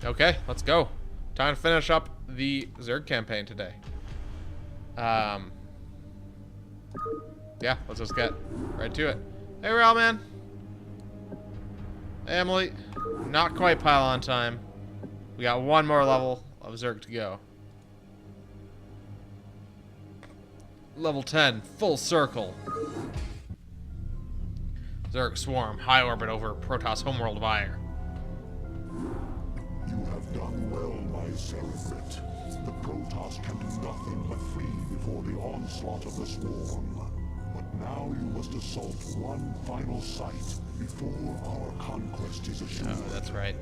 Okay, let's go. Time to finish up the Zerg campaign today. Yeah, let's just get right to it. Hey, Rail Man. Hey, Emily. Not quite pylon time. We got one more level of Zerg to go. Level 10, full circle. Zerg swarm, high orbit over Protoss homeworld of Ire. You have done well, my Cerebrate. The Protoss can do nothing but flee before the onslaught of the swarm. But now you must assault one final site before our conquest is assured. Oh, that's right.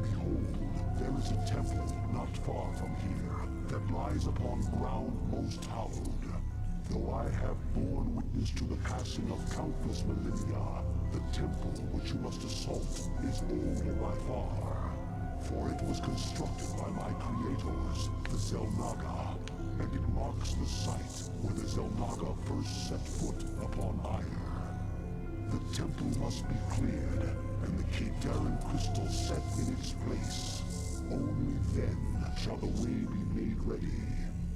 Behold, there is a temple not far from here that lies upon ground most hallowed. Though I have borne witness to the passing of countless millennia, the temple which you must assault is older by far. For it was constructed by my creators, the Xel'Naga, and it marks the site where the Xel'Naga first set foot upon Ire. The temple must be cleared, and the Kadaran crystal set in its place. Only then shall the way be made ready.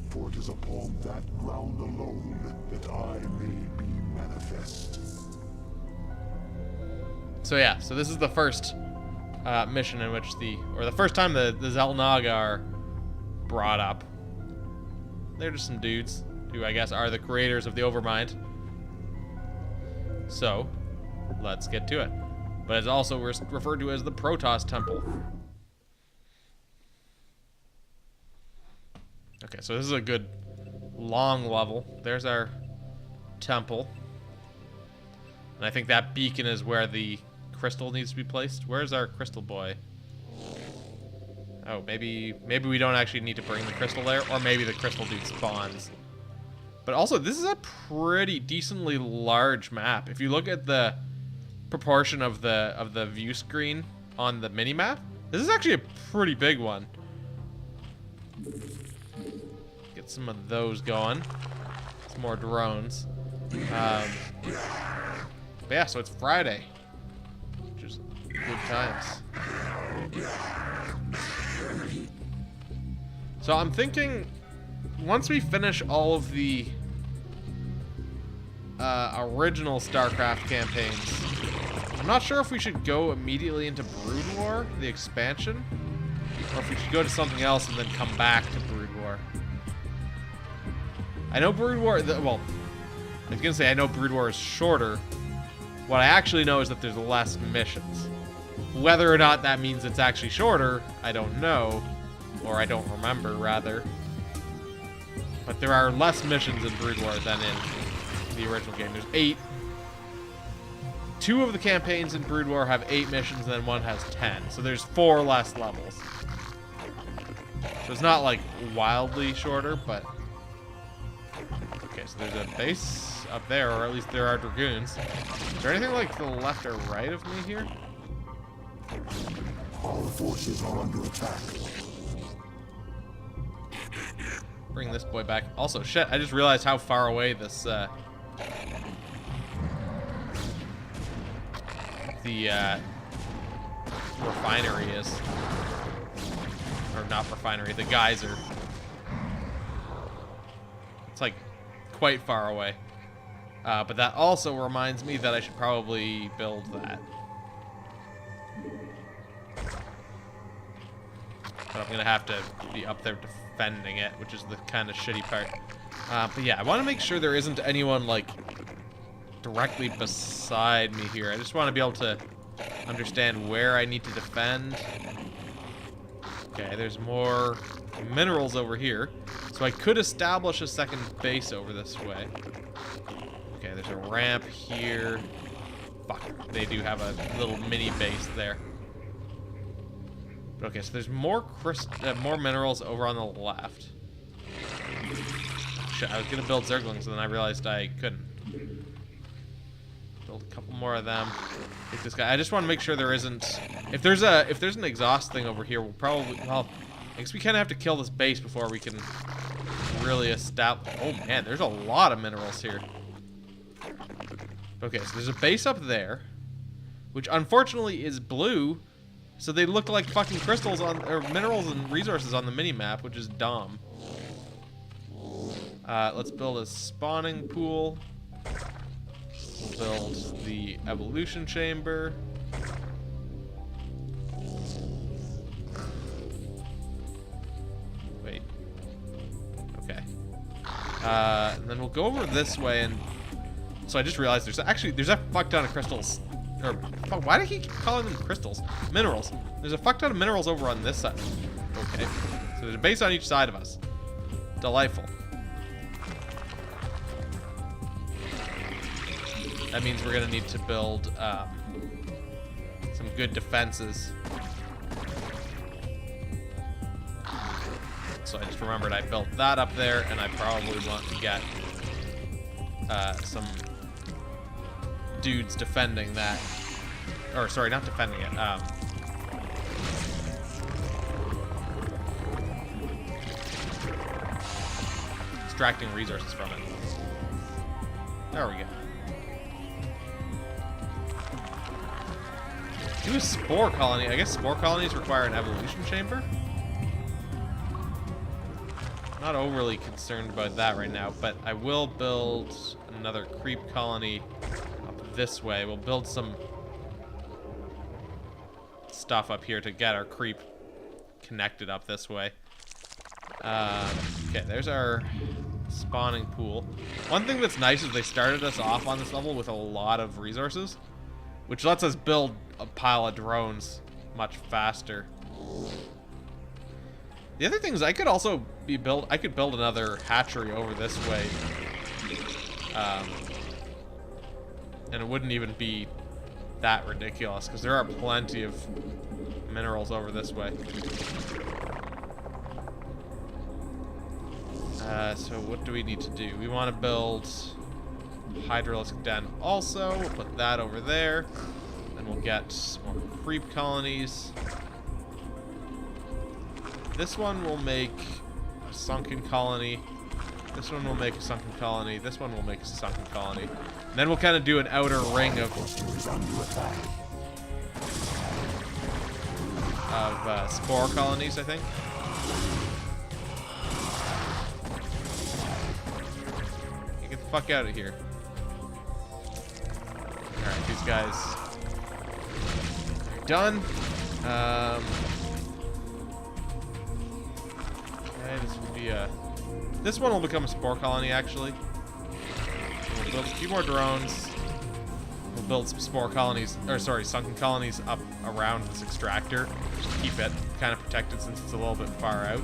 For it is upon that ground alone that I may be manifest. So yeah, so this is the first mission in which the first time the Xel'Naga are brought up. They're just some dudes who I guess are the creators of the Overmind. So, let's get to it. But it's also referred to as the Protoss Temple. Okay, so this is a good long level. There's our temple. And I think that beacon is where the crystal needs to be placed. Where's our crystal boy? Oh, maybe we don't actually need to bring the crystal there, or maybe the crystal dude spawns. But also, this is a pretty decently large map. If you look at the proportion of the view screen on the mini-map, this is actually a pretty big one. Get some of those going. Some more drones. But yeah, so it's Friday. Which is good times. So I'm thinking, once we finish all of the original StarCraft campaigns, I'm not sure if we should go immediately into Brood War, the expansion, or if we should go to something else and then come back to Brood War. I know Brood War, well, I was gonna say I know Brood War is shorter. What I actually know is that there's less missions. Whether or not that means it's actually shorter, I don't know. Or I don't remember, rather. But there are less missions in Brood War than in the original game. There's 8. 2 of the campaigns in Brood War have 8 missions, and then 1 has 10. So there's 4 less levels. So it's not, like, wildly shorter, but... Okay, so there's a base up there, or at least there are Dragoons. Is there anything, like, to the left or right of me here? Our forces are under attack. Bring this boy back. Also, shit, I just realized how far away this, the refinery is. Or not refinery, the geyser. It's, like, quite far away. But that also reminds me that I should probably build that. But I'm going to have to be up there defending it, which is the kind of shitty part. But yeah, I want to make sure there isn't anyone, like, directly beside me here. I just want to be able to understand where I need to defend. Okay, there's more minerals over here. So I could establish a second base over this way. Okay, there's a ramp here. Fuck, they do have a little mini base there. Okay, so there's more minerals over on the left. Shit, I was gonna build Zerglings and then I realized I couldn't. Build a couple more of them. Take this guy. I just want to make sure there isn't. If there's an exhaust thing over here, we'll probably. Well, I guess we kind of have to kill this base before we can really establish. Oh man, there's a lot of minerals here. Okay, so there's a base up there, which unfortunately is blue. So they look like fucking crystals on, or minerals and resources on the mini-map, which is dumb. Let's build a spawning pool. We'll build the evolution chamber. Wait. Okay. And then we'll go over this way, and so I just realized there's a fuck ton of crystals. Or fuck, why do I keep calling them crystals? Minerals. There's a fuck ton of minerals over on this side. Okay. So there's a base on each side of us. Delightful. That means we're gonna need to build some good defenses. So I just remembered I built that up there, and I probably want to get some dudes defending that. Or sorry, not defending it. Extracting resources from it. There we go. Do a spore colony. I guess spore colonies require an evolution chamber. Not overly concerned about that right now, but I will build another creep colony up this way. We'll build some stuff up here to get our creep connected up this way. Okay, there's our spawning pool. One thing that's nice is they started us off on this level with a lot of resources, which lets us build a pile of drones much faster. The other thing is I could also I could build another hatchery over this way. And it wouldn't even be that ridiculous, because there are plenty of minerals over this way. So what do we need to do? We want to build hydraulic den also. We'll put that over there. Then we'll get some more creep colonies. This one will make a sunken colony. This one will make a sunken colony. This one will make a sunken colony. And then we'll kind of do an outer ring of spore colonies, I think. Get the fuck out of here. Alright, these guys are done. Okay, this will be a... This one will become a spore colony, actually. We'll build a few more drones. We'll build some spore colonies, or sorry, sunken colonies up around this extractor. Just to keep it kind of protected since it's a little bit far out.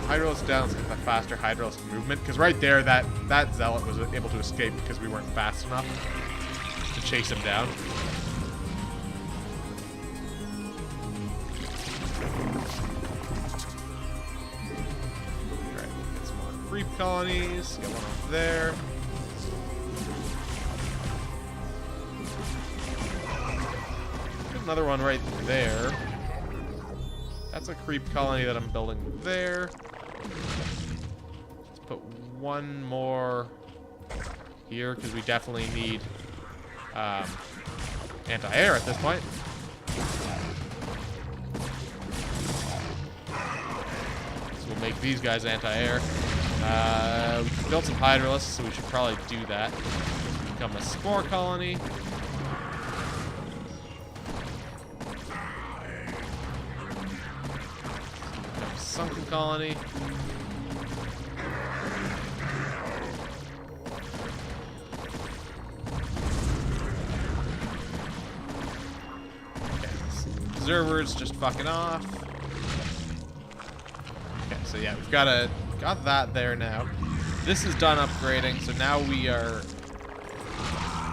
Hydraulics down, let's get that faster hydraulics movement. Because right there, that zealot was able to escape because we weren't fast enough to chase him down. Alright, get some more creep colonies. Get one over there. Another one right there. That's a creep colony that I'm building there. Let's put one more here, because we definitely need anti-air at this point. So we'll make these guys anti-air. We can build some hydralisks, so we should probably do that. Become a spore colony. Sunken colony. Okay, observers just fucking off. Okay, so yeah, we've got that there now. This is done upgrading, so now we are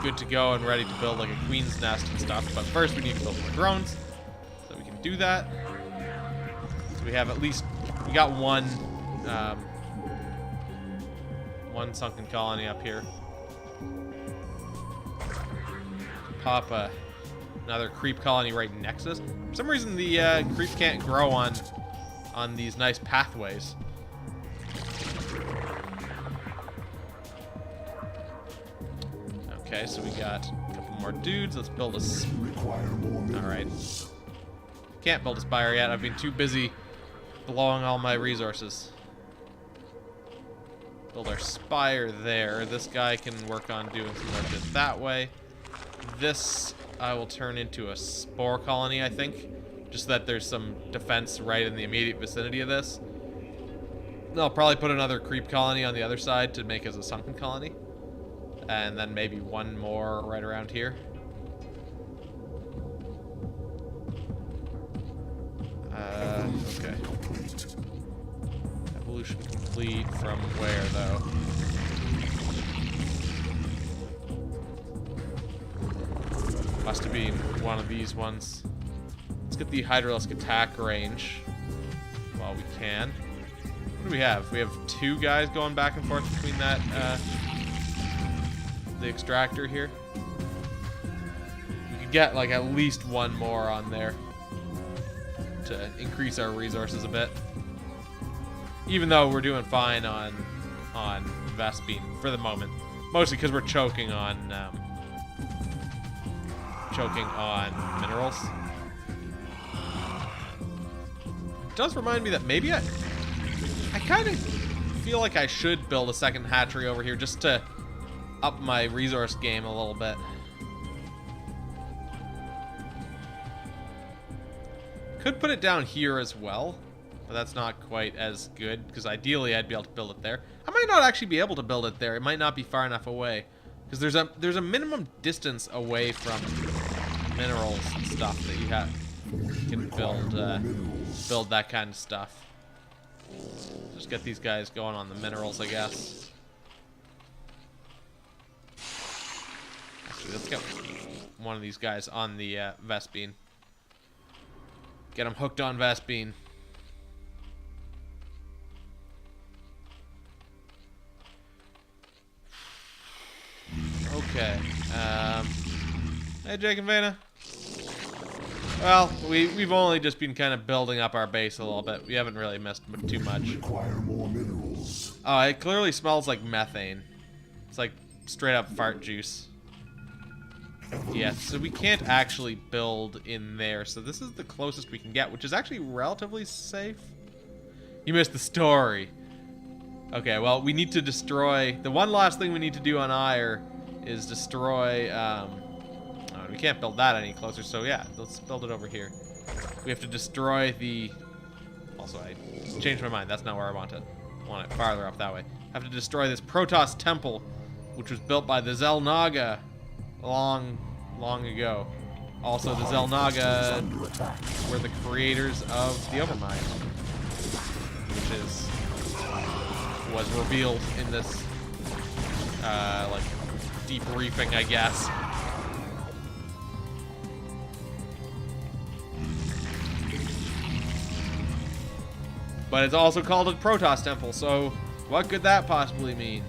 good to go and ready to build like a queen's nest and stuff. But first we need to build some drones, so we can do that. We have at least, we got one sunken colony up here. Pop another creep colony right next to us. For some reason the creep can't grow on these nice pathways. Okay, so we got a couple more dudes. Let's build a... Alright. can't build a spire yet. I've been too busy blowing all my resources. Build our spire there. This guy can work on doing some more shit that way. This I will turn into a spore colony, I think. Just so that there's some defense right in the immediate vicinity of this. I'll probably put another creep colony on the other side to make as a sunken colony. And then maybe one more right around here. Okay. Evolution complete from where, though? Must have been one of these ones. Let's get the Hydralisk attack range while we can. What do we have? We have 2 guys going back and forth between that, the extractor here. We could get, like, at least one more on there to increase our resources a bit. Even though we're doing fine on Vespine for the moment. Mostly because we're choking on minerals. It does remind me that maybe I kind of feel like I should build a second hatchery over here just to up my resource game a little bit. Could put it down here as well, but that's not quite as good, because ideally I'd be able to build it there. I might not actually be able to build it there. It might not be far enough away, because there's a minimum distance away from minerals and stuff that you can build that kind of stuff. Just get these guys going on the minerals, I guess. Actually, let's get one of these guys on the Vespine. Get him hooked on Vespine. Okay. Hey, Jake and Vanna. Well, we've only just been kind of building up our base a little bit. We haven't really missed too much. Require more minerals. Oh, it clearly smells like methane. It's like straight up fart juice. Yeah, so we can't actually build in there. So this is the closest we can get, which is actually relatively safe. You missed the story. Okay, well, we need to destroy... The one last thing we need to do on Ire is destroy... we can't build that any closer, so yeah, let's build it over here. We have to destroy the... Also, I changed my mind. That's not where I want it. I want it farther up that way. I have to destroy this Protoss temple, which was built by the Xel'Naga long ago. Also, the Xel'Naga were the creators of the Overmind, which was revealed in this, like, debriefing, I guess. But it's also called a Protoss temple, so what could that possibly mean?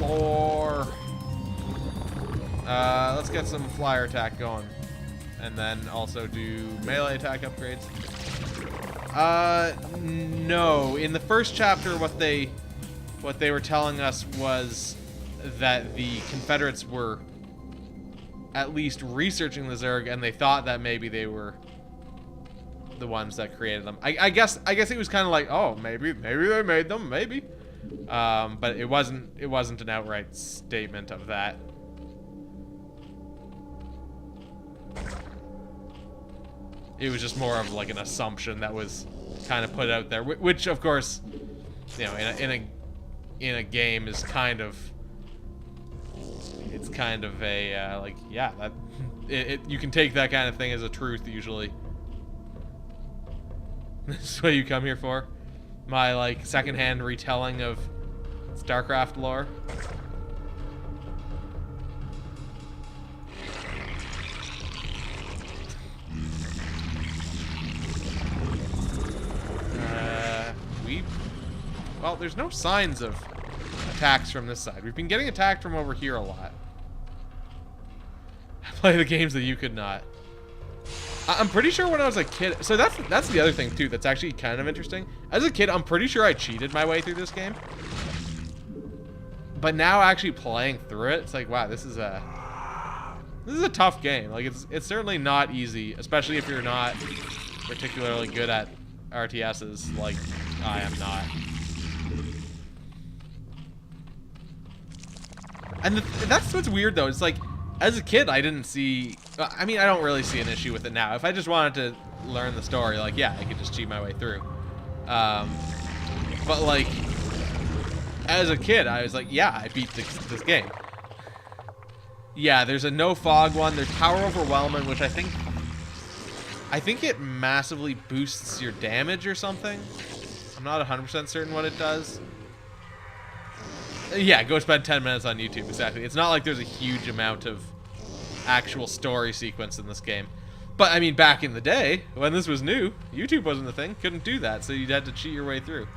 Lore. Let's get some flyer attack going. And then also do melee attack upgrades. No. In the first chapter, what they were telling us was that the Confederates were at least researching the Zerg, and they thought that maybe they were the ones that created them. I guess it was kind of like, oh, maybe they made them, maybe. But it wasn't an outright statement of that. It was just more of like an assumption that was kind of put out there, which of course, you know, in a game is kind of, it's kind of a like, yeah, that you can take that kind of thing as a truth usually. This is what you come here for? My like secondhand retelling of StarCraft lore. Well, there's no signs of attacks from this side. We've been getting attacked from over here a lot. I play the games that you could not. I'm pretty sure when I was a kid... So that's the other thing, too, that's actually kind of interesting. As a kid, I'm pretty sure I cheated my way through this game. But now actually playing through it, it's like, wow, this is a tough game. Like, it's certainly not easy, especially if you're not particularly good at RTSs like I am not. And that's what's weird, though. It's like, as a kid, I didn't see... I mean, I don't really see an issue with it now. If I just wanted to learn the story, like, yeah, I could just cheat my way through. But, like, as a kid, I was like, yeah, I beat this game. Yeah, there's a no fog one. There's power overwhelming, which I think it massively boosts your damage or something. I'm not 100% certain what it does. Yeah, go spend 10 minutes on YouTube, exactly. It's not like there's a huge amount of actual story sequence in this game. But, I mean, back in the day, when this was new, YouTube wasn't a thing. Couldn't do that, so you'd have to cheat your way through.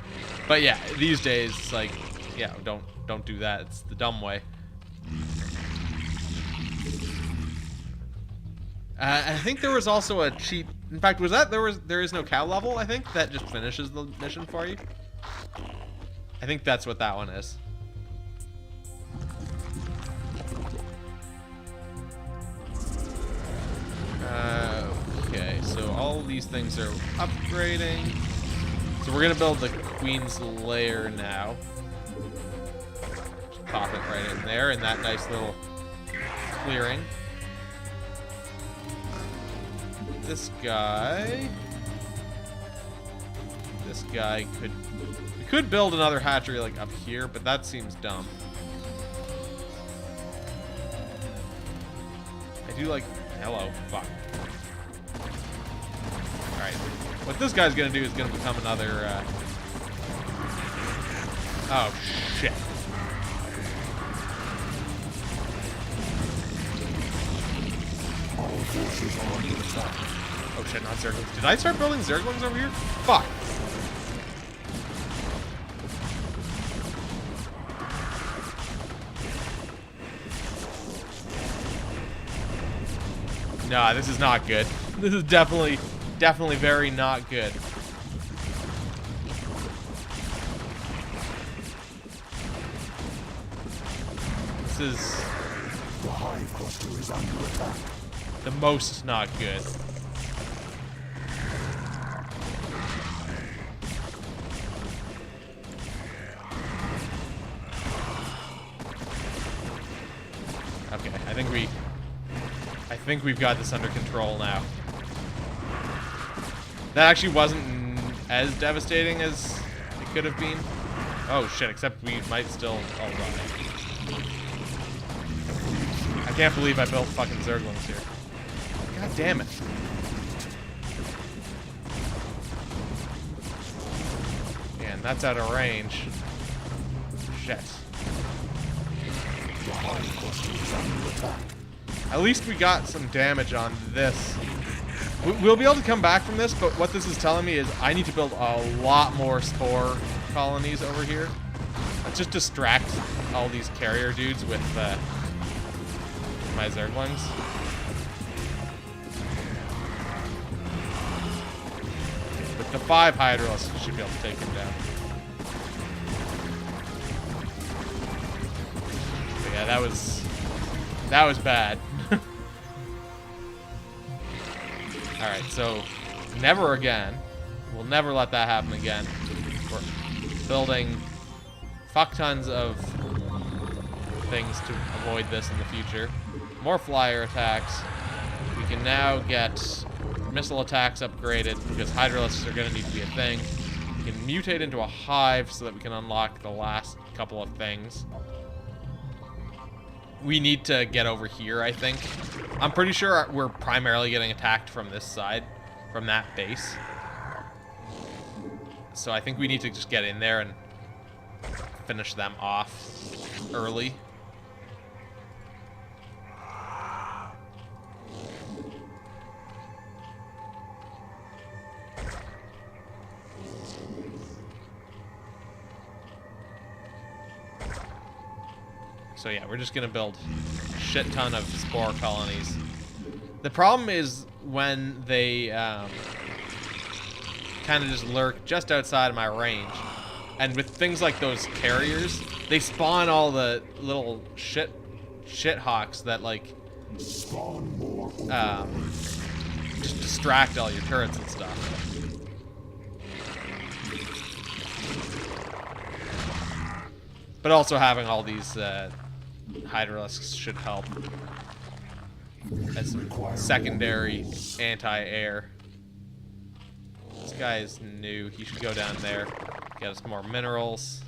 But yeah, these days, it's like, yeah, don't do that. It's the dumb way. I think there was also a cheat. In fact, was that there is no cow level, I think, that just finishes the mission for you. I think that's what that one is. Okay, so all these things are upgrading. So we're gonna build the Queen's Lair now. Just pop it right in there in that nice little clearing. This guy could build another hatchery like up here, but that seems dumb. I do like, hello, fuck. Alright, what this guy's gonna do is gonna become another, oh shit. Oh shit, not Zerglings. Did I start building Zerglings over here? Fuck. Nah, this is not good. This is definitely very not good. This is... The hive cluster is under attack. The most not good. Okay, I think we've got this under control now. That actually wasn't as devastating as it could have been. Oh shit, except we might still all run. I can't believe I built fucking Zerglings here. God damn it. Man, that's out of range. Shit. At least we got some damage on this. We'll be able to come back from this, but what this is telling me is I need to build a lot more spore colonies over here. Let's just distract all these carrier dudes with my Zerglings. With the 5 Hydralisks, you should be able to take him down. But yeah, that was bad. Alright, so never again. We'll never let that happen again. We're building fuck tons of things to avoid this in the future. More flyer attacks. We can now get missile attacks upgraded because Hydralisks are going to need to be a thing. We can mutate into a hive so that we can unlock the last couple of things. We need to get over here, I think. I'm pretty sure we're primarily getting attacked from this side, from that base. So I think we need to just get in there and finish them off early. So yeah, we're just gonna build a shit ton of spore colonies. The problem is when they kind of just lurk just outside of my range. And with things like those carriers, they spawn all the little shit hawks that like just distract all your turrets and stuff. But also having all these hydralisks should help as secondary anti-air. This guy is new. He should go down there, get us more minerals.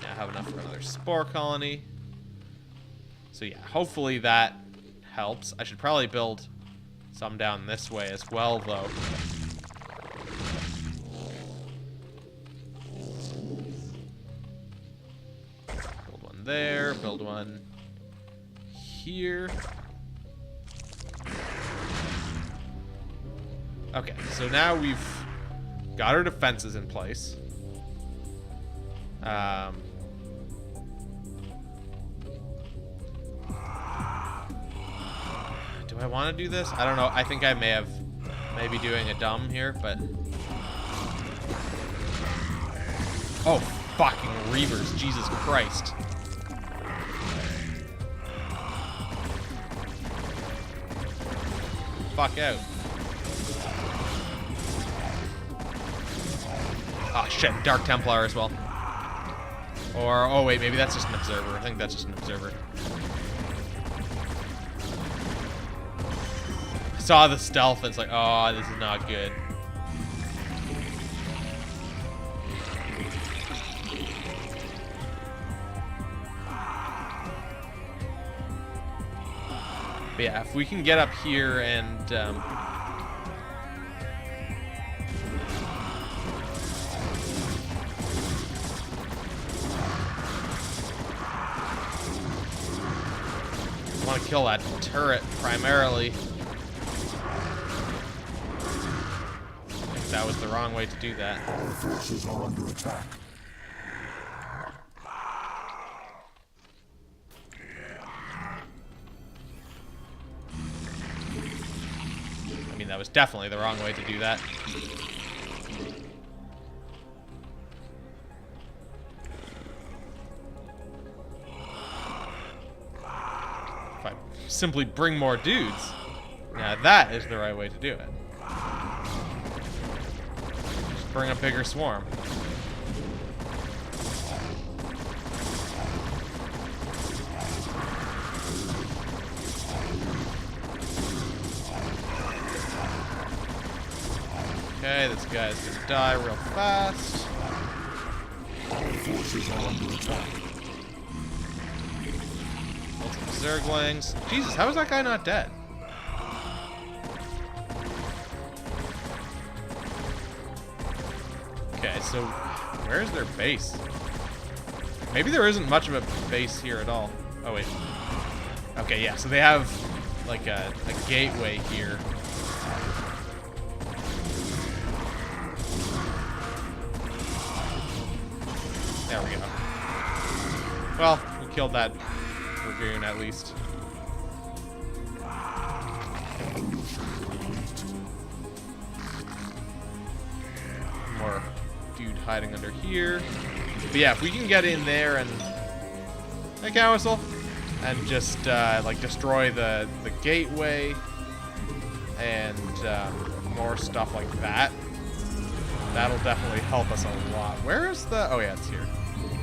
Now have enough for another spore colony. So yeah, hopefully that helps. I should probably build some down this way as well, though. Build one there, build one here. Okay, so now we've got our defenses in place. Do I want to do this? I don't know. I think I may be doing a dumb here, but... Oh, fucking Reavers. Jesus Christ. Fuck out. Oh shit, Dark Templar as well. Or, oh wait, maybe that's just an observer. I think that's just an observer. I saw the stealth and it's like, oh, this is not good. But yeah, if we can get up here and I want to kill that turret primarily. I think that was the wrong way to do that. Our forces are under attack. I mean, that was definitely the wrong way to do that. If I simply bring more dudes, now that is the right way to do it. Just bring a bigger swarm. Okay, this guy's gonna die real fast. Our forces are under attack. Lots of Zerglings. Jesus, how is that guy not dead? Okay, so where's their base? Maybe there isn't much of a base here at all. Oh, wait. Okay, yeah, so they have like a gateway here. There we go. Well, we killed that Dragoon at least. More dude hiding under here. But yeah, if we can get in there and... Hey, cow whistle! And just, like, destroy the gateway and more stuff like that. That'll definitely help us a lot. Where is the... Oh, yeah, it's here.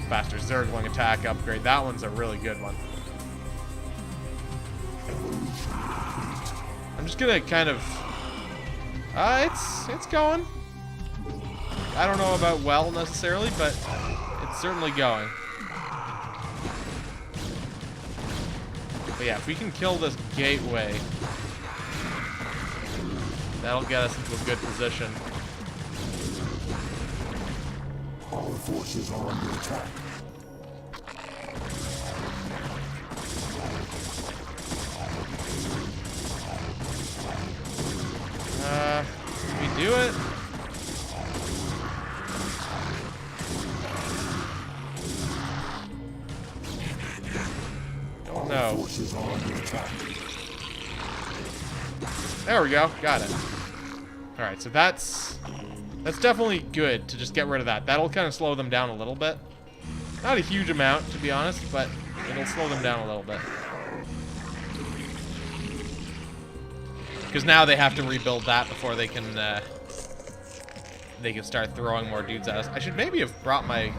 Faster Zergling attack upgrade. That one's a really good one. I'm just gonna kind of... it's going. I don't know about well necessarily, but it's certainly going. But yeah, if we can kill this gateway, that'll get us into a good position. Our forces are under attack. Can we do it? Don't know. Our forces are under attack. There we go. Got it. Alright, so that's That's definitely good to just get rid of that. That'll kind of slow them down a little bit. Not a huge amount, to be honest, but it'll slow them down a little bit. Because now they have to rebuild that before they can start throwing more dudes at us. I should maybe have brought my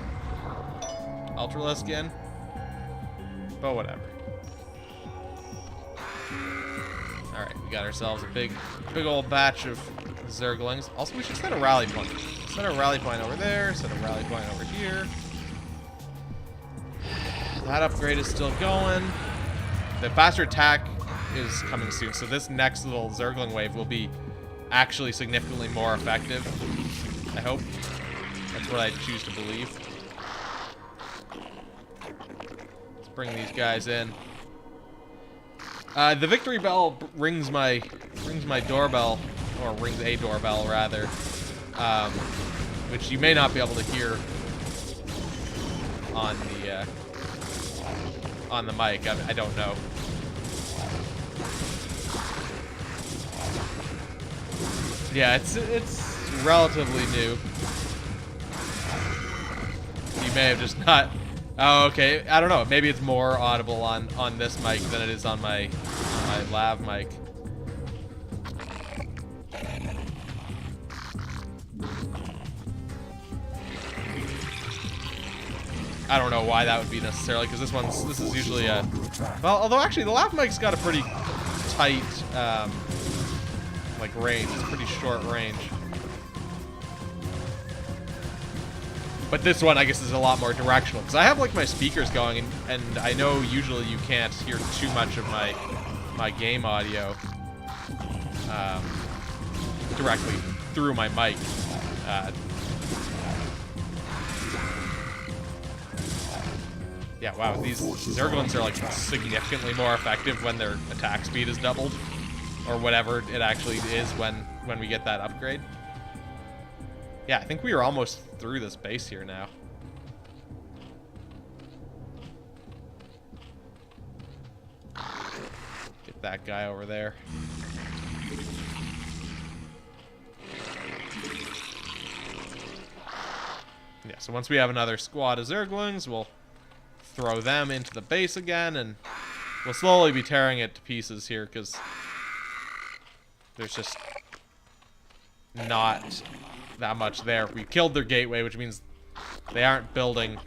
Ultralisk in, but whatever. All right, we got ourselves a big old batch of Zerglings. Also, we should set a rally point. Set a rally point over there. Set a rally point over here. That upgrade is still going. The faster attack is coming soon, so this next little Zergling wave will be actually significantly more effective. I hope. That's what I choose to believe. Let's bring these guys in. The victory bell rings my doorbell, or rings a doorbell rather, which you may not be able to hear on the mic. I don't know. Yeah, it's relatively new. You may have just not. Oh, okay. I don't know. Maybe it's more audible on this mic than it is on my lav mic. I don't know why that would be necessarily, because this is usually a, well, although actually the lav mic's got a pretty tight like range. It's a pretty short range. But this one, I guess, is a lot more directional, because I have like my speakers going, and I know usually you can't hear too much of my game audio directly through my mic. Yeah, wow, these Zerglings are like significantly more effective when their attack speed is doubled, or whatever it actually is when we get that upgrade. Yeah, I think we are almost through this base here now. Get that guy over there. Yeah, so once we have another squad of Zerglings, we'll throw them into the base again, and we'll slowly be tearing it to pieces here, because there's just not that much there. We killed their gateway, which means they aren't building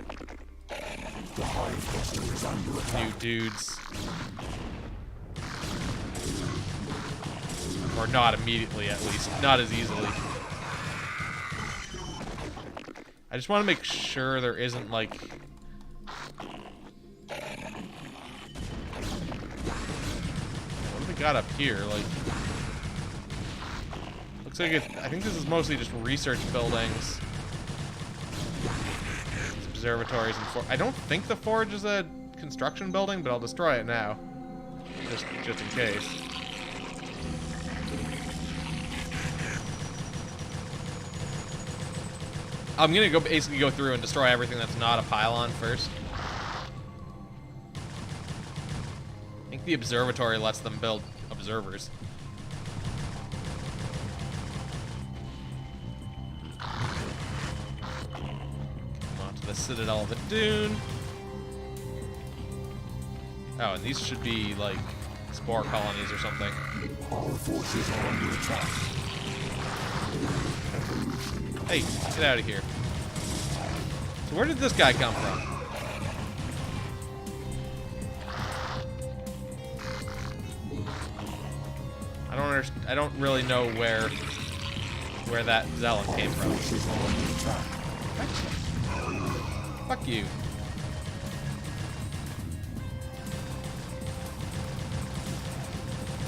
new dudes. Or not immediately, at least. Not as easily. I just want to make sure there isn't, like... What have we got up here? Like... Looks like I think this is mostly just research buildings. Observatories and I don't think the forge is a construction building, but I'll destroy it now. Just in case. I'm gonna basically go through and destroy everything that's not a pylon first. I think the observatory lets them build observers. The Citadel of the Dune. Oh, and these should be like spore colonies or something. Our forces are under attack. Hey, get out of here. So where did this guy come from? I don't really know where that zealot came from. Fuck you.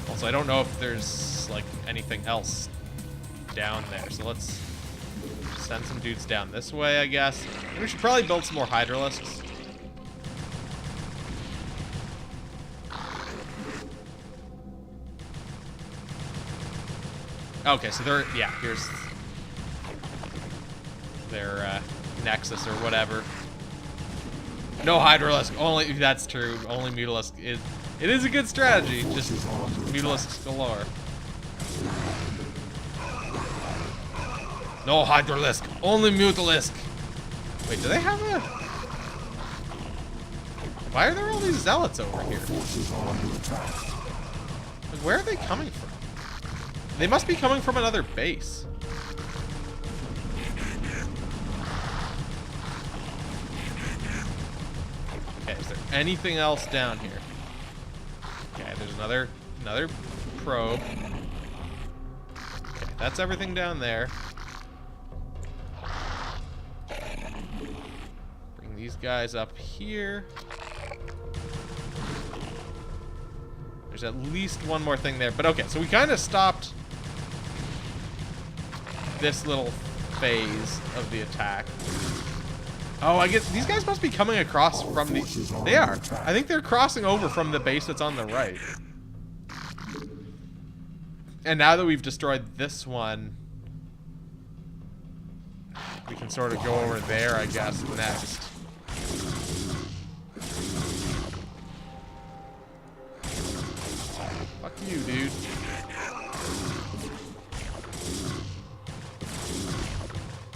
Also, I don't know if there's, like, anything else down there. So let's send some dudes down this way, I guess. And we should probably build some more Hydralisks. Okay, so they're... Yeah, here's their Nexus or whatever. No Hydralisk, only, that's true, only Mutalisk. It is a good strategy, just Mutalisks galore. No Hydralisk. Only Mutalisk. Wait, do they have a... Why are there all these zealots over here? Like, where are they coming from? They must be coming from another base. Okay, is there anything else down here? Okay, there's another probe. Okay, that's everything down there. Bring these guys up here. There's at least one more thing there. But okay, so we kind of stopped this little phase of the attack. Oh, I guess these guys must be coming across from the... They are. I think they're crossing over from the base that's on the right. And now that we've destroyed this one, we can sort of go over there, I guess, next. Fuck you, dude.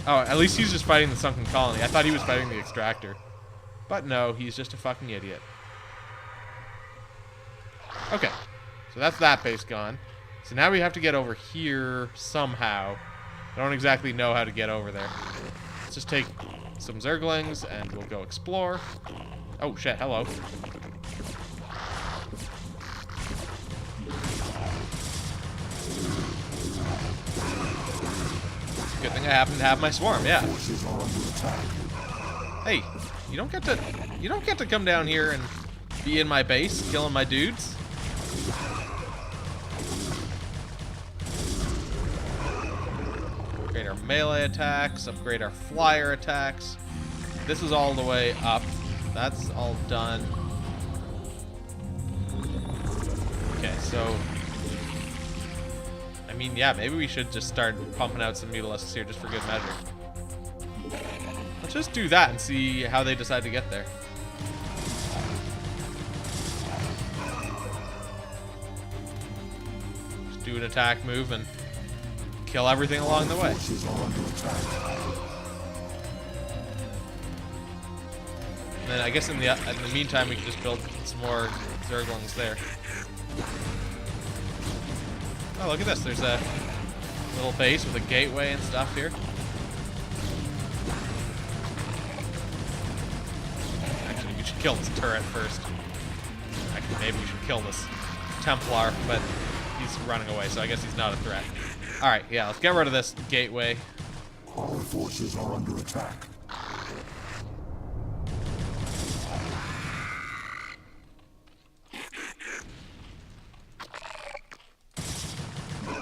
Oh, at least he's just fighting the sunken colony. I thought he was fighting the extractor. But no, he's just a fucking idiot. Okay, so that's that base gone. So now we have to get over here somehow. I don't exactly know how to get over there. Let's just take some Zerglings and we'll go explore. Oh shit, hello. Good thing I happen to have my swarm, yeah. Hey, you don't get to come down here and be in my base, killing my dudes. Upgrade our melee attacks, upgrade our flyer attacks. This is all the way up. That's all done. Okay, so... I mean, yeah, maybe we should just start pumping out some Mutalisks here just for good measure. Let's just do that and see how they decide to get there. Just do an attack move and kill everything along the way. And then I guess in the meantime we can just build some more Zerglings there. Oh, look at this. There's a little base with a gateway and stuff here. Actually, we should kill this turret first. Actually, maybe we should kill this Templar, but he's running away, so I guess he's not a threat. Alright, yeah, let's get rid of this gateway. Our forces are under attack.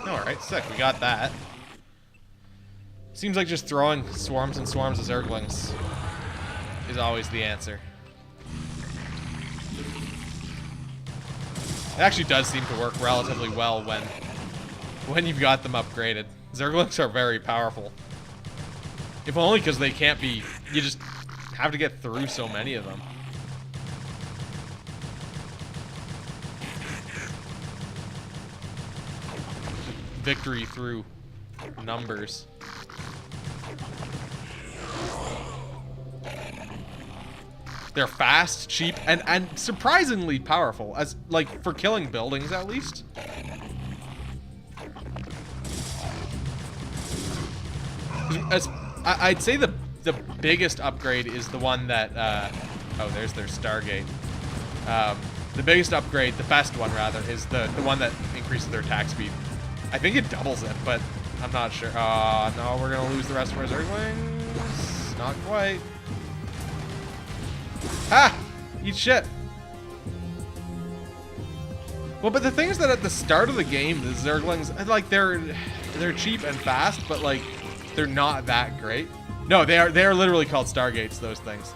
Alright, sick, we got that. Seems like just throwing swarms and swarms of Zerglings is always the answer. It actually does seem to work relatively well when you've got them upgraded. Zerglings are very powerful. If only because they can't be... You just have to get through so many of them. Victory through numbers. They're fast, cheap, and surprisingly powerful, as like for killing buildings at least. I'd say the biggest upgrade is the one that oh, there's their Stargate. The biggest upgrade, the best one rather, is the one that increases their attack speed. I think it doubles it, but I'm not sure. No, we're gonna lose the rest of our Zerglings. Not quite. Ah! Eat shit. Well, but the thing is that at the start of the game, the Zerglings, like, they're cheap and fast, but like they're not that great. No, they are literally called Stargates, those things.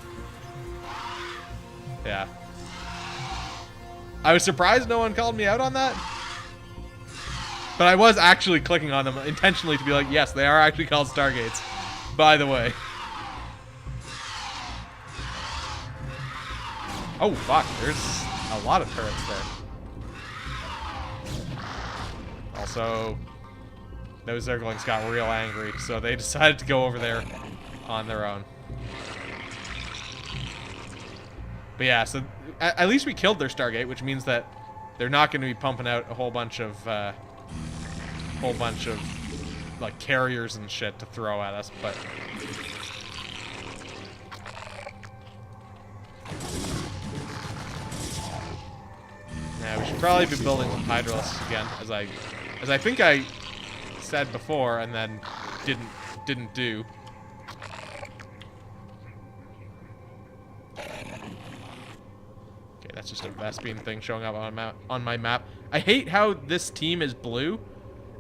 Yeah. I was surprised no one called me out on that. But I was actually clicking on them intentionally to be like, yes, they are actually called Stargates, by the way. Oh, fuck. There's a lot of turrets there. Also, those Zerglings got real angry, so they decided to go over there on their own. But yeah, so at least we killed their Stargate, which means that they're not going to be pumping out a whole bunch of like carriers and shit to throw at us. But yeah, we should probably be building Hydralisks again, as I think I said before, and then didn't do. That's just a Vespene thing showing up on my map. I hate how this team is blue,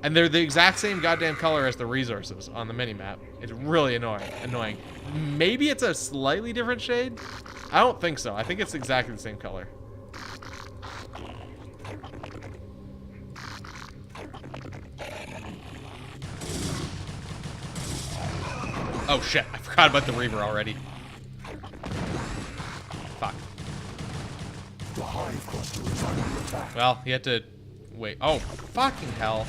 and they're the exact same goddamn color as the resources on the minimap. It's really annoying. Maybe it's a slightly different shade? I don't think so. I think it's exactly the same color. Oh shit, I forgot about the Reaver already. Fuck. The hive cluster is under attack. Well, you had to wait. Oh, fucking hell.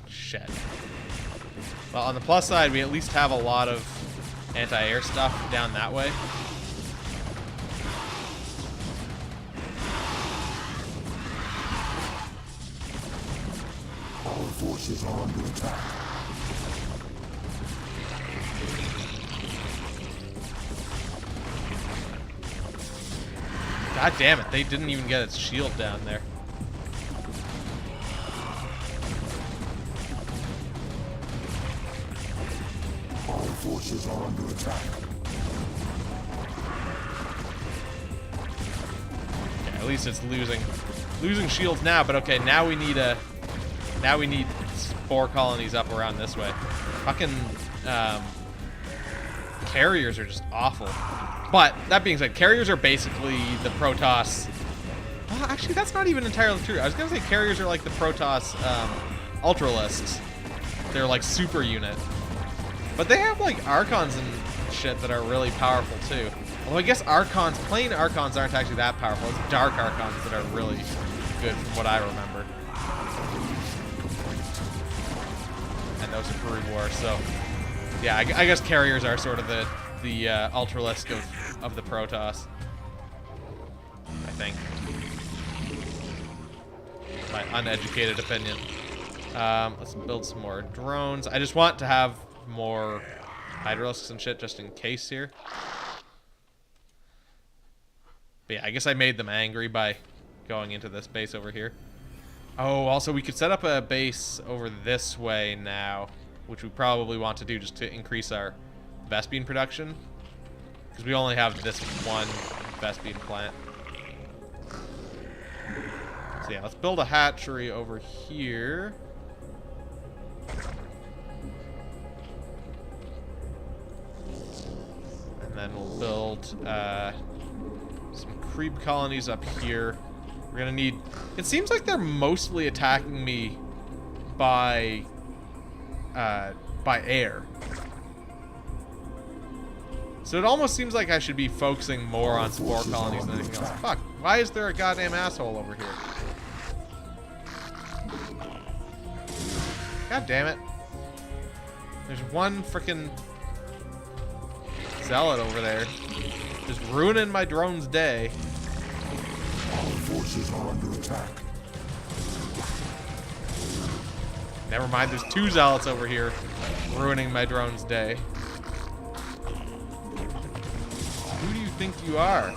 Shit. Well, on the plus side, we at least have a lot of anti-air stuff down that way. Our forces are under attack. God damn it, they didn't even get its shield down there. Our forces are under attack. Okay, at least it's losing shields now, but okay, now we need spore colonies up around this way. Fucking carriers are just awful. But that being said, carriers are basically the Protoss. Well, actually, that's not even entirely true. I was gonna say carriers are like the Protoss Ultralisks. They're like super unit, but they have like Archons and shit that are really powerful too. Although I guess Archons, plain Archons aren't actually that powerful. It's Dark Archons that are really good from what I remember. And those are Brood War, so yeah, I guess carriers are sort of the Ultralisk of the Protoss, I think. My uneducated opinion. Let's build some more drones. I just want to have more Hydralisks and shit just in case here. But yeah, I guess I made them angry by going into this base over here. Oh, also we could set up a base over this way now, which we probably want to do just to increase our Vespene production, because we only have this one Vespene plant. So yeah, let's build a hatchery over here. And then we'll build some creep colonies up here. We're gonna need... It seems like they're mostly attacking me by air. So it almost seems like I should be focusing more on spore colonies than anything else. Fuck, why is there a goddamn asshole over here? God damn it. There's one frickin' zealot over there. Just ruining my drone's day. Our forces are under attack. Never mind, there's two zealots over here ruining my drone's day. Who do you think you are?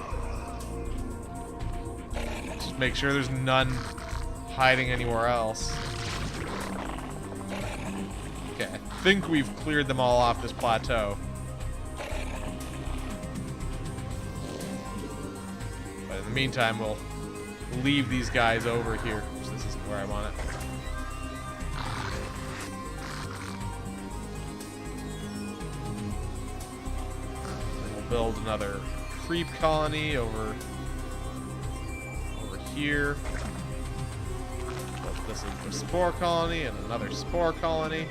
Just make sure there's none hiding anywhere else. Okay, I think we've cleared them all off this plateau. But in the meantime, we'll leave these guys over here. This isn't where I want it. Build another creep colony over here. Put this is the spore colony and another spore colony.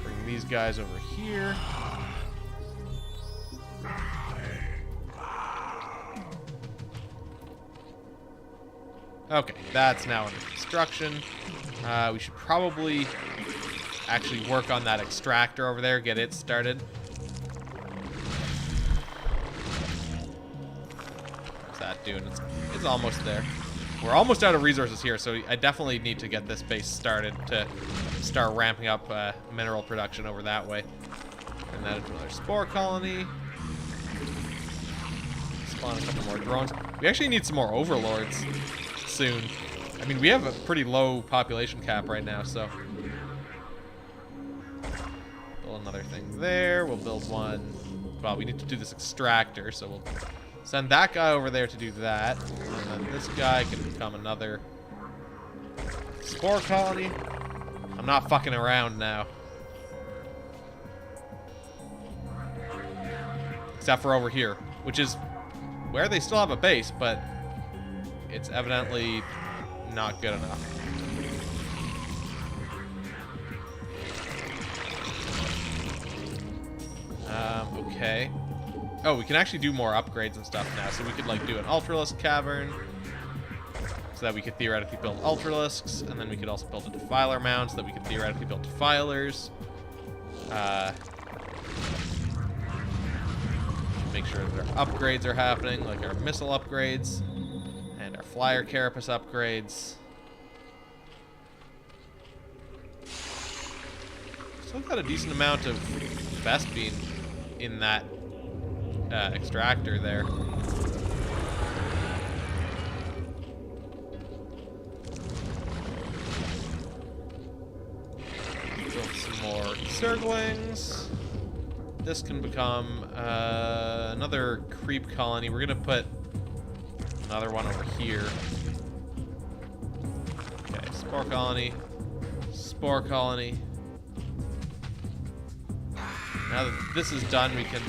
Bring these guys over here. Okay, that's now under construction. We should probably actually work on that extractor over there, get it started. What's that doing? It's almost there. We're almost out of resources here, so I definitely need to get this base started to start ramping up mineral production over that way. And that is another spore colony. Spawn a couple more drones. We actually need some more overlords soon. I mean, we have a pretty low population cap right now, so. Build another thing there. We'll build one. Well, we need to do this extractor, so we'll send that guy over there to do that. And then this guy can become another spore colony. I'm not fucking around now. Except for over here, which is where they still have a base, but it's evidently not good enough. Okay. Oh, we can actually do more upgrades and stuff now. So we could like do an Ultralisk cavern, so that we could theoretically build Ultralisks, and then we could also build a Defiler mound, so that we could theoretically build Defilers. Make sure that our upgrades are happening, like our missile upgrades and our flyer carapace upgrades. Still got a decent amount of Vespene in that extractor there. Build some more Zerglings. This can become another creep colony. We're gonna put another one over here. Okay, spore colony. Spore colony. Now that this is done, we can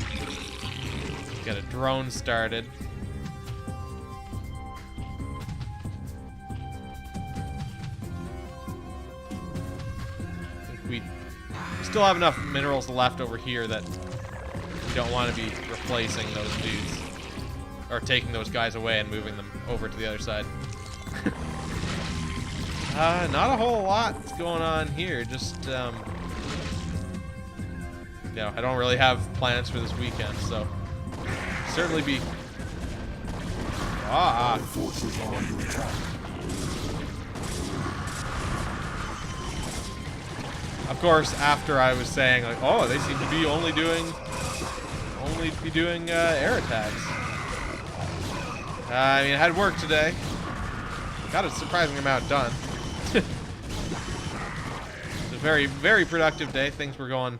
get a drone started. I think we still have enough minerals left over here that we don't want to be replacing those dudes. Or taking those guys away and moving them over to the other side. Not a whole lot going on here. Just, you know, I don't really have plans for this weekend, so certainly be. Forces are under attack. Of course, after I was saying like, oh, they seem to be only doing air attacks. I mean, I had work today. Got a surprising amount done. It's a very, very productive day. Things were going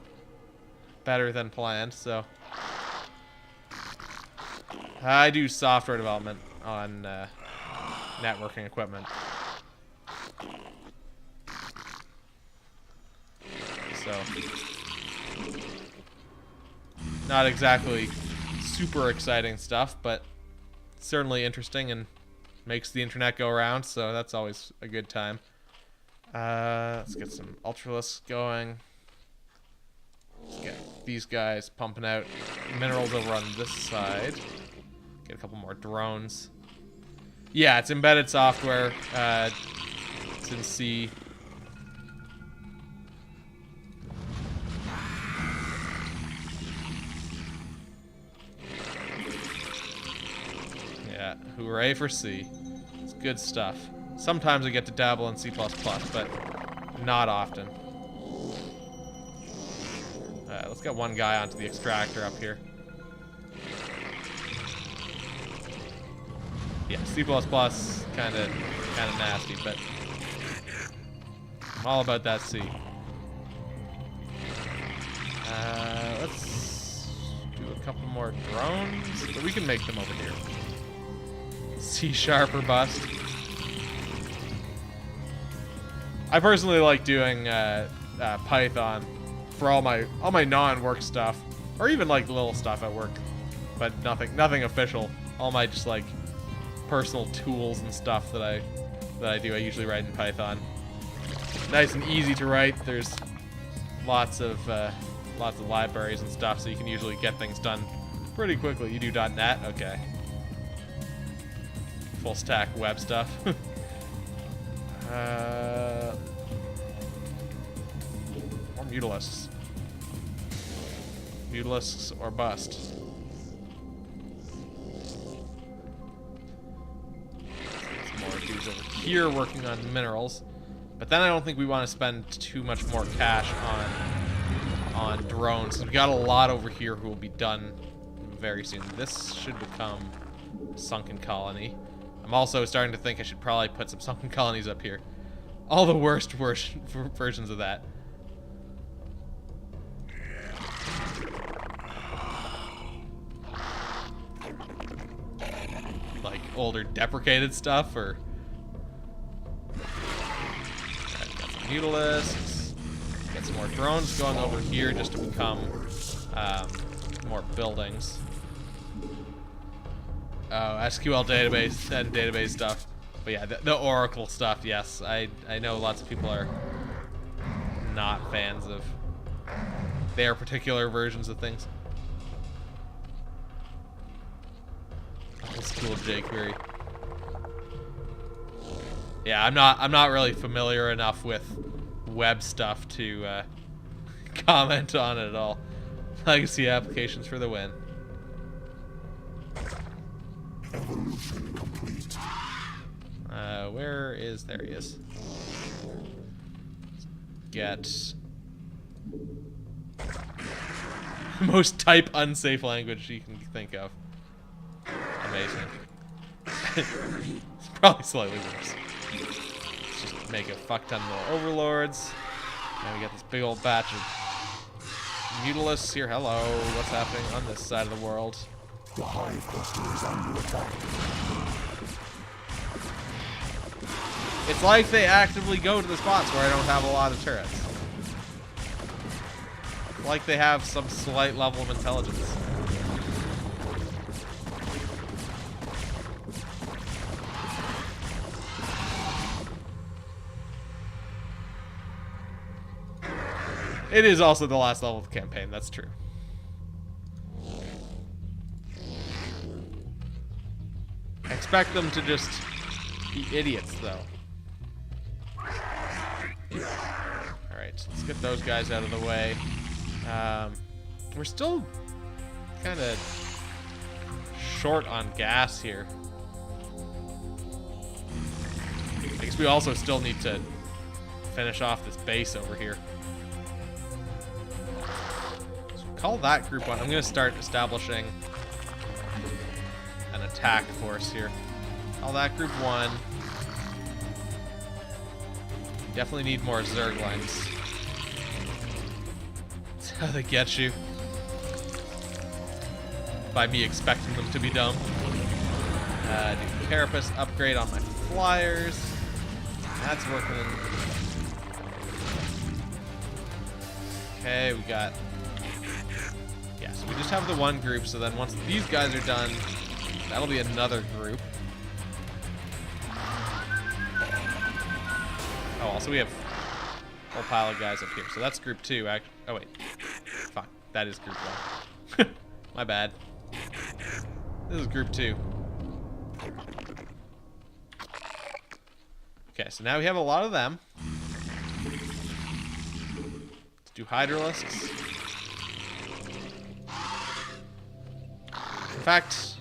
better than planned, so. I do software development on networking equipment. So, not exactly super exciting stuff, but certainly interesting and makes the internet go around, so that's always a good time. Let's get some Ultralisks going. Let's get these guys pumping out minerals over on this side. Get a couple more drones. Yeah, it's embedded software. It's in C. Yeah, hooray for C. It's good stuff. Sometimes I get to dabble in C++, but not often. Let's get one guy onto the extractor up here. Yeah, C++ kind of nasty, but I'm all about that C. Let's do a couple more drones, but we can make them over here. C# or bust. I personally like doing Python for all my non-work stuff, or even like little stuff at work, but nothing official. All my just like personal tools and stuff that I do, I usually write in Python. Nice and easy to write. There's lots of libraries and stuff, so you can usually get things done pretty quickly. You do .NET, okay. Full stack web stuff. More mutalisks. Mutalisks or bust. Some more dudes over here working on minerals. But then I don't think we want to spend too much more cash on drones. We've got a lot over here who will be done very soon. This should become Sunken Colony. I'm also starting to think I should probably put some Sunken Colonies up here. All the worst versions of that. Like older deprecated stuff, or got some mutalisks. Get some more drones going over here just to become more buildings. Oh, SQL database and database stuff. But yeah, the Oracle stuff, yes. I know lots of people are not fans of their particular versions of things. Old school jQuery. Yeah, I'm not really familiar enough with web stuff to comment on it at all. Legacy applications for the win. Evolution complete. Where is... There he is. Get... most type unsafe language you can think of. Amazing. It's probably slightly worse. Let's just make a fuck ton more overlords. Now we got this big old batch of mutalisks here. Hello, what's happening on this side of the world? The hive cluster is under attack. It's like they actively go to the spots where I don't have a lot of turrets. It's like they have some slight level of intelligence. It is also the last level of the campaign, that's true. I expect them to just be idiots, though. Alright, let's get those guys out of the way. We're still kind of short on gas here. I guess we also still need to finish off this base over here. So call that group one. I'm going to start establishing an attack force here. Call that group one. Definitely need more Zerglings. That's how they get you. By me expecting them to be dumb. Do Carapace upgrade on my flyers. That's working. Okay, we got... Yeah, so we just have the one group, so then once these guys are done, that'll be another group. Oh, also we have a whole pile of guys up here. So that's group 2. Oh, wait. Fuck. That is group 1. My bad. This is group 2. Okay, so now we have a lot of them. Let's do Hydralisks. In fact...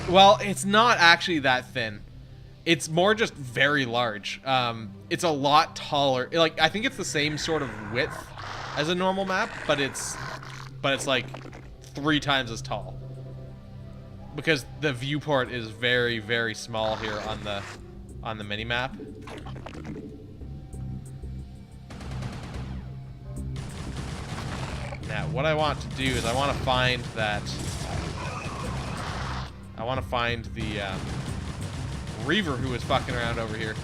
well, it's not actually that thin. It's more just very large. It's a lot taller. Like, I think it's the same sort of width as a normal map, but it's like 3 times as tall. Because the viewport is very, very small here on the mini map. Now, what I want to do is I want to find that. I want to find the Reaver who was fucking around over here.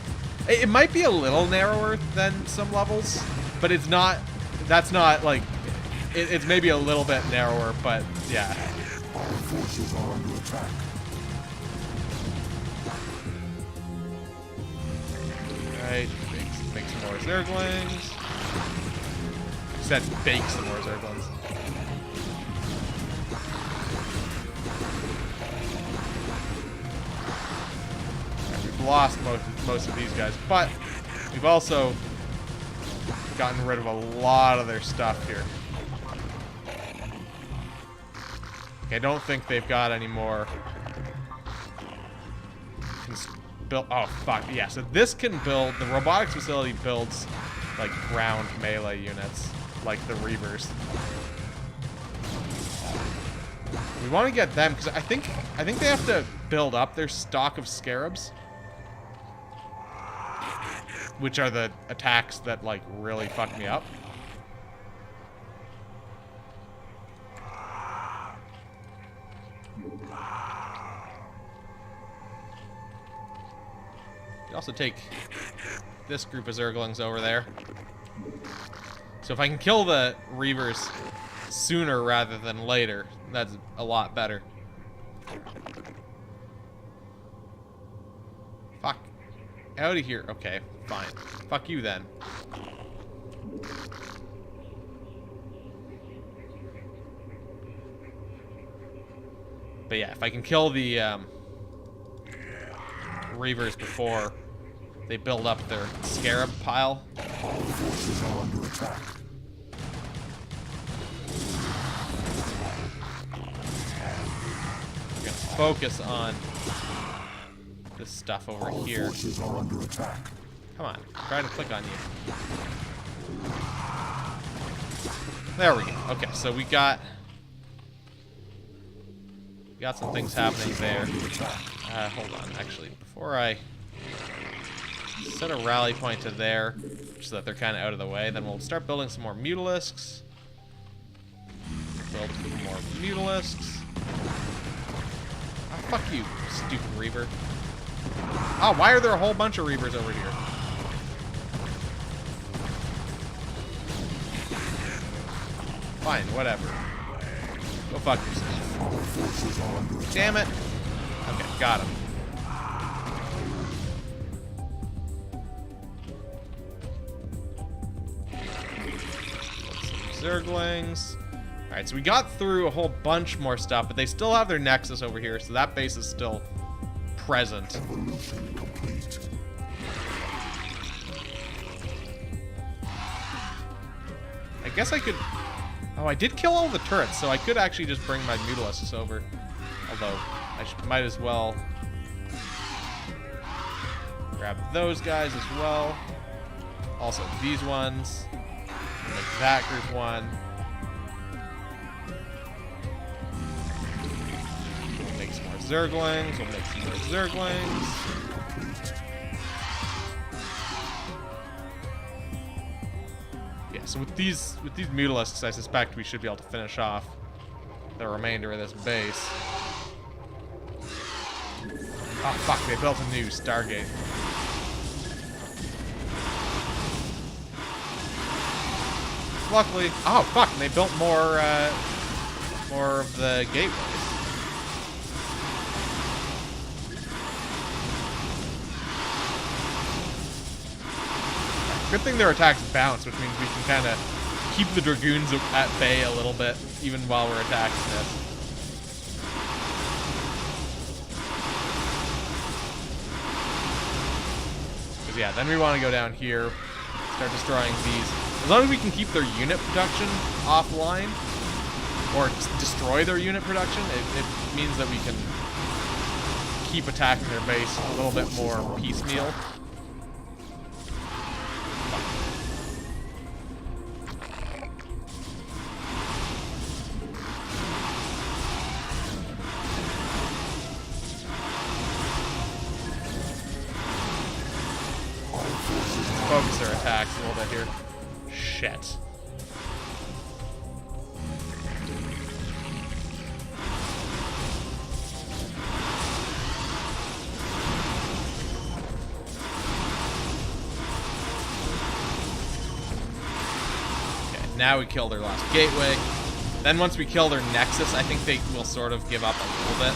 It might be a little narrower than some levels, but it's not. That's not like. It's maybe a little bit narrower, but yeah. Our forces are under attack. Right, make some more Zerglings. I said bake some more Zerglings. Right, we've lost most of these guys, but we've also gotten rid of a lot of their stuff here. Okay, I don't think they've got any more. Oh, fuck. Yeah, so this can build... The robotics facility builds, like, ground melee units, like the Reavers. We want to get them, because I think they have to build up their stock of scarabs. Which are the attacks that, like, really fuck me up. You also take this group of Zerglings over there. So if I can kill the Reavers sooner rather than later, that's a lot better. Fuck. Out of here. Okay, fine. Fuck you then. But yeah, if I can kill the Reavers before they build up their scarab pile. Our forces are under attack. We're gonna focus on this stuff over here. Our forces are under attack. Come on, try to click on you. There we go. Okay, so we got some things happening there. Hold on, actually, before I set a rally point to there, so that they're kind of out of the way, then we'll start building some more mutalisks. Build some more mutalisks. Oh, fuck you, stupid Reaver. Oh, why are there a whole bunch of Reavers over here? Fine, whatever. Go fuck yourself. Damn it. Okay, got him. Zerglings. Alright, so we got through a whole bunch more stuff, but they still have their Nexus over here, so that base is still present. Evolution complete. I guess I could... Oh, I did kill all the turrets, so I could actually just bring my Mutalisks over. Although, I might as well grab those guys as well. Also, these ones. Make that group one. We'll make some more Zerglings. We'll make some more Zerglings. Yeah, so with these Mutalisks, I suspect we should be able to finish off the remainder of this base. Oh, fuck, they built a new Stargate. Luckily... Oh, fuck, they built more of the gateways. Good thing their attacks bounce, which means we can kind of keep the Dragoons at bay a little bit, even while we're attacking this. Yeah, then we want to go down here, start destroying these. As long as we can keep their unit production offline, or destroy their unit production, it means that we can keep attacking their base a little bit more piecemeal. Focus their attacks a little bit here. Shit. Okay, now we kill their last gateway. Then once we kill their Nexus, I think they will sort of give up a little bit.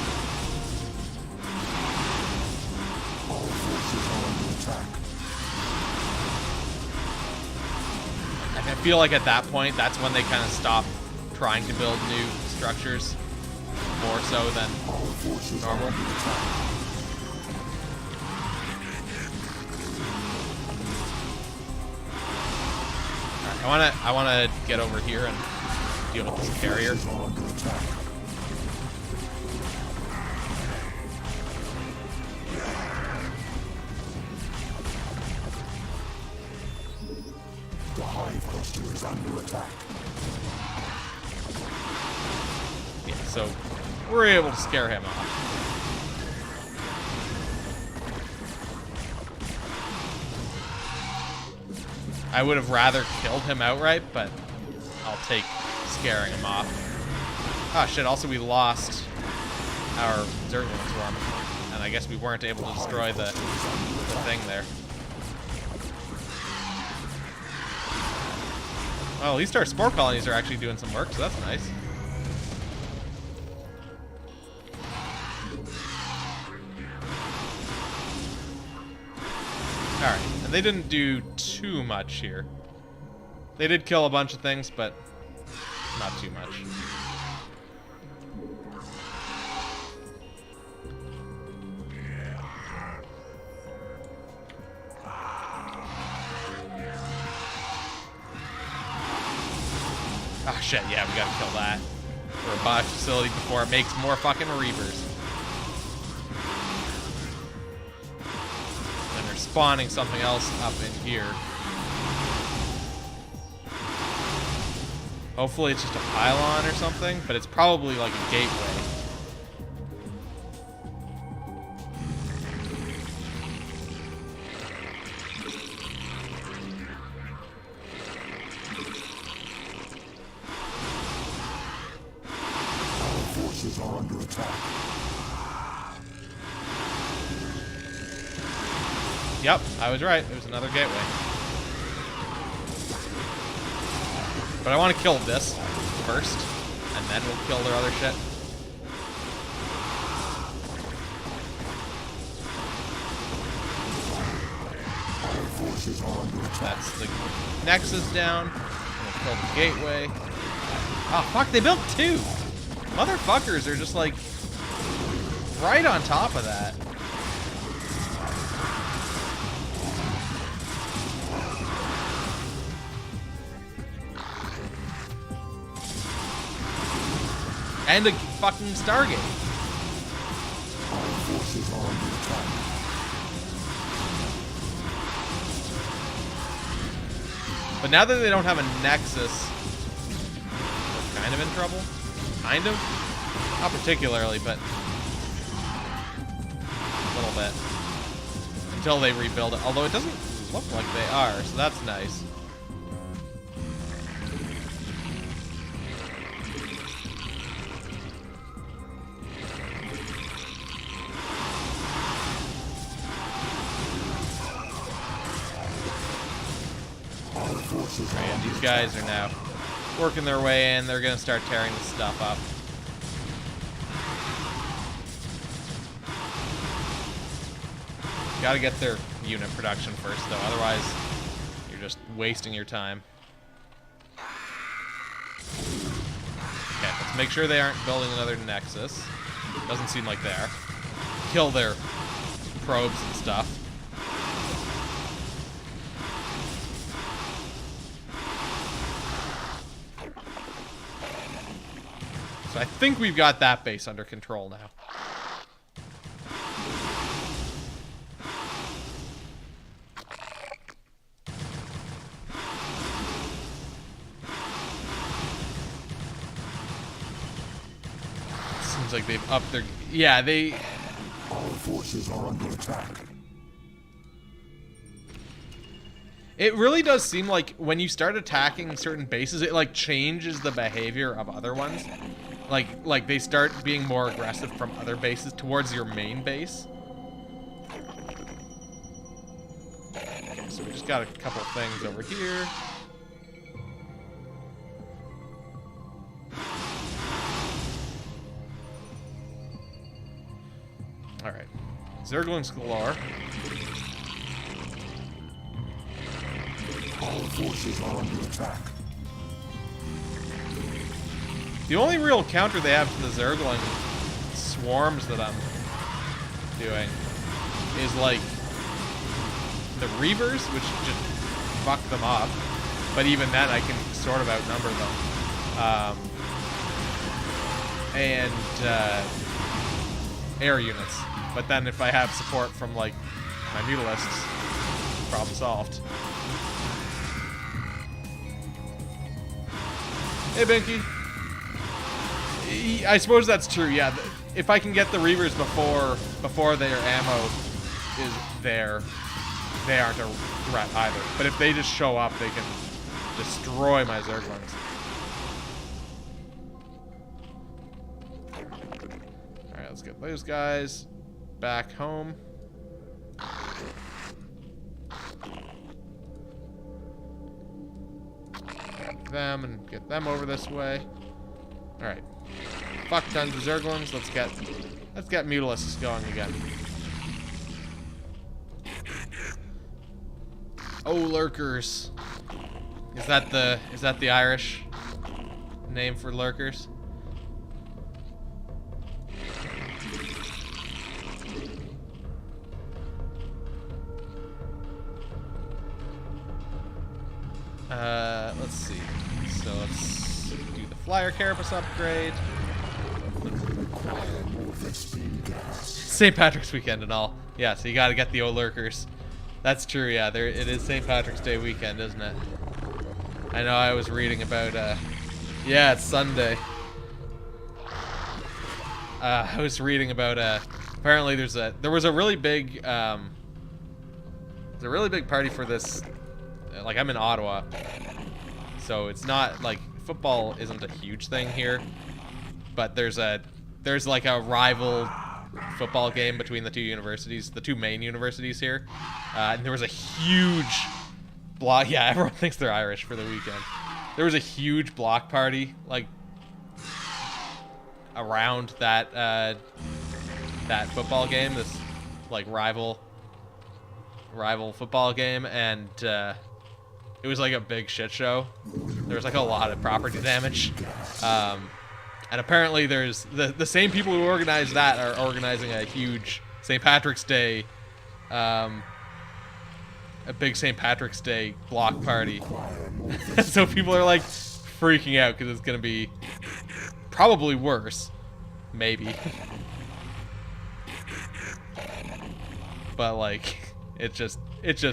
Our forces are under attack. feel like at that point, that's when they kind of stop trying to build new structures more so than normal. Alright, I wanna get over here and deal with this carrier. The hive cluster is under attack. Yeah, so we're able to scare him off. I would have rather killed him outright, but I'll take scaring him off. Ah, shit, also we lost our Zerglings swarm, and I guess we weren't able to destroy the thing there. Well, at least our spore colonies are actually doing some work, so that's nice. Alright, and they didn't do too much here. They did kill a bunch of things, but not too much. Ah, shit, yeah, we gotta kill that. Robotic facility before it makes more fucking Reapers. And they're spawning something else up in here. Hopefully it's just a pylon or something, but it's probably like a gateway. Are under attack. Yep, I was right. It was another gateway. But I want to kill this first, and then we'll kill their other shit. Our forces are under attack. That's the Nexus down. We'll kill the gateway. Oh, fuck, they built two! Motherfuckers are just like right on top of that. And a fucking Stargate. Our forces are under attack. But now that they don't have a Nexus, we're kind of in trouble. Kind of? Not particularly, but a little bit. Until they rebuild it. Although it doesn't look like they are, so that's nice. Our forces are Right, under these guys are now working their way in. They're going to start tearing this stuff up. Got to get their unit production first, though. Otherwise, you're just wasting your time. Okay, let's make sure they aren't building another Nexus. Doesn't seem like they are. Kill their probes and stuff. So I think we've got that base under control now. Seems like they've upped their... Yeah, they... Our forces are under attack. It really does seem like when you start attacking certain bases, it like changes the behavior of other ones. Like they start being more aggressive from other bases towards your main base. Okay, so we just got a couple things over here. Alright. Zerglings galore. Our forces are under attack. The only real counter they have to the Zergling swarms that I'm doing is like the Reavers, which just fuck them up. But even then, I can sort of outnumber them. And air units. But then if I have support from like my Mutalisks, problem solved. Hey, Binky. I suppose that's true, yeah. If I can get the Reavers before their ammo is there, they aren't a threat either. But if they just show up, they can destroy my Zerglings. Alright, let's get those guys back home. Grab them and get them over this way. Alright. Fuck tons of Zerglings. Let's get Mutalisks going again. Oh, lurkers. Is that the Irish name for lurkers? Let's see. So let's do the Flyer Carapace upgrade. St. Patrick's weekend and all. Yeah, so you gotta get the old lurkers. That's true, yeah. It is St. Patrick's Day weekend, isn't it? I know I was reading about, yeah, it's Sunday. I was reading about, apparently there was a really big, party for this, like I'm in Ottawa, so it's not, like, football isn't a huge thing here, but there's like a rival football game between the two universities, the two main universities here, and there was a huge block. Yeah, everyone thinks they're Irish for the weekend. There was a huge block party, like around that football game, this like rival football game, and it was like a big shit show. There was like a lot of property damage. And apparently there's the same people who organized that are organizing a huge St. Patrick's Day, a big St. Patrick's Day block party. So people are like freaking out because it's going to be probably worse. Maybe. But like, it's just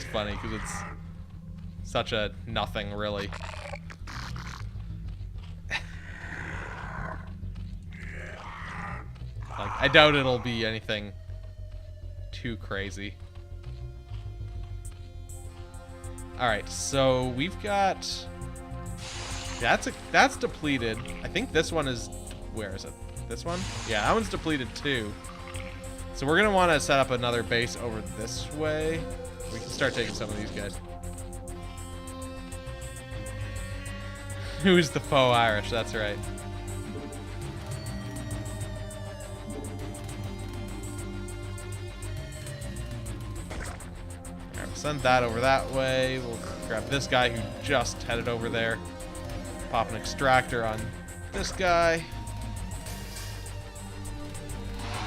funny because it's such a nothing really. Like, I doubt it'll be anything too crazy. Alright, so we've got... That's depleted. I think this one is... Where is it? This one? Yeah, that one's depleted too. So we're going to want to set up another base over this way. We can start taking some of these guys. Who's the faux Irish? That's right. Send that over that way. We'll grab this guy who just headed over there. Pop an extractor on this guy.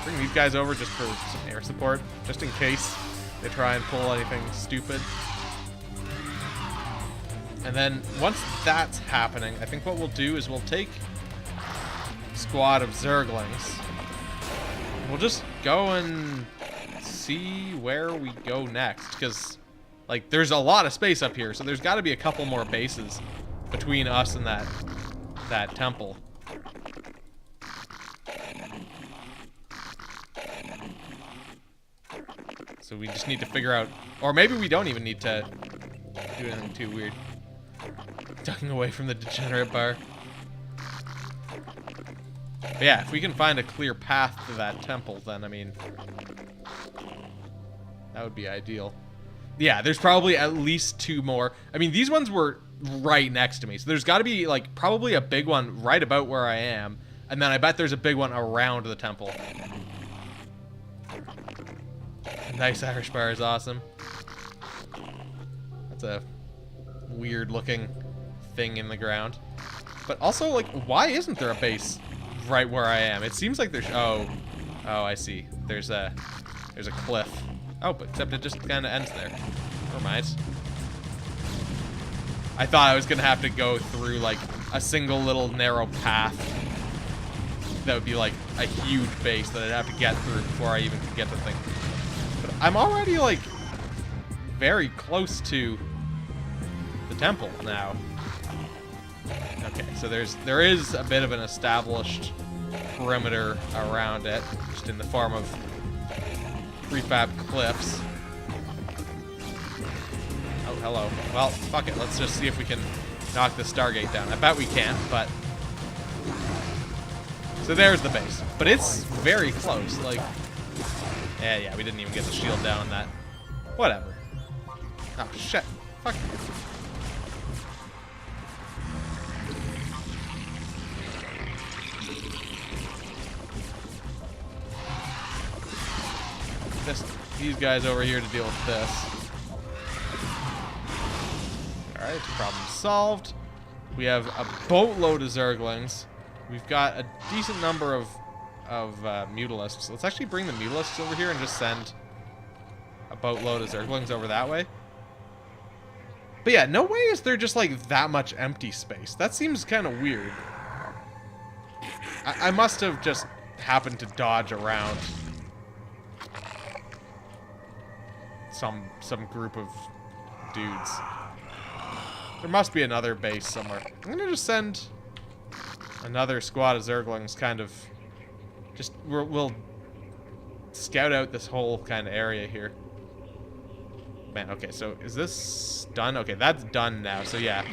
Bring these guys over just for some air support, just in case they try and pull anything stupid. And then once that's happening, I think what we'll do is we'll take a squad of Zerglings. We'll just go and see where we go next, because like there's a lot of space up here, so there's got to be a couple more bases between us and that temple. So we just need to figure out, or maybe we don't even need to do anything too weird. Ducking away from the degenerate bar. But yeah, if we can find a clear path to that temple, then I mean, that would be ideal. Yeah, there's probably at least two more. I mean, these ones were right next to me, so there's got to be like probably a big one right about where I am, and then I bet there's a big one around the temple. Nice Irish bar is awesome. That's a weird looking thing in the ground. But also, like, why isn't there a base right where I am? It seems like there's... Oh, I see. There's a cliff. Oh, but except it just kind of ends there. Never mind. I thought I was going to have to go through, like, a single little narrow path. That would be, like, a huge base that I'd have to get through before I even could get the thing. But I'm already, like, very close to the temple now. Okay, so there is a bit of an established perimeter around it, just in the form of prefab cliffs. Oh, hello. Well, fuck it. Let's just see if we can knock the Stargate down. I bet we can, but... So there's the base. But it's very close. Like... Yeah, we didn't even get the shield down on that. Whatever. Oh, shit. Fuck. These guys over here to deal with this. Alright, problem solved. We have a boatload of Zerglings. We've got a decent number of Mutalisks. Let's actually bring the Mutalisks over here and just send a boatload of Zerglings over that way. But yeah, no way is there just like that much empty space. That seems kind of weird. I must have just happened to dodge around some group of dudes. There must be another base somewhere. I'm gonna just send another squad of Zerglings, kind of just we'll scout out this whole kind of area here. Man, okay, so is this done? Okay, that's done now. So yeah,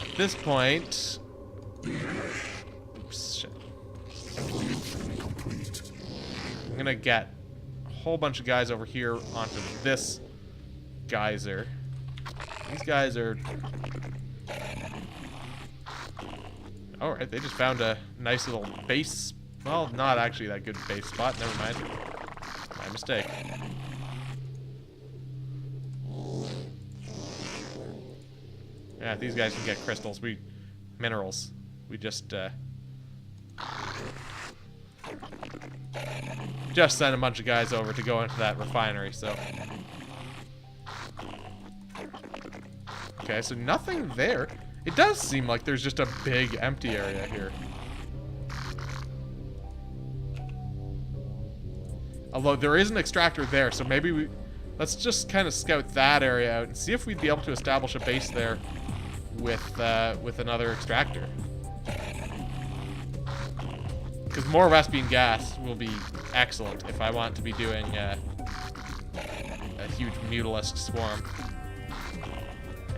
at this point, oops, shit. I'm gonna get a whole bunch of guys over here onto this geyser. These guys are... Alright, they just found a nice little base. Well, not actually that good base spot. Never mind. My mistake. Yeah, these guys can get crystals. Minerals. We just sent a bunch of guys over to go into that refinery, so... Okay, so nothing there. It does seem like there's just a big empty area here. Although there is an extractor there, so maybe let's just kind of scout that area out and see if we'd be able to establish a base there with another extractor. Because more Vespian gas will be excellent if I want to be doing a huge Mutalisk swarm.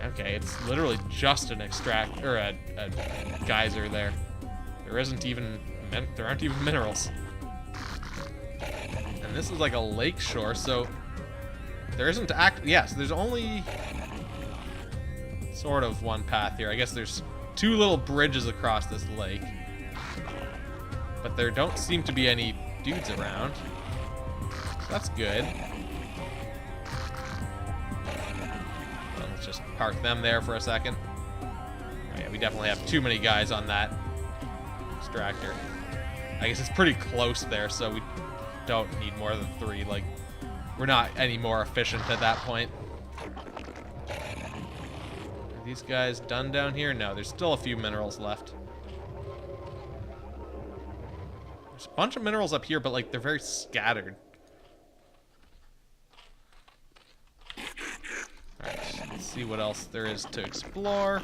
Okay, it's literally just an extract or a geyser there. There aren't even minerals. And this is like a lake shore, so there isn't yes, there's only sort of one path here. I guess there's two little bridges across this lake. But there don't seem to be any dudes around. So that's good. Well, let's just park them there for a second. Oh, yeah, we definitely have too many guys on that extractor. I guess it's pretty close there, so we don't need more than 3. Like, we're not any more efficient at that point. Are these guys done down here? No, there's still a few minerals left. There's a bunch of minerals up here, but like they're very scattered. Alright, let's see what else there is to explore.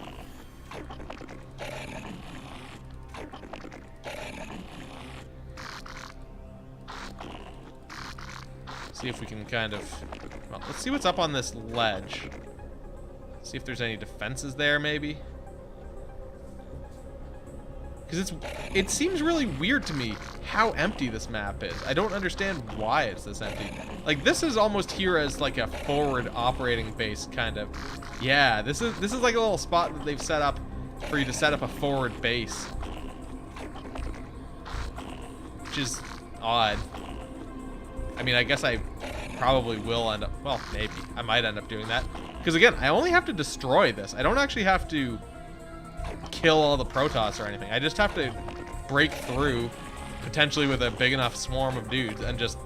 See if we can kind of... Well, let's see what's up on this ledge. See if there's any defenses there, maybe. Because it seems really weird to me how empty this map is. I don't understand why it's this empty. Like, this is almost here as like a forward operating base, kind of. Yeah, this is like a little spot that they've set up for you to set up a forward base, which is odd. I mean, I guess I probably will end up... Well, maybe. I might end up doing that. Because, again, I only have to destroy this. I don't actually have to kill all the Protoss or anything. I just have to break through, potentially with a big enough swarm of dudes, and just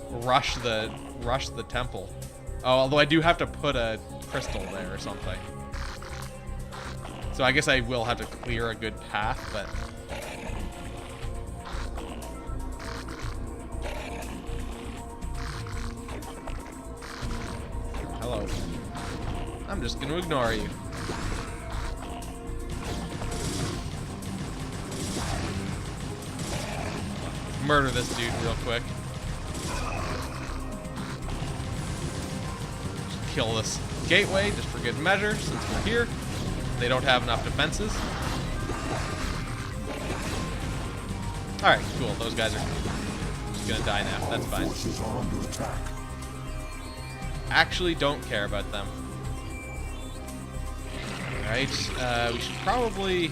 rush the temple. Oh, although I do have to put a crystal there or something. So I guess I will have to clear a good path, but... Hello. I'm just gonna ignore you. Murder this dude real quick. Just kill this gateway just for good measure since we're here. They don't have enough defenses. Alright, cool. Those guys are just gonna die now. That's fine. Actually don't care about them. Alright, we should probably...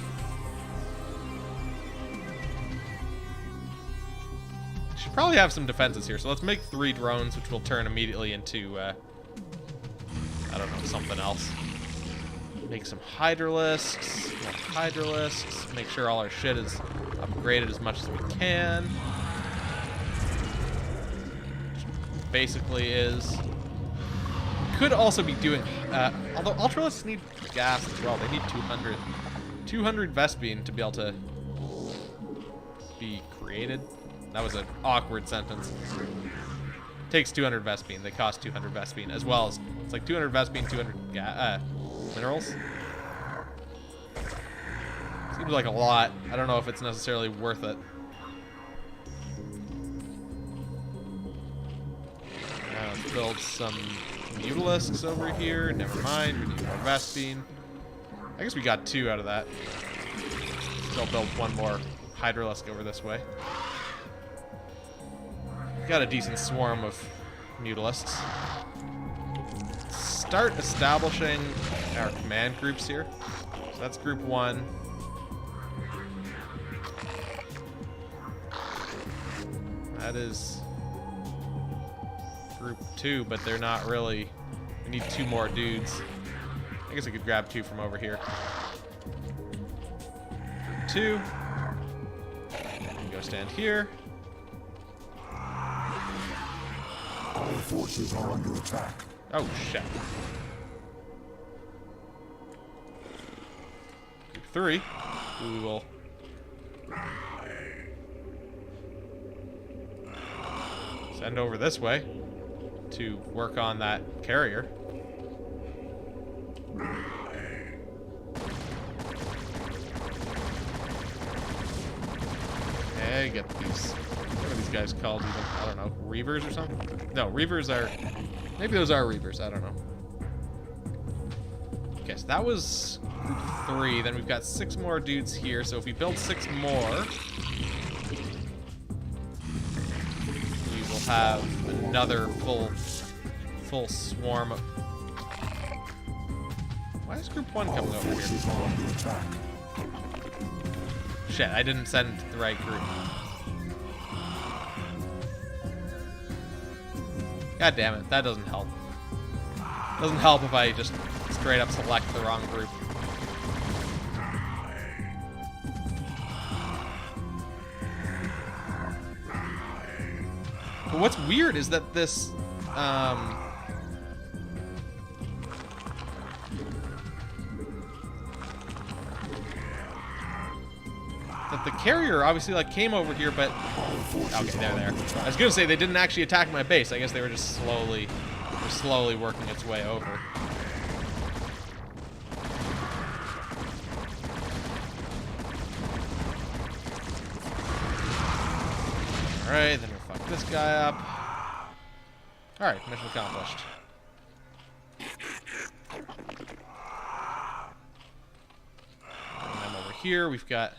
have some defenses here, so let's make 3 drones, which will turn immediately into, I don't know, something else. Make some Hydralisks, more Hydralisks, make sure all our shit is upgraded as much as we can. Basically is... Could also be doing, although Ultralisks need gas as well, they need 200 Vespene to be able to be created. That was an awkward sentence. Takes 200 Vespene. They cost 200 Vespene, as well as... It's like 200 Vespene, 200 minerals. Seems like a lot. I don't know if it's necessarily worth it. Let's build some Mutalisks over here. Never mind. We need more Vespene. I guess we got 2 out of that. Still build 1 more Hydralisk over this way. Got a decent swarm of Mutalisks. Start establishing our command groups here. So that's group 1. That is group 2, but they're not really... We need 2 more dudes. I guess I could grab 2 from over here. Group 2. And go stand here. Our forces are under attack. Oh, shit. Group 3. We will... send over this way to work on that carrier. Okay, get these... What are these guys called even? I don't know. Reavers or something? No, Reavers are... Maybe those are Reavers. I don't know. Okay, so that was group 3. Then we've got 6 more dudes here. So if we build 6 more, we will have another full swarm of... Why is group 1 coming over here? Shit, I didn't send the right group. God damn it, that doesn't help. Doesn't help if I just straight up select the wrong group. But what's weird is that this, that the carrier obviously like came over here, but okay, they're there. I was gonna say they didn't actually attack my base. I guess they were just slowly working its way over. All right, then we fuck this guy up. All right, mission accomplished. And then over here we've got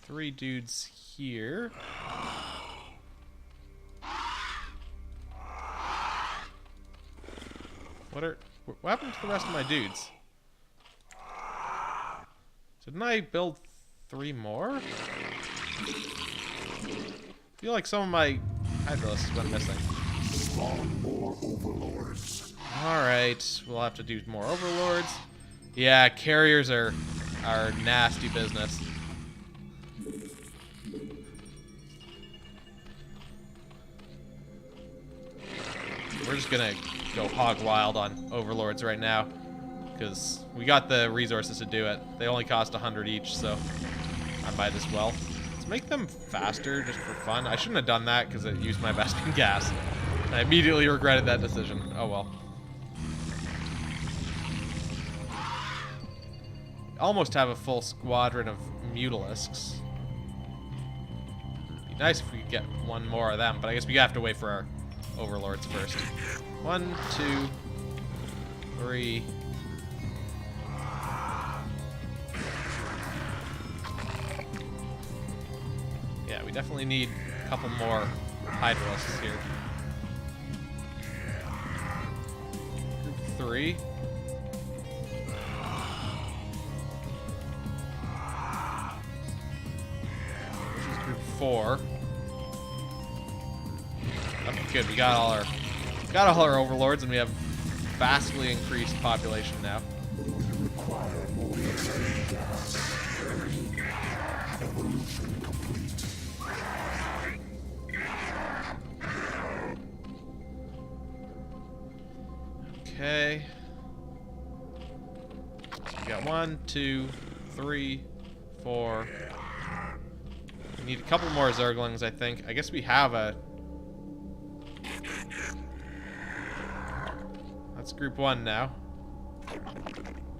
3 dudes here. What happened to the rest of my dudes? Didn't I build 3 more? I feel like some of my Hydralisks went missing. Spawn more overlords. Alright, we'll have to do more overlords. Yeah, carriers are nasty business. We're just gonna go hog wild on overlords right now, because we got the resources to do it. They only cost 100 each, so I might as well. Let's make them faster just for fun. I shouldn't have done that because it used my Vespene gas. I immediately regretted that decision. Oh well. Almost have a full squadron of Mutalisks. Be nice if we could get one more of them, but I guess we have to wait for our overlords first. 1, 2, 3. Yeah, we definitely need a couple more Hydralisks here. Group 3. This is group 4. Okay, good. We got all our overlords, and we have vastly increased population now. Okay. We got 1, 2, 3, 4. We need a couple more Zerglings, I think. I guess we have a... That's group 1 now.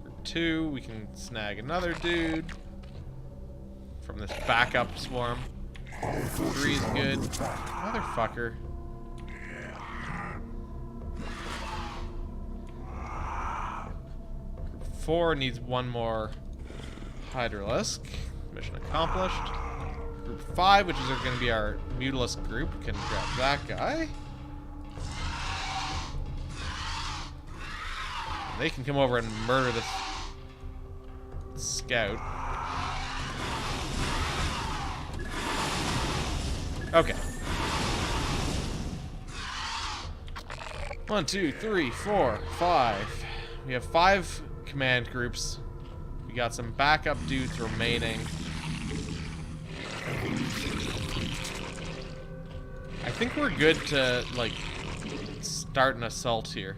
Group 2, we can snag another dude from this backup swarm. 3 is good. Motherfucker. Group 4 needs one more Hydralisk. Mission accomplished. Group 5, which is going to be our Mutalisk group, can grab that guy. They can come over and murder this scout. Okay. 1, 2, 3, 4, 5. We have 5 command groups. We got some backup dudes remaining. I think we're good to, like, start an assault here.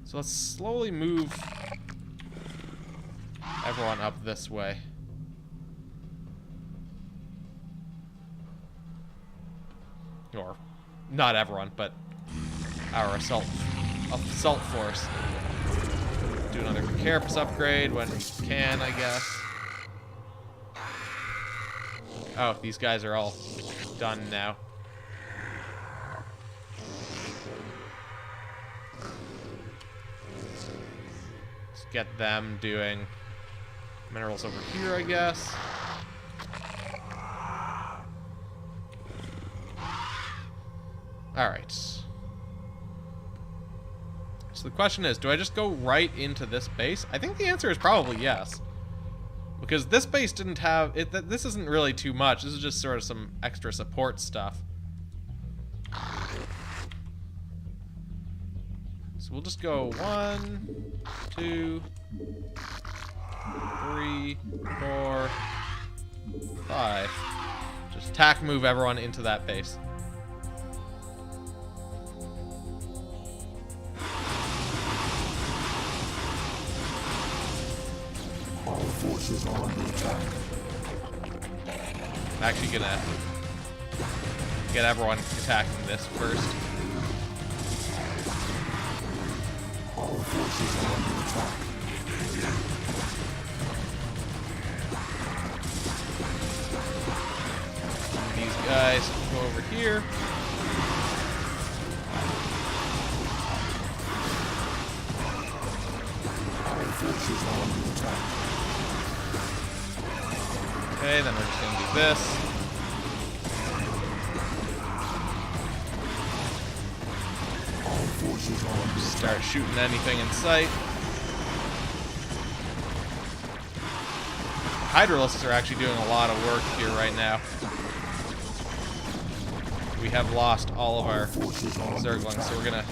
So let's slowly move everyone up this way. Or, not everyone, but our assault force. Do another Carapace upgrade when we can, I guess. Oh, these guys are all done now. Let's get them doing minerals over here, I guess. Alright. So the question is, do I just go right into this base? I think the answer is probably yes. Because this base didn't have... this isn't really too much. This is just sort of some extra support stuff. So we'll just go 1, 2, 3, 4, 5. Just attack move everyone into that base. Our forces are under attack. I'm actually gonna get everyone attacking this first. Our forces are under attack. These guys go over here. Our forces are under attack. Okay, then we're just gonna do this. Our forces are under attack. Start shooting anything in sight. Hydralisks are actually doing a lot of work here right now. We have lost all of our Zerglings, so we're gonna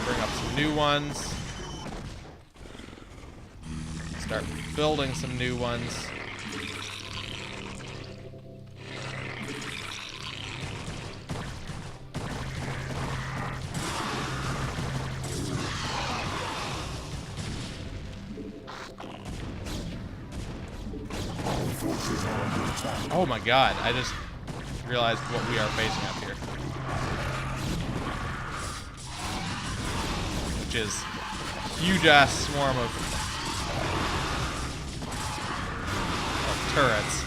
bring up some new ones. Start building some new ones. Oh my god, I just realized what we are facing up here. Which is a huge-ass swarm of turrets.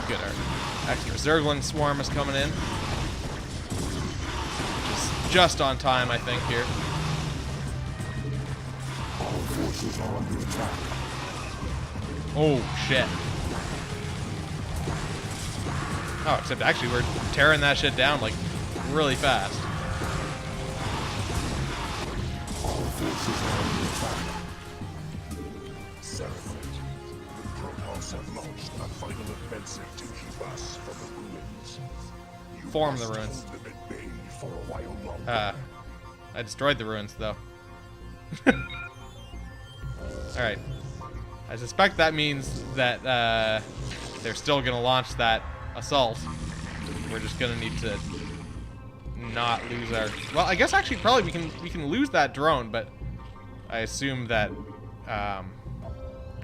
Good. Our extra Zergling swarm is coming in. Which is just on time, I think, here. Our forces are under attack. Oh, shit. Oh, except actually we're tearing that shit down, like, really fast. Our forces are under attack. Seraph, the Protoss have launched a final offensive to keep us from the ruins. You Form the must ruins. hold them at bay for a while longer. I destroyed the ruins, though. Alright. I suspect that means that they're still going to launch that assault. We're just going to need to not lose our... Well, I guess actually probably we can lose that drone, but I assume that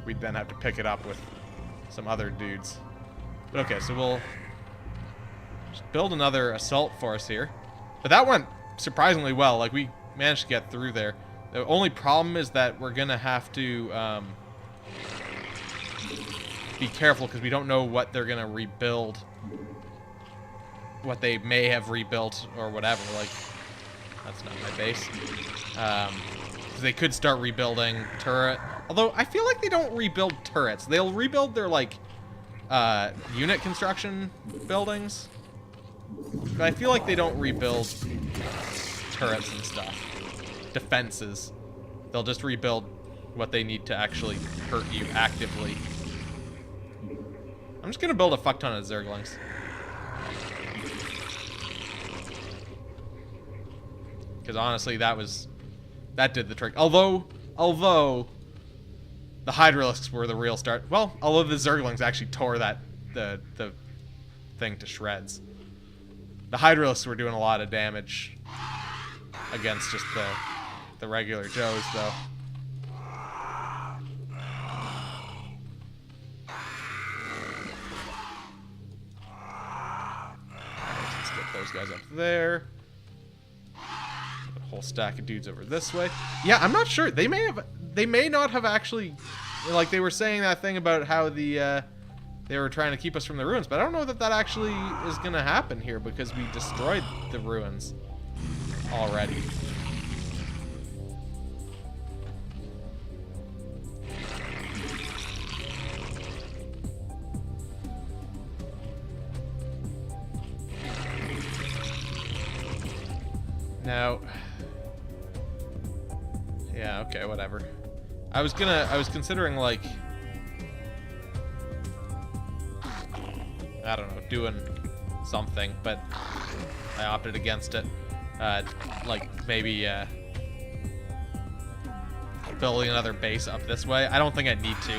we'd then have to pick it up with some other dudes. But okay, so we'll just build another assault force here. But that went surprisingly well. Like, we managed to get through there. The only problem is that we're going to have to be careful because we don't know what they're going to rebuild. What they may have rebuilt or whatever. Like, that's not my base. They could start rebuilding turret. Although, I feel like they don't rebuild turrets. They'll rebuild their, like, unit construction buildings. But I feel like they don't rebuild turrets and stuff. Defenses. They'll just rebuild what they need to actually hurt you actively. I'm just gonna build a fuck ton of Zerglings. Because honestly, that did the trick. Although the Hydralisks were the real start. Well, although the Zerglings actually tore the thing to shreds. The Hydralisks were doing a lot of damage against just the regular Joes, though. Alright, let's get those guys up there. A whole stack of dudes over this way. Yeah, I'm not sure. They may not have actually, like, they were saying that thing about how they were trying to keep us from the ruins, but I don't know that actually is gonna happen here because we destroyed the ruins already. Now, yeah, okay, whatever. I was considering, like, I don't know, doing something, but I opted against it. Like, maybe, building another base up this way. I don't think I need to.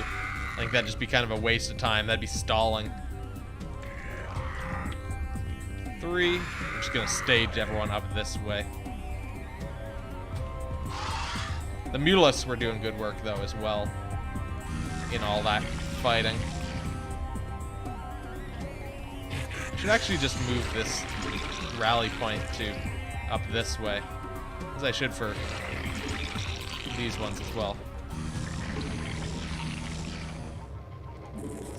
I think that'd just be kind of a waste of time. That'd be stalling. 3. I'm just gonna stage everyone up this way. The Mutalisks were doing good work, though, as well, in all that fighting. Should actually just move this rally point to up this way, as I should for these ones as well.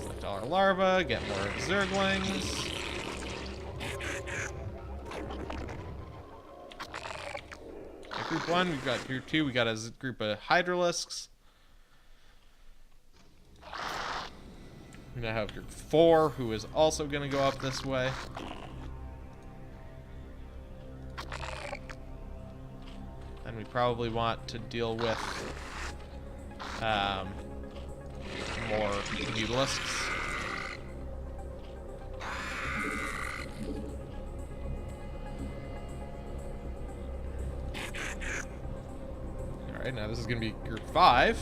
Select all our larvae, get more Zerglings. Group 1, we've got Group 2, we got a group of Hydralisks. We're gonna have Group 4, who is also gonna go up this way. And we probably want to deal with more mutalisks. Alright, now this is going to be group 5.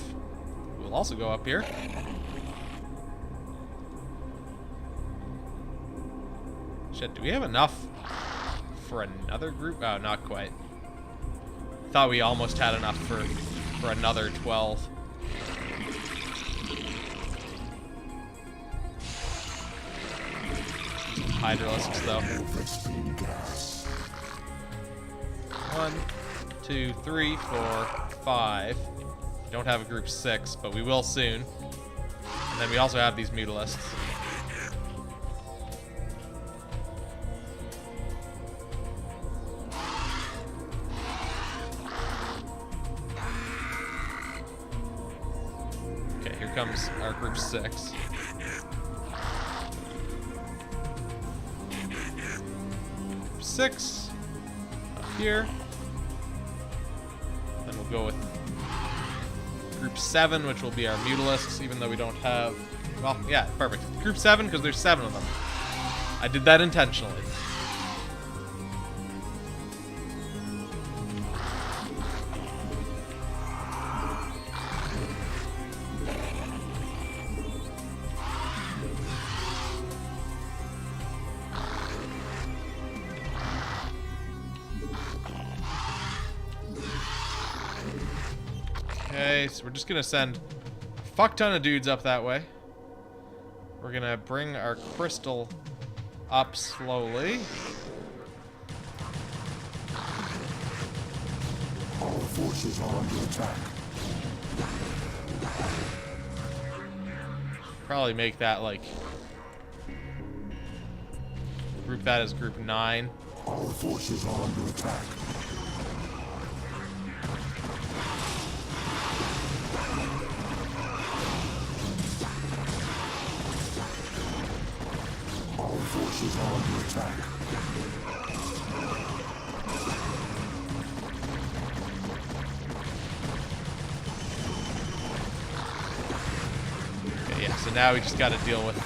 We'll also go up here. Shit, do we have enough for another group? Oh, not quite. Thought we almost had enough for another 12. Hydralisks, though. 1, 2, 3, 4, 5. We don't have a group 6, but we will soon. And then we also have these mutalisks. Okay, here comes our group 6. Group 6 up here. Then we'll go with group 7, which will be our mutalisks, even though we don't have... Well, yeah, perfect. Group 7, because there's 7 of them. I did that intentionally. Okay, so we're just gonna send a fuck ton of dudes up that way. We're gonna bring our crystal up slowly. Our forces are under attack. Probably make that like... Group that as group 9. Our forces are under attack. Our forces are under attack. Okay, yeah, so now we just gotta deal with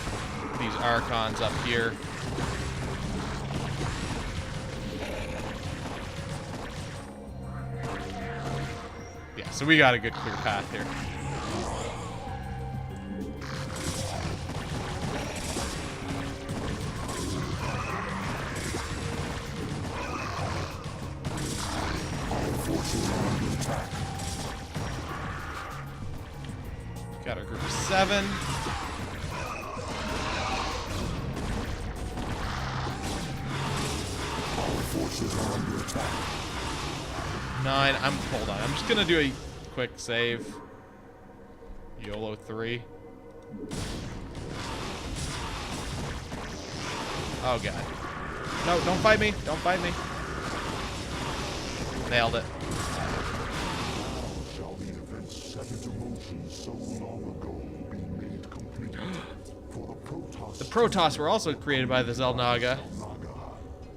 these Archons up here. Yeah, so we got a good clear path here. Got our group of 7. Our forces are under attack. 9. Hold on. I'm just gonna do a quick save. YOLO 3. Oh god. No, don't fight me. Don't fight me. Nailed it. Shall the events set into motion so long ago be made complete? For the Protoss. The Protoss were also created by the Xel'Naga.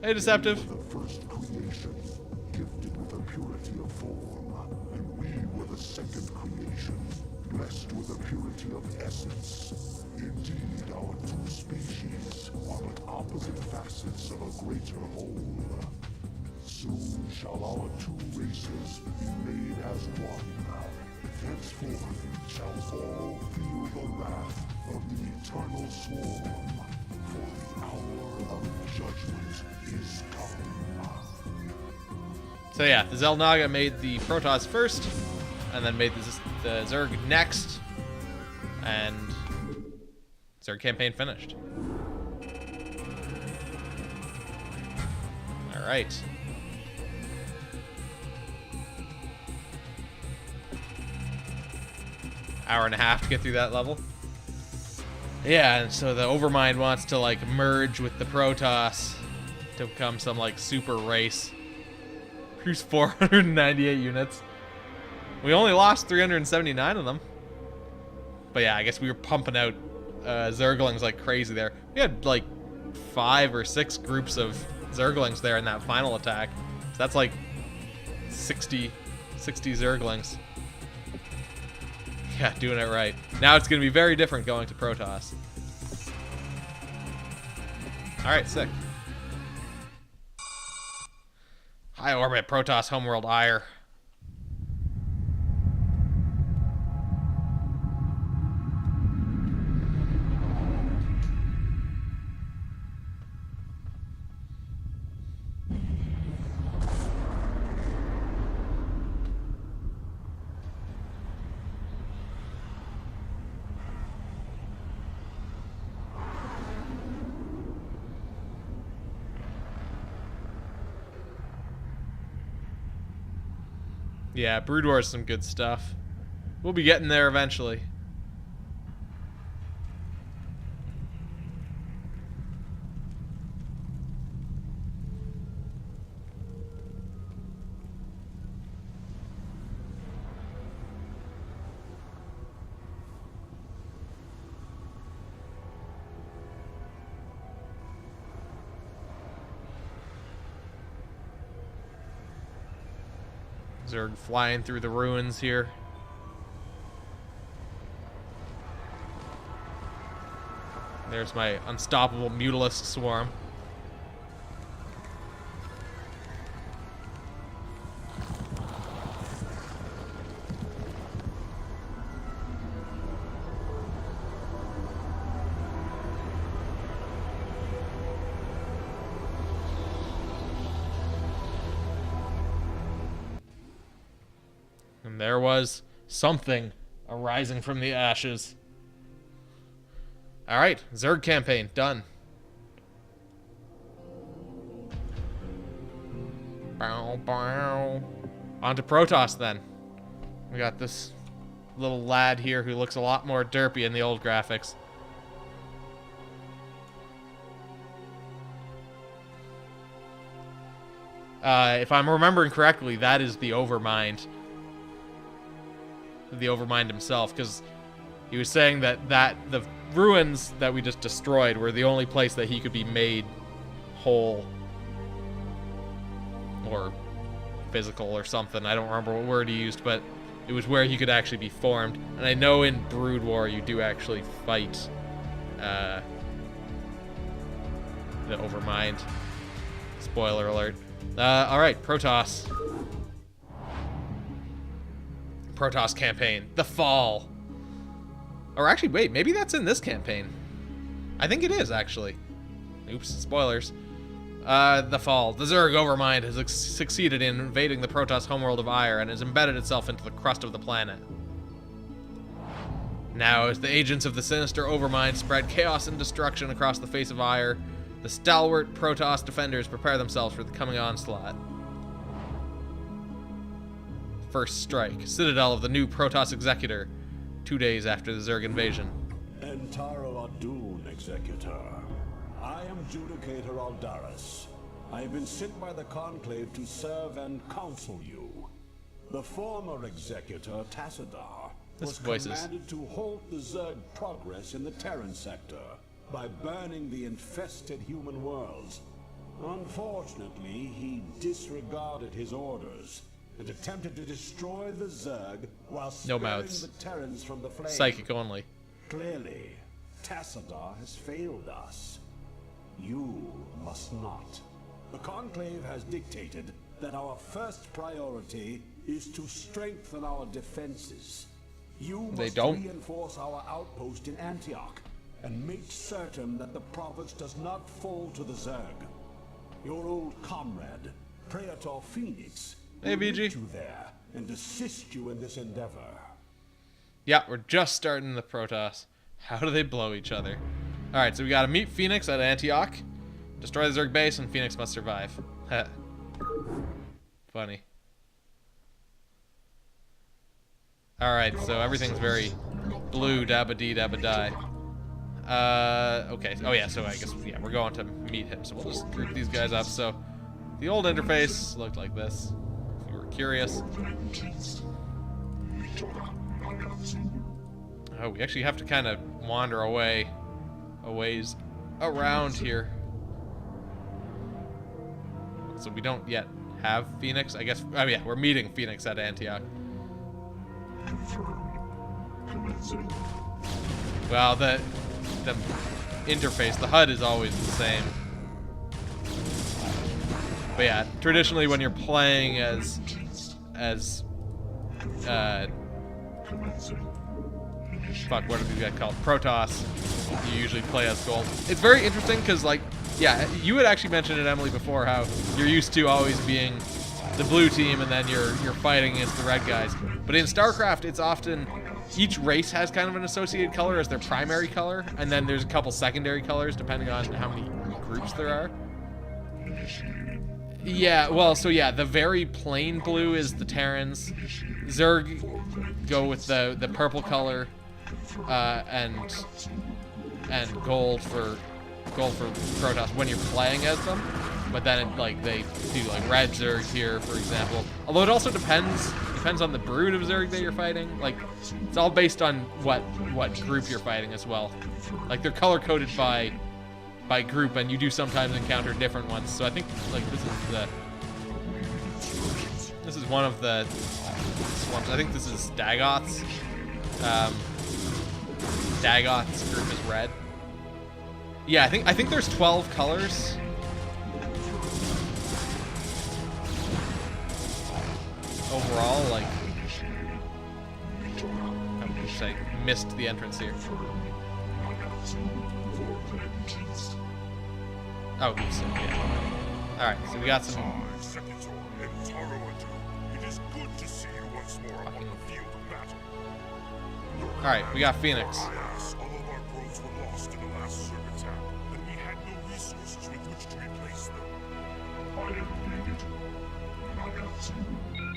Hey, Deceptive. The first creation, gifted with a purity of form, and we were the second creation, blessed with a purity of essence. Indeed, our two species are but opposite facets of a greater whole. Soon shall our two races be made as one. Henceforth shall all feel the wrath of the eternal swarm, for the hour of judgment is come. So yeah, the Xel'Naga made the Protoss first, and then made the Zerg next, and Zerg campaign finished. All right. Hour and a half to get through that level. Yeah, and so the Overmind wants to like merge with the Protoss to become some like super race. Here's 498 units. We only lost 379 of them. But yeah, I guess we were pumping out Zerglings like crazy there. We had like 5 or 6 groups of Zerglings there in that final attack. So that's like 60 60 Zerglings. Yeah, doing it right. Now it's going to be very different going to Protoss. Alright, sick. High orbit, Protoss, homeworld, Ire. Yeah, Brood War is some good stuff. We'll be getting there eventually. Zerg flying through the ruins here. There's my unstoppable Mutalisk swarm. And there was something arising from the ashes. Alright, Zerg campaign, done. Bow, bow. On to Protoss then. We got this little lad here who looks a lot more derpy in the old graphics. If I'm remembering correctly, that is the Overmind. The Overmind himself, because he was saying that the ruins that we just destroyed were the only place that he could be made whole or physical or something. I don't remember what word he used, but it was where he could actually be formed. And I know in Brood War you do actually fight the Overmind. Spoiler alert. Alright, Protoss. Protoss campaign. The Fall. Or actually, wait, maybe that's in this campaign. I think it is, actually. Oops, spoilers. The Fall. The Zerg Overmind has succeeded in invading the Protoss homeworld of Ire and has embedded itself into the crust of the planet. Now, as the agents of the sinister Overmind spread chaos and destruction across the face of Ire, the stalwart Protoss defenders prepare themselves for the coming onslaught. First strike. Citadel of the new Protoss Executor. 2 days after the Zerg invasion. Entaro Adun, Executor. I am Judicator Aldaris. I have been sent by the Conclave to serve and counsel you. The former Executor, Tassadar, was commanded to halt the Zerg progress in the Terran sector by burning the infested human worlds. Unfortunately, he disregarded his orders and attempted to destroy the Zerg while sparing the Terrans from the flames. Psychic only. Clearly, Tassadar has failed us. You must not. The Conclave has dictated that our first priority is to strengthen our defenses. You must reinforce our outpost in Antioch and make certain that the province does not fall to the Zerg. Your old comrade, Praetor Phoenix, hey, VG. You there and assist you in this endeavor. Yeah, we're just starting the Protoss. How do they blow each other? Alright, so we gotta meet Phoenix at Antioch, destroy the Zerg base, and Phoenix must survive. Funny. Alright, so everything's very blue, dabba-dee, dabba-die. Okay. Oh yeah, so I guess, yeah, we're going to meet him. So we'll just group these guys up. So the old interface looked like this. If you were curious. Oh, we actually have to kind of wander away, a ways around here. So we don't yet have Phoenix. I guess, oh yeah, we're meeting Phoenix at Antioch. Well, the interface, the HUD is always the same. But yeah, traditionally when you're playing as fuck, what do we get called? Protoss, you usually play as gold. It's very interesting because, like, yeah, you had actually mentioned it, Emily, before, how you're used to always being the blue team and then you're fighting against the red guys. But in StarCraft, it's often each race has kind of an associated color as their primary color, and then there's a couple secondary colors depending on how many groups there are. Yeah, well, so yeah, the very plain blue is the Terrans. Zerg go with the purple color, and gold for Protoss when you're playing as them. But then they do like red Zerg here, for example. Although it also depends on the brood of Zerg that you're fighting. Like, it's all based on what group you're fighting as well. Like, they're color coded by group, and you do sometimes encounter different ones. So I think like this is one of the swarms. I think this is Dagoth's. Dagoth's group is red. Yeah, I think there's 12 colors. Overall, like, I would say missed the entrance here. Oh, oops, yeah. Alright, so we got some. Alright, we got Phoenix.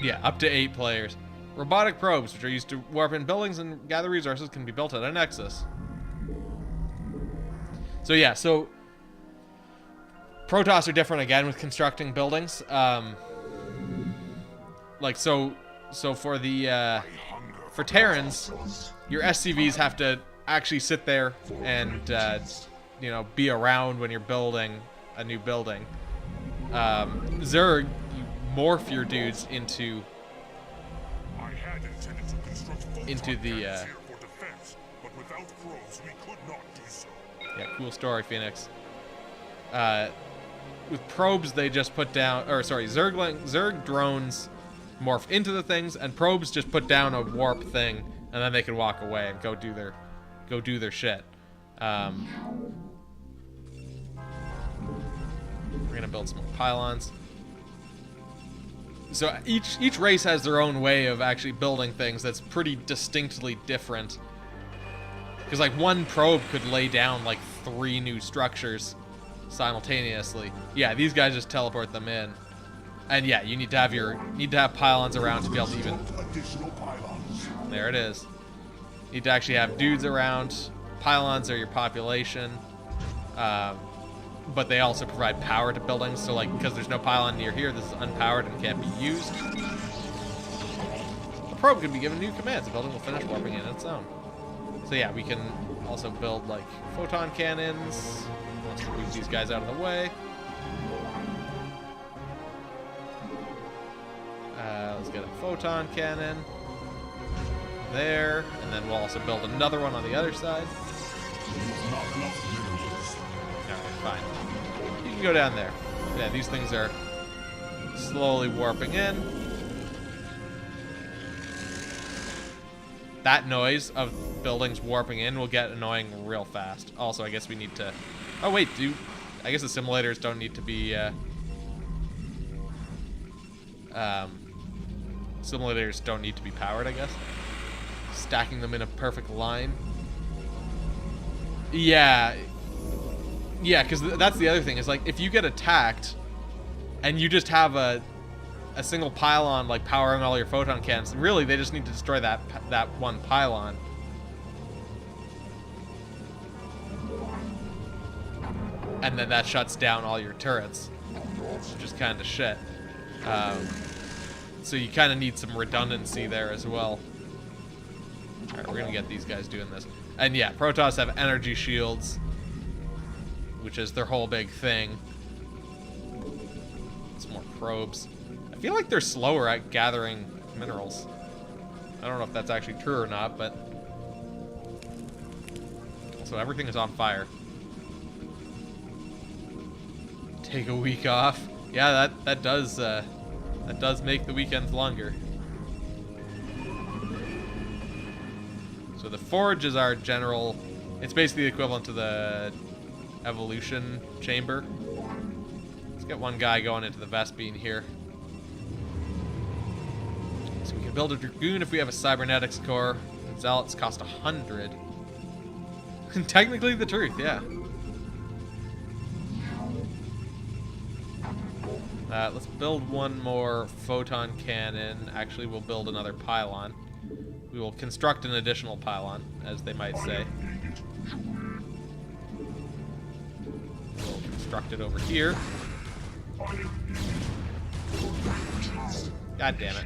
Yeah, up to 8 players. Robotic probes, which are used to warp in buildings and gather resources, can be built at a nexus. So yeah, so Protoss are different again with constructing buildings. Like so for the for Terrans, your SCVs have to actually sit there and you know, be around when you're building a new building. Zerg, you morph your dudes into the yeah, cool story, Phoenix. With probes, they just put down, or sorry, Zerg drones morph into the things, and probes just put down a warp thing, and then they can walk away and go do their shit. We're gonna build some more pylons. So each race has their own way of actually building things that's pretty distinctly different. Because like one probe could lay down like 3 new structures simultaneously. Yeah, these guys just teleport them in. And yeah, you need to have pylons around to be able to even. There it is. You need to actually have dudes around. Pylons are your population. But they also provide power to buildings, so like, because there's no pylon near here, this is unpowered and can't be used. A probe can be given new commands. The building will finish warping in its own. So yeah, we can also build like photon cannons. Let's move these guys out of the way. Let's get a photon cannon there, and then we'll also build another one on the other side. Alright, fine. You can go down there. Yeah, these things are slowly warping in. That noise of buildings warping in will get annoying real fast. Also, I guess we need to... Oh, wait, I guess the simulators don't need to be... simulators don't need to be powered, I guess. Stacking them in a perfect line. Yeah. Yeah, because that's the other thing, is like, if you get attacked and you just have a single pylon like powering all your photon cannons, really they just need to destroy that one pylon. And then that shuts down all your turrets, which is kind of shit. So you kind of need some redundancy there as well. Alright, we're gonna get these guys doing this. And yeah, Protoss have energy shields, which is their whole big thing. some more probes. I feel like they're slower at gathering minerals. I don't know if that's actually true or not, but... So everything is on fire. Take a week off. Yeah, that does make the weekends longer. So the forge is our general... It's basically the equivalent to the evolution chamber. Let's get one guy going into the Vespene here. So we can build a Dragoon if we have a Cybernetics core. Zealots cost 100. Technically the truth, yeah. Let's build one more photon cannon. Actually, we'll build another pylon. We will construct an additional pylon, as they might say. We'll construct it over here. God damn it.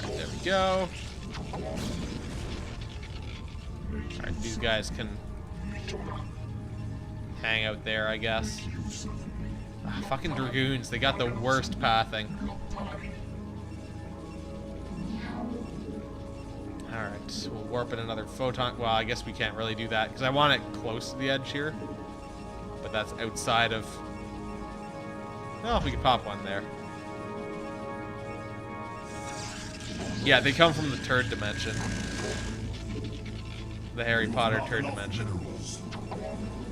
Alright, there we go. Alright, these guys can hang out there, I guess. Fucking Dragoons, they got the worst pathing. Alright, we'll warp in another photon. Well, I guess we can't really do that, because I want it close to the edge here. But that's outside of... Well, we could pop one there. Yeah, they come from the third dimension. The Harry Potter third dimension.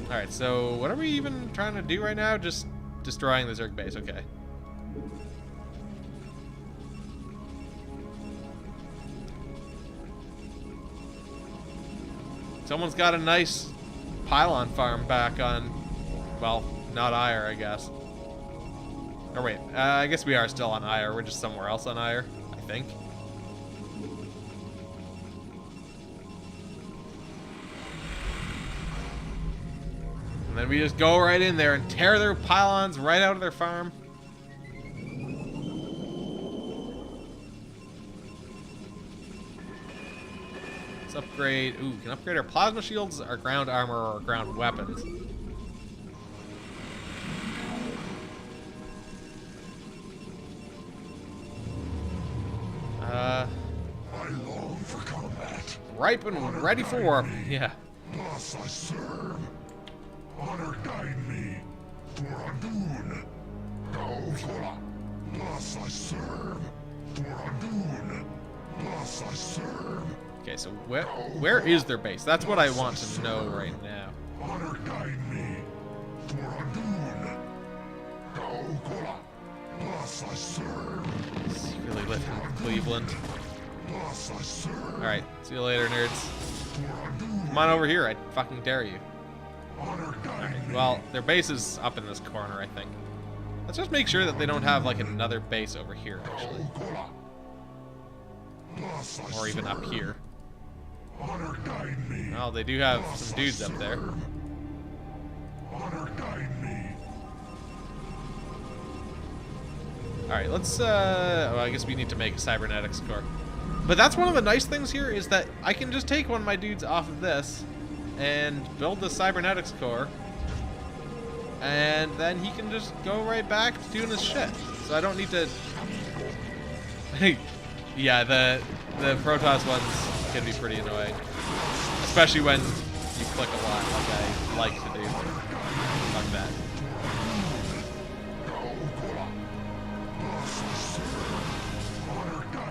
Alright, so what are we even trying to do right now? Just destroying the Zerg base, okay. Someone's got a nice pylon farm back on, well, not Ire, I guess. Or wait, I guess we are still on Ire. We're just somewhere else on Ire, I think. And then we just go right in there and tear their pylons right out of their farm. Let's upgrade. Ooh, we can upgrade our plasma shields, our ground armor, or our ground weapons. I long for combat. Ripe and ready for war. Yeah. Thus I serve. Honor guide me. For Adun. Gaokola. Thus I serve. For Adun. Thus I serve. Okay, so where is their base? That's what I want to know right now. Honor guide me. For Adun. Gaokola. Thus I serve. Secretly live in Cleveland. Thus I serve. Alright, see you later, nerds. For Adun. Come on over here, I fucking dare you. Honor guide me. Well, their base is up in this corner, I think. Let's just make sure that they don't have, like, another base over here, actually. Gaokola. Thus I Or even up serve. here. Honor guide me. Well, they do have some dudes up there. Honor guide me. Alright, let's, well, I guess we need to make a cybernetics core. But that's one of the nice things here, is that I can just take one of my dudes off of this and build the cybernetics core, and then he can just go right back to doing his shit. So I don't need to... Yeah, the Protoss ones can be pretty annoying. Especially when you click a lot, like I like to do. Fuck that.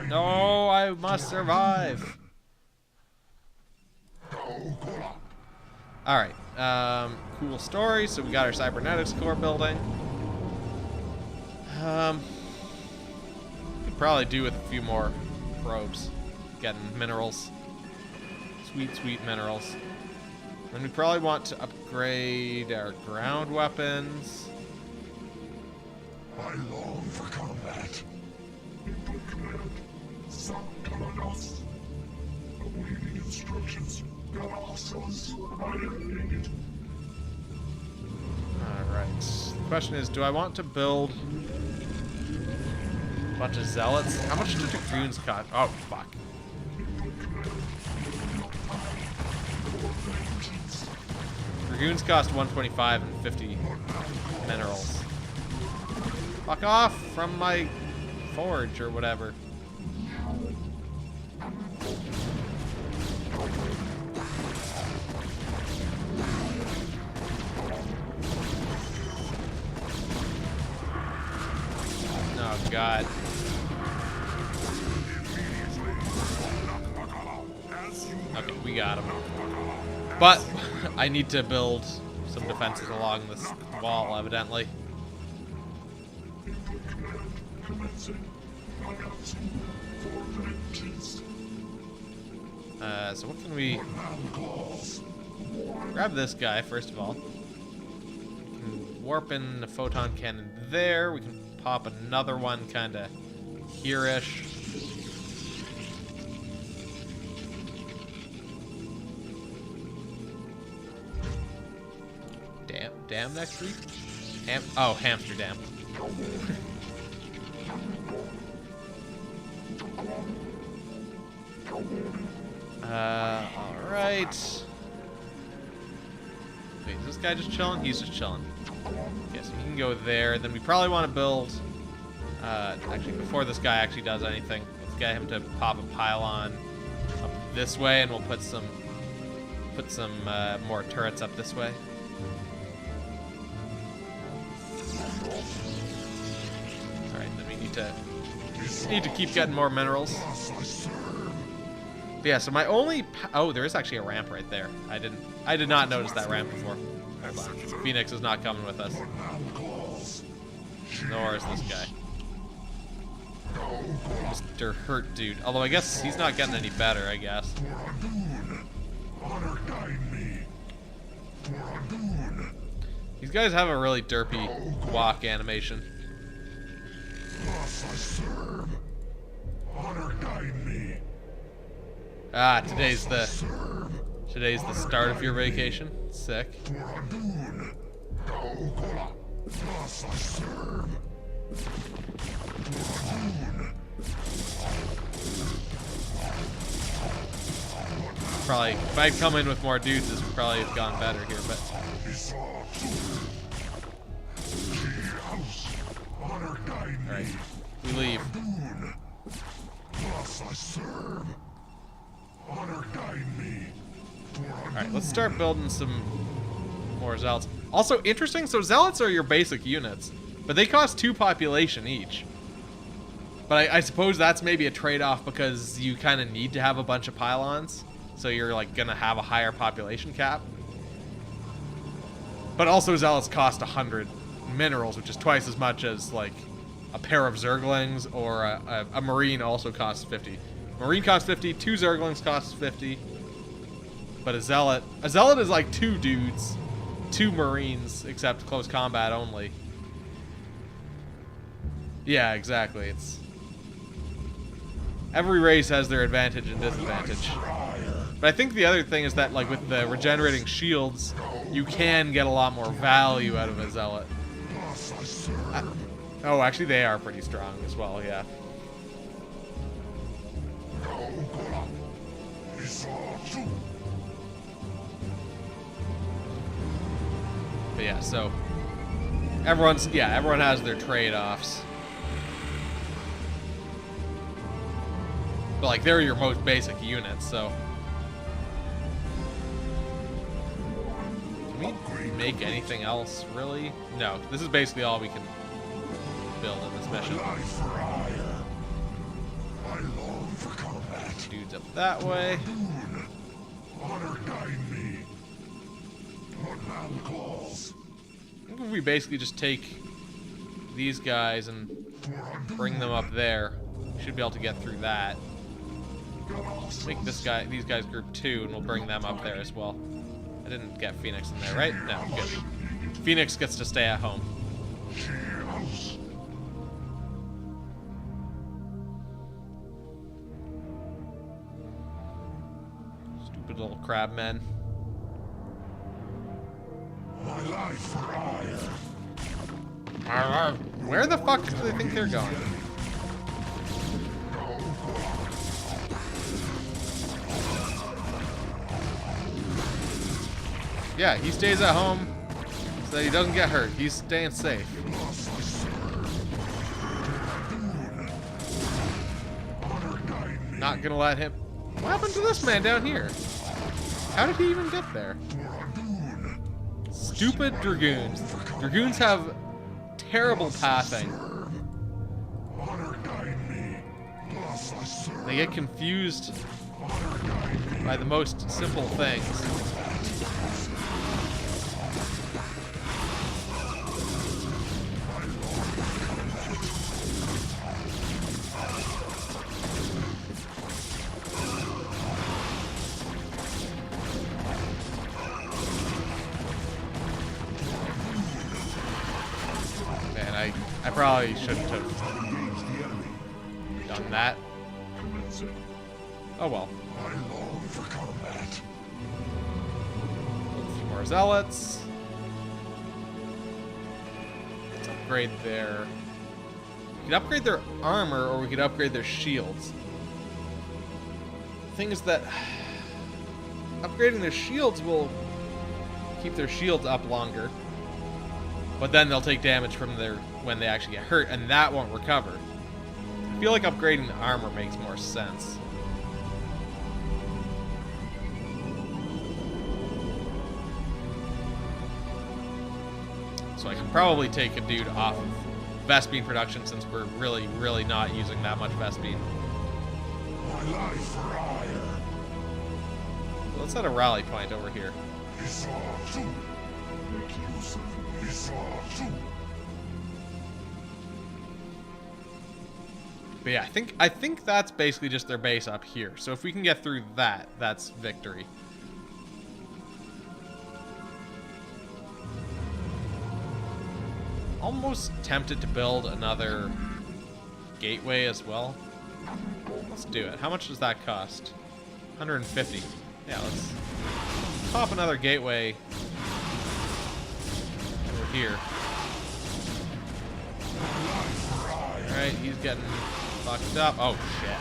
No, I must survive. Alright, cool story. So we got our cybernetics core building. Could probably do with a few more probes. Getting minerals. Sweet, sweet minerals. And we probably want to upgrade our ground weapons. I long for combat. Awaiting instructions. Alright. The question is, do I want to build a bunch of zealots? How much do dragoons cost? Oh, fuck. Dragoons cost 125 and 50 minerals. Fuck off from my forge or whatever. Oh god. Okay, we got him. But I need to build some defenses along this wall, evidently. So what can we... Grab this guy, first of all. We can warp in the photon cannon there. We can pop another one kind of here-ish. Dam next week? Hamster dam. Alright. Wait, is this guy just chilling? He's just chilling. Okay, so he can go there. Then we probably want to build... actually, before this guy actually does anything, let's get him to pop a pylon up this way, and we'll put some more turrets up this way. Alright, then we need to keep getting more minerals. But yeah, so my only... Oh, there is actually a ramp right there. I did not notice that ramp before. Hold on. Phoenix is not coming with us. Nor is this guy. Mr. Hurt Dude. Although I guess he's not getting any better, I guess. These guys have a really derpy walk animation. Ah, today's the start of your vacation. Sick. Probably, if I'd come in with more dudes, this would probably have gone better here, but... Alright, we leave. Alright, let's start building some more zealots. Also, interesting, so zealots are your basic units, but they cost 2 population each. But I suppose that's maybe a trade-off because you kind of need to have a bunch of pylons, so you're like gonna have a higher population cap. But also zealots cost 100 minerals, which is twice as much as like a pair of zerglings, or a marine also costs 50. Marine costs 50, 2 zerglings costs 50. But a zealot is like 2 dudes, 2 marines, except close combat only. Yeah, exactly. It's every race has their advantage and disadvantage. But I think the other thing is that, like, with the regenerating shields, you can get a lot more value out of a zealot. Oh, actually, they are pretty strong as well, yeah. But yeah, so everyone has their trade-offs. But like they're your most basic units, so can we make anything else really? No, this is basically all we can build in this mission. Dudes up that way. I think if we basically just take these guys and bring them up there, we should be able to get through that. Make these guys group 2, and we'll bring them up there as well. I didn't get Phoenix in there, right? No, good. Phoenix gets to stay at home. Stupid little crabmen. Where the fuck do they think they're going? Yeah, he stays at home so that he doesn't get hurt. He's staying safe. Not gonna let him. What happened to this man down here? How did he even get there? Stupid Dragoons. Dragoons have terrible pathing. They get confused by the most simple things. Man, I probably shouldn't have done that. Oh well. I long for combat. A few more zealots. Let's upgrade their... We could upgrade their armor, or we could upgrade their shields. The thing is that upgrading their shields will keep their shields up longer, but then they'll take damage from their when they actually get hurt, and that won't recover. I feel like upgrading the armor makes more sense. So I can probably take a dude off of Vespene production since we're really, really not using that much Vespene. My life for hire. Let's set a rally point over here. Make use of But yeah, I think that's basically just their base up here. So if we can get through that, that's victory. Almost tempted to build another gateway as well. Let's do it. How much does that cost? 150. Yeah, let's pop another gateway over here. Alright, he's getting fucked up. Oh, shit.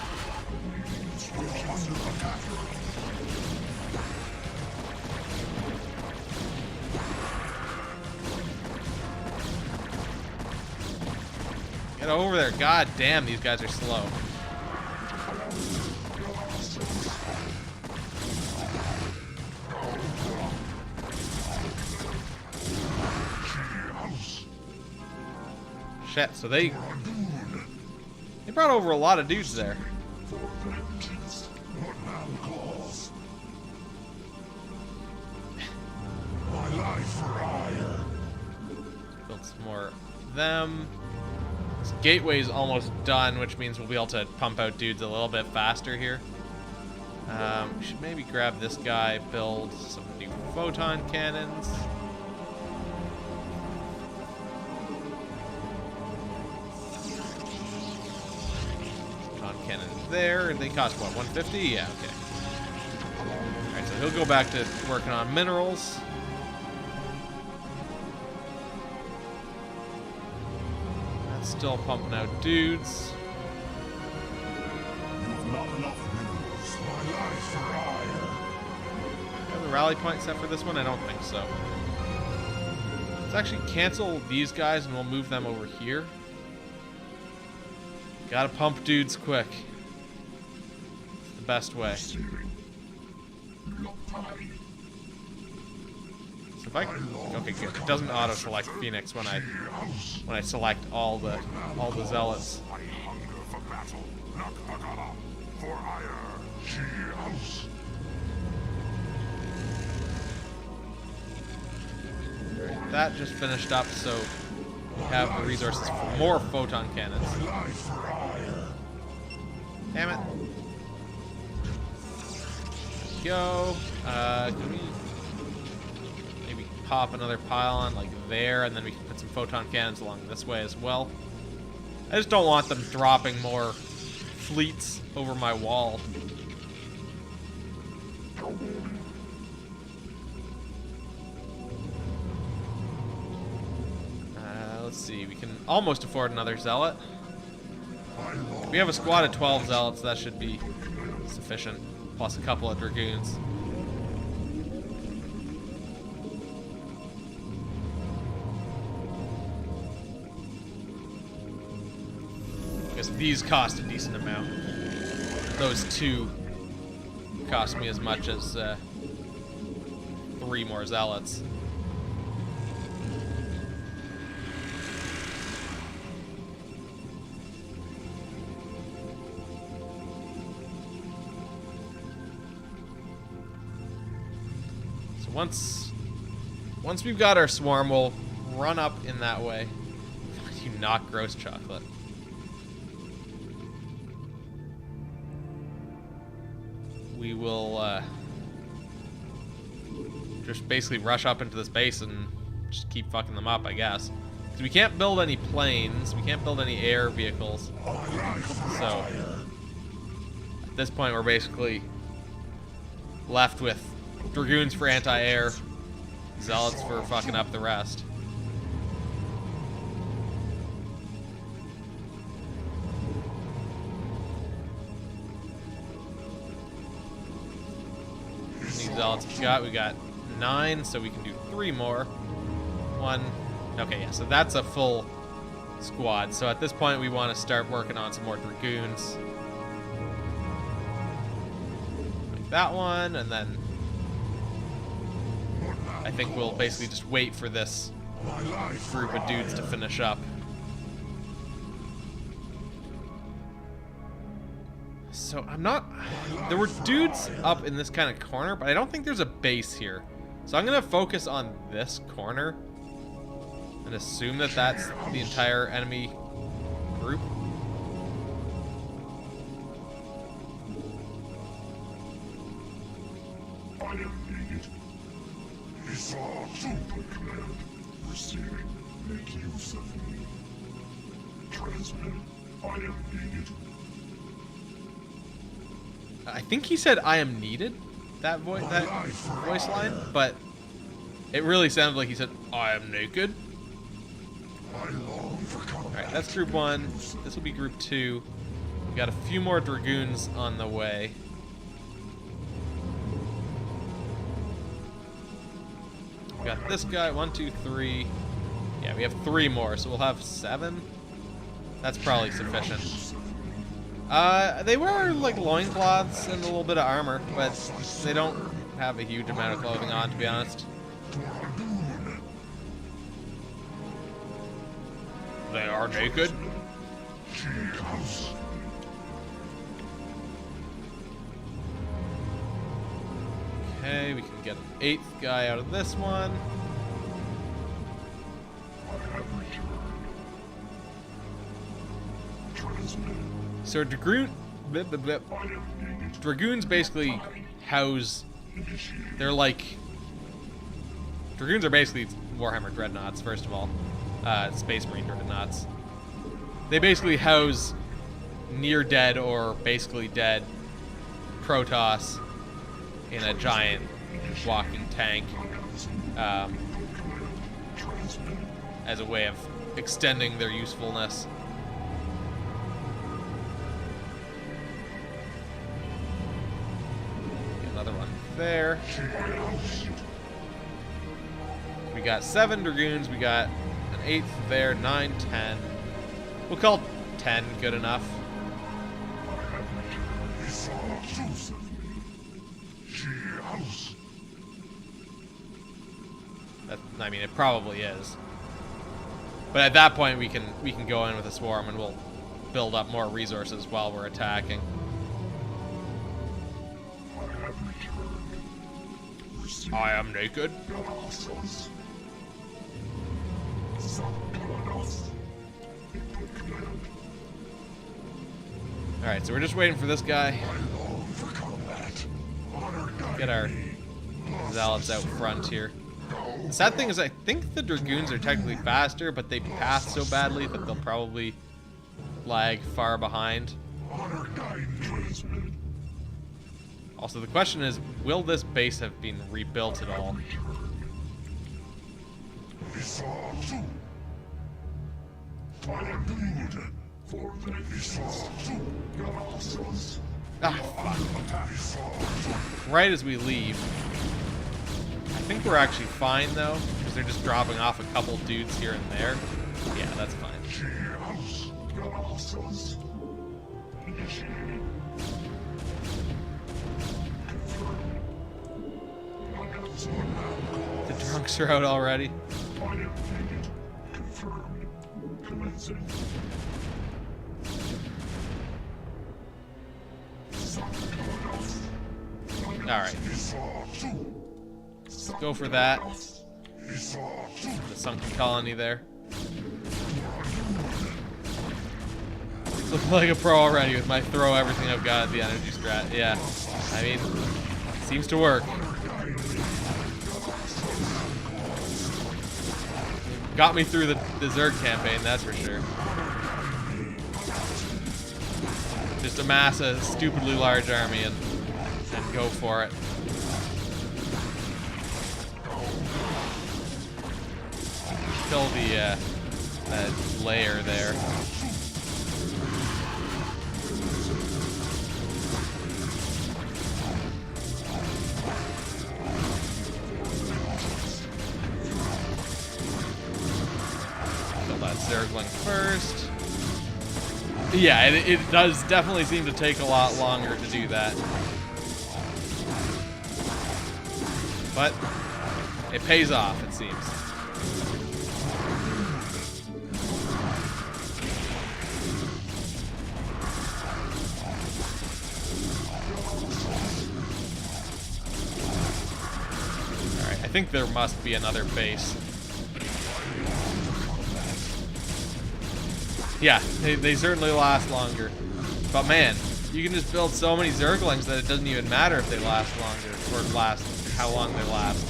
Get over there. God damn, these guys are slow. Shit, so they brought over a lot of dudes there. Build some more of them. This gateway's almost done, which means we'll be able to pump out dudes a little bit faster here. We should maybe grab this guy, build some new photon cannons. Cannons there. They cost what, 150? Yeah, okay. Alright, so he'll go back to working on minerals. That's still pumping out dudes. You've not enough minerals. My life for hire. Do I have the rally point set for this one? I don't think so. Let's actually cancel these guys and we'll move them over here. Gotta pump dudes quick. It's the best way. So if I okay, good. It doesn't auto select Phoenix when I select all the zealots. I hunger for battle. Nakagara for hire. Right, that just finished up, so we have the resources for more photon cannons. Damn it. Go. Can we maybe pop another pylon like there, and then we can put some photon cannons along this way as well. I just don't want them dropping more fleets over my wall. Let's see, we can almost afford another zealot. We have a squad of 12 zealots, that should be sufficient, plus a couple of dragoons. Because these cost a decent amount. Those two cost me as much as 3 more zealots. So once we've got our swarm, we'll run up in that way. You knock gross chocolate. We will just basically rush up into this base and just keep fucking them up, I guess. Because we can't build any planes, we can't build any air vehicles. So at this point, we're basically left with dragoons for anti-air, zealots for fucking up the rest. Zealots we got 9, so we can do 3 more. 1. Okay, yeah, so that's a full squad. So at this point, we want to start working on some more dragoons. Like that one, and then I think we'll basically just wait for this group of dudes to finish up. So I'm not... There were dudes up in this kind of corner, but I don't think there's a base here. So I'm going to focus on this corner and assume that that's the entire enemy group. I am needed. He saw super command. Receiving. Make use of me. Transmit. I am needed. I think he said "I am needed," that voice line, but it really sounded like he said "I am naked." All right, that's group 1. This will be group 2. We got a few more dragoons on the way. We got this guy. 1, 2, 3. Yeah, we have 3 more, so we'll have 7. That's probably sufficient. They wear, like, loincloths and a little bit of armor, but they don't have a huge amount of clothing on, to be honest. They are naked. Okay, we can get an 8th guy out of this one. So dragoons basically house... They're like... Dragoons are basically Warhammer Dreadnoughts, first of all. Space Marine Dreadnoughts. They basically house near-dead or basically dead Protoss in a giant walking tank as a way of extending their usefulness. Another one there. We got 7 dragoons. We got an 8th there. 9, 10. We'll call 10 good enough. That, I mean, it probably is. But at that point, we can go in with a swarm and we'll build up more resources while we're attacking. I am naked. Alright, so we're just waiting for this guy. Get our zealots out front here. The sad thing is I think the dragoons are technically faster, but they path so badly that they'll probably lag far behind. Also, the question is, will this base have been rebuilt at all? Ah, fuck. Right as we leave. I think we're actually fine, though, because they're just dropping off a couple dudes here and there. Yeah, that's fine. The drunks are out already. Alright. Let's go for that. The sunken colony there. Looking like a pro already with my throw everything I've got at the energy strat. Yeah. I mean, seems to work. Got me through the Zerg campaign, that's for sure. Just amass a stupidly large army and go for it. Kill the layer there. Kill that Zergling first. Yeah, it does definitely seem to take a lot longer to do that. But it pays off, it seems. Alright, I think there must be another base. Yeah, they certainly last longer. But man, you can just build so many Zerglings that it doesn't even matter if they last longer, or last how long they last.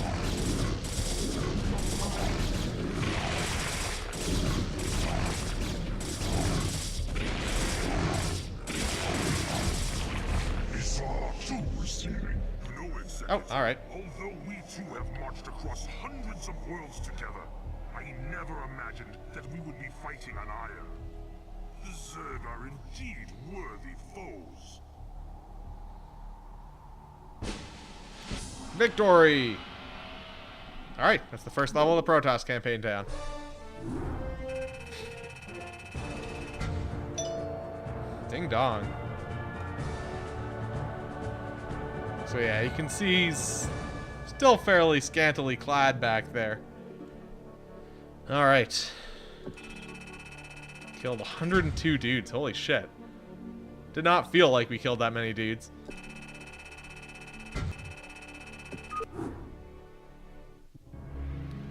Oh, alright. Although we two have marched across hundreds of worlds together, I never imagined that we would be fighting on Aya. The Zerg are indeed worthy foes. Victory! Alright, that's the first level of the Protoss campaign down. Ding dong. So yeah, you can see he's still fairly scantily clad back there. Alright. Killed 102 dudes, holy shit. Did not feel like we killed that many dudes.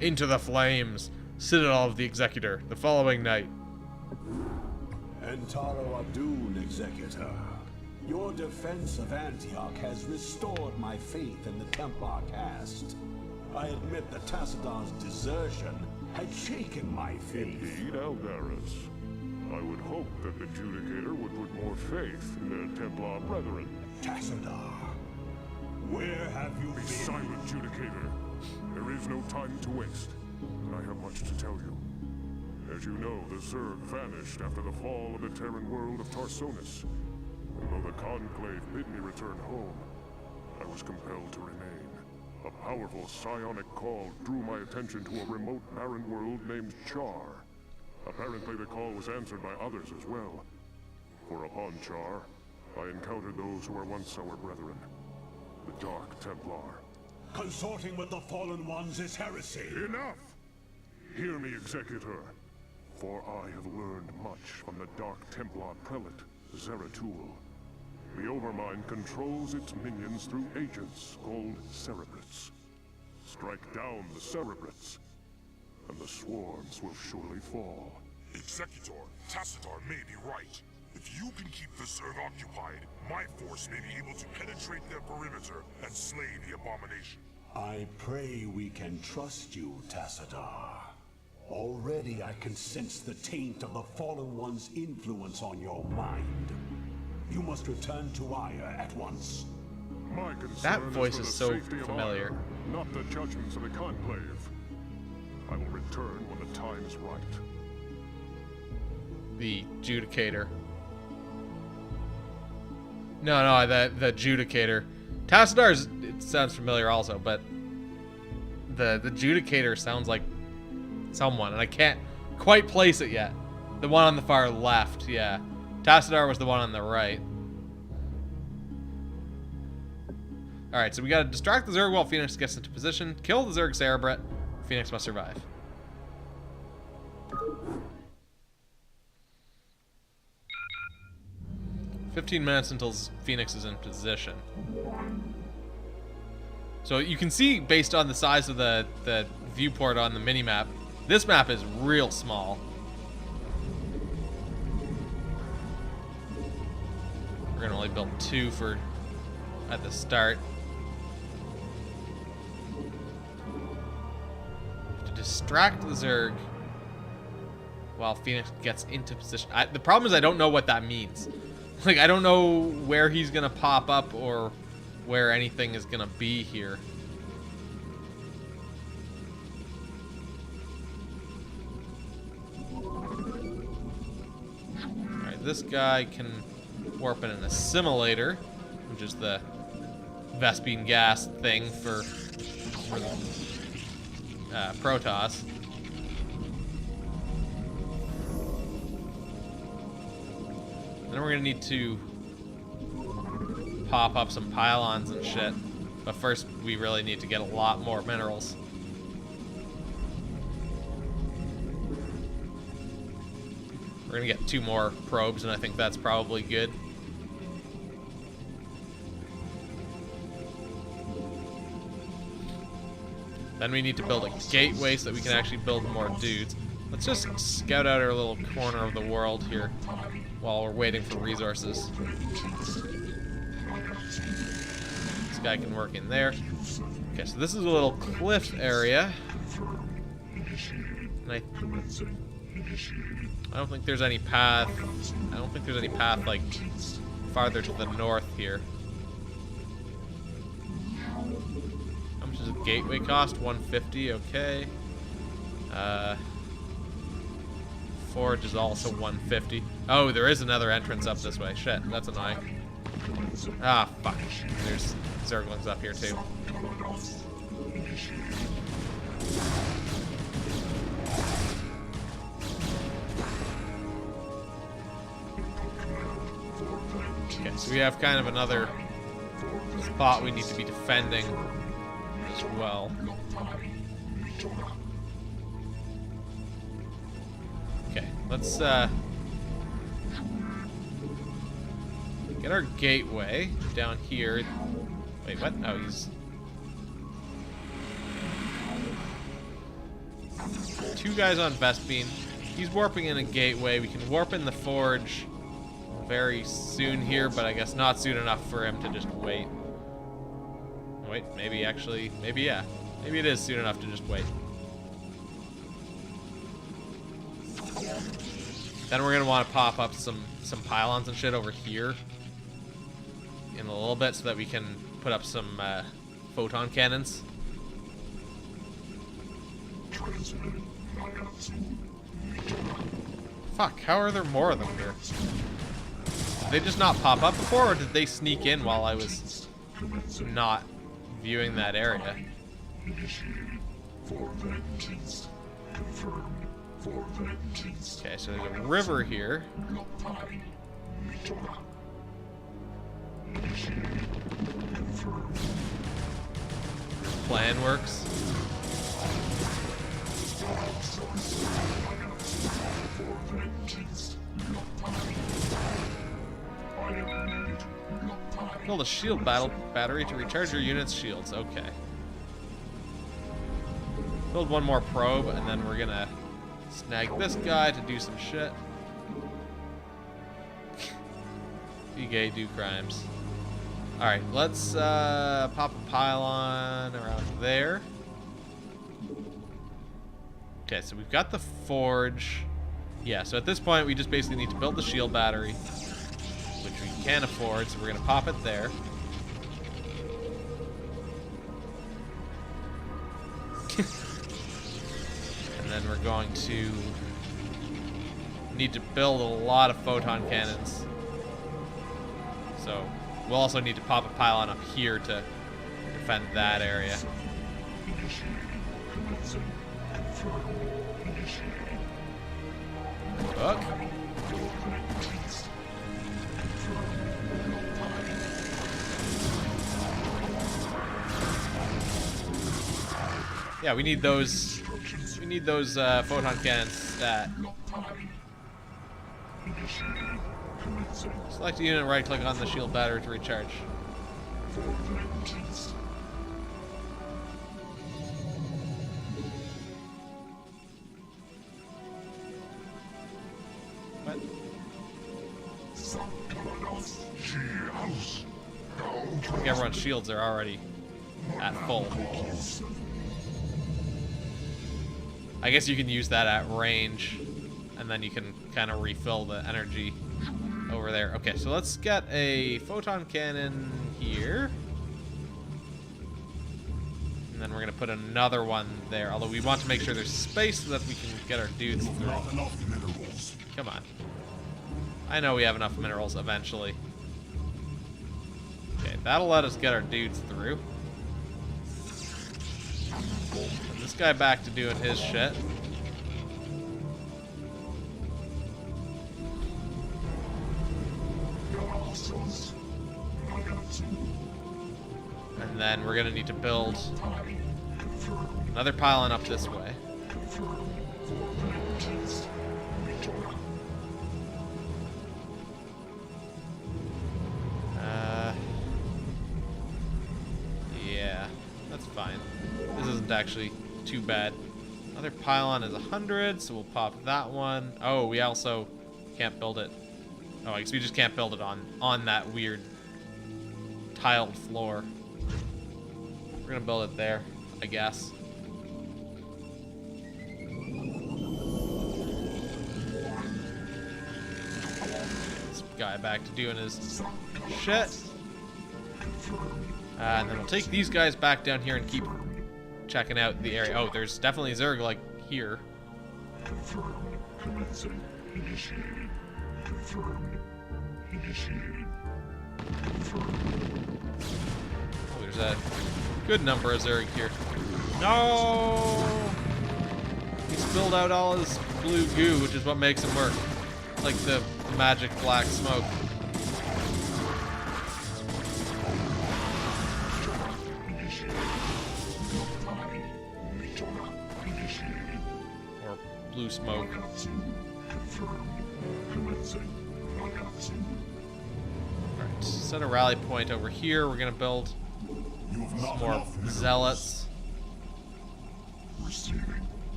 Into the flames. Citadel of the Executor, the following night. Entaro Adun, Executor. Your defense of Antioch has restored my faith in the Templar caste. I admit that Tassadon's desertion had shaken my faith. Indeed, Aldaris. I would hope that the Judicator would put more faith in their Templar brethren. Tassadar, where have you Be been? silent, Judicator. There is no time to waste, and I have much to tell you. As you know, the Zerg vanished after the fall of the Terran world of Tarsonis. And though the Conclave bid me return home, I was compelled to remain. A powerful psionic call drew my attention to a remote barren world named Char. Apparently the call was answered by others as well. For upon Char, I encountered those who were once our brethren, the Dark Templar. Consorting with the Fallen Ones is heresy. Enough! Hear me, Executor, for I have learned much from the Dark Templar Prelate, Zeratul. The Overmind controls its minions through agents called Cerebrates. Strike down the Cerebrates, and the swarms will surely fall. Executor, Tassadar may be right. If you can keep the Zerg occupied, my force may be able to penetrate their perimeter and slay the abomination. I pray we can trust you, Tassadar. Already I can sense the taint of the Fallen One's influence on your mind. You must return to Aya at once. My concern That voice for is the so safety of familiar. Aya, not the judgments of the Conclave. I will return when the time is right. The Judicator. No, the Judicator. Tassadar's, it sounds familiar also, but the Judicator sounds like someone, and I can't quite place it yet. The one on the far left, yeah. Tassadar was the one on the right. Alright, so we gotta distract the Zerg while Phoenix gets into position. Kill the Zerg Cerebret. Phoenix must survive. "15 minutes until Phoenix is in position." So you can see, based on the size of the viewport on the minimap, this map is real small. We're gonna only build 2 at the start. To distract the Zerg while Phoenix gets into position. The problem is I don't know what that means. Like, I don't know where he's gonna pop up or where anything is gonna be here. Alright, this guy can warp in an assimilator, which is the Vespene gas thing for Protoss. Then we're gonna need to pop up some pylons and shit. But first, we really need to get a lot more minerals. We're gonna get 2 more probes, and I think that's probably good. Then we need to build a gateway so that we can actually build more dudes. Let's just scout out our little corner of the world here while we're waiting for resources. This guy can work in there. Okay, so this is a little cliff area. And I don't think there's any path. I don't think there's any path, like, farther to the north here. How much does a gateway cost? 150, okay. Forge is also 150. Oh, there is another entrance up this way. Shit, that's annoying. Ah, fuck. There's Zerglings up here, too. Okay, so we have kind of another spot we need to be defending as well. Okay, let's get our gateway down here. Wait, what? Oh, he's... 2 guys on Vespene. He's warping in a gateway. We can warp in the forge very soon here, but I guess not soon enough for him to just wait. Wait, maybe actually, maybe yeah. Maybe it is soon enough to just wait. Then we're gonna want to pop up some pylons and shit over here in a little bit so that we can put up some photon cannons. Fuck, how are there more of them here? Did they just not pop up before, or did they sneak in while I was not viewing that area? Okay, so there's a river here. Plan works. Build a shield battery to recharge your unit's shields. Okay. Build 1 more probe, and then we're gonna snag this guy to do some shit. Be gay, do crimes. Alright, let's pop a pylon around there. Okay, so we've got the forge. Yeah, so at this point we just basically need to build the shield battery, which we can afford, so we're gonna pop it there. And then we're going to need to build a lot of photon cannons. So we'll also need to pop a pylon up here to defend that area. Hook. Yeah, we need those. We need those photon cannons stat. Select a unit, right-click on the shield battery to recharge. What? I think everyone's shields are already at full. I guess you can use that at range, and then you can kind of refill the energy over there. Okay, so let's get a photon cannon here. And then we're going to put another one there, although we want to make sure there's space so that we can get our dudes through. Come on. I know we have enough minerals eventually. Okay, that'll let us get our dudes through. Send this guy back to doing his shit. And then we're gonna need to build another pylon up this way. Yeah, that's fine. This isn't actually too bad. Another pylon is 100, so we'll pop that one. Oh, we also can't build it. Oh, I guess we just can't build it on that weird tiled floor. We're gonna build it there, I guess. This guy back to doing his shit. And then we'll take these guys back down here and keep checking out the area. Oh, there's definitely Zerg like here. Commencing. Initiated. Confirmed. Initiated. Confirmed. Oh, there's a good number of Zerg here. No! He spilled out all his blue goo, which is what makes him work. Like the magic black smoke. Or blue smoke. Alright, set a rally point over here. We're gonna build some more zealots.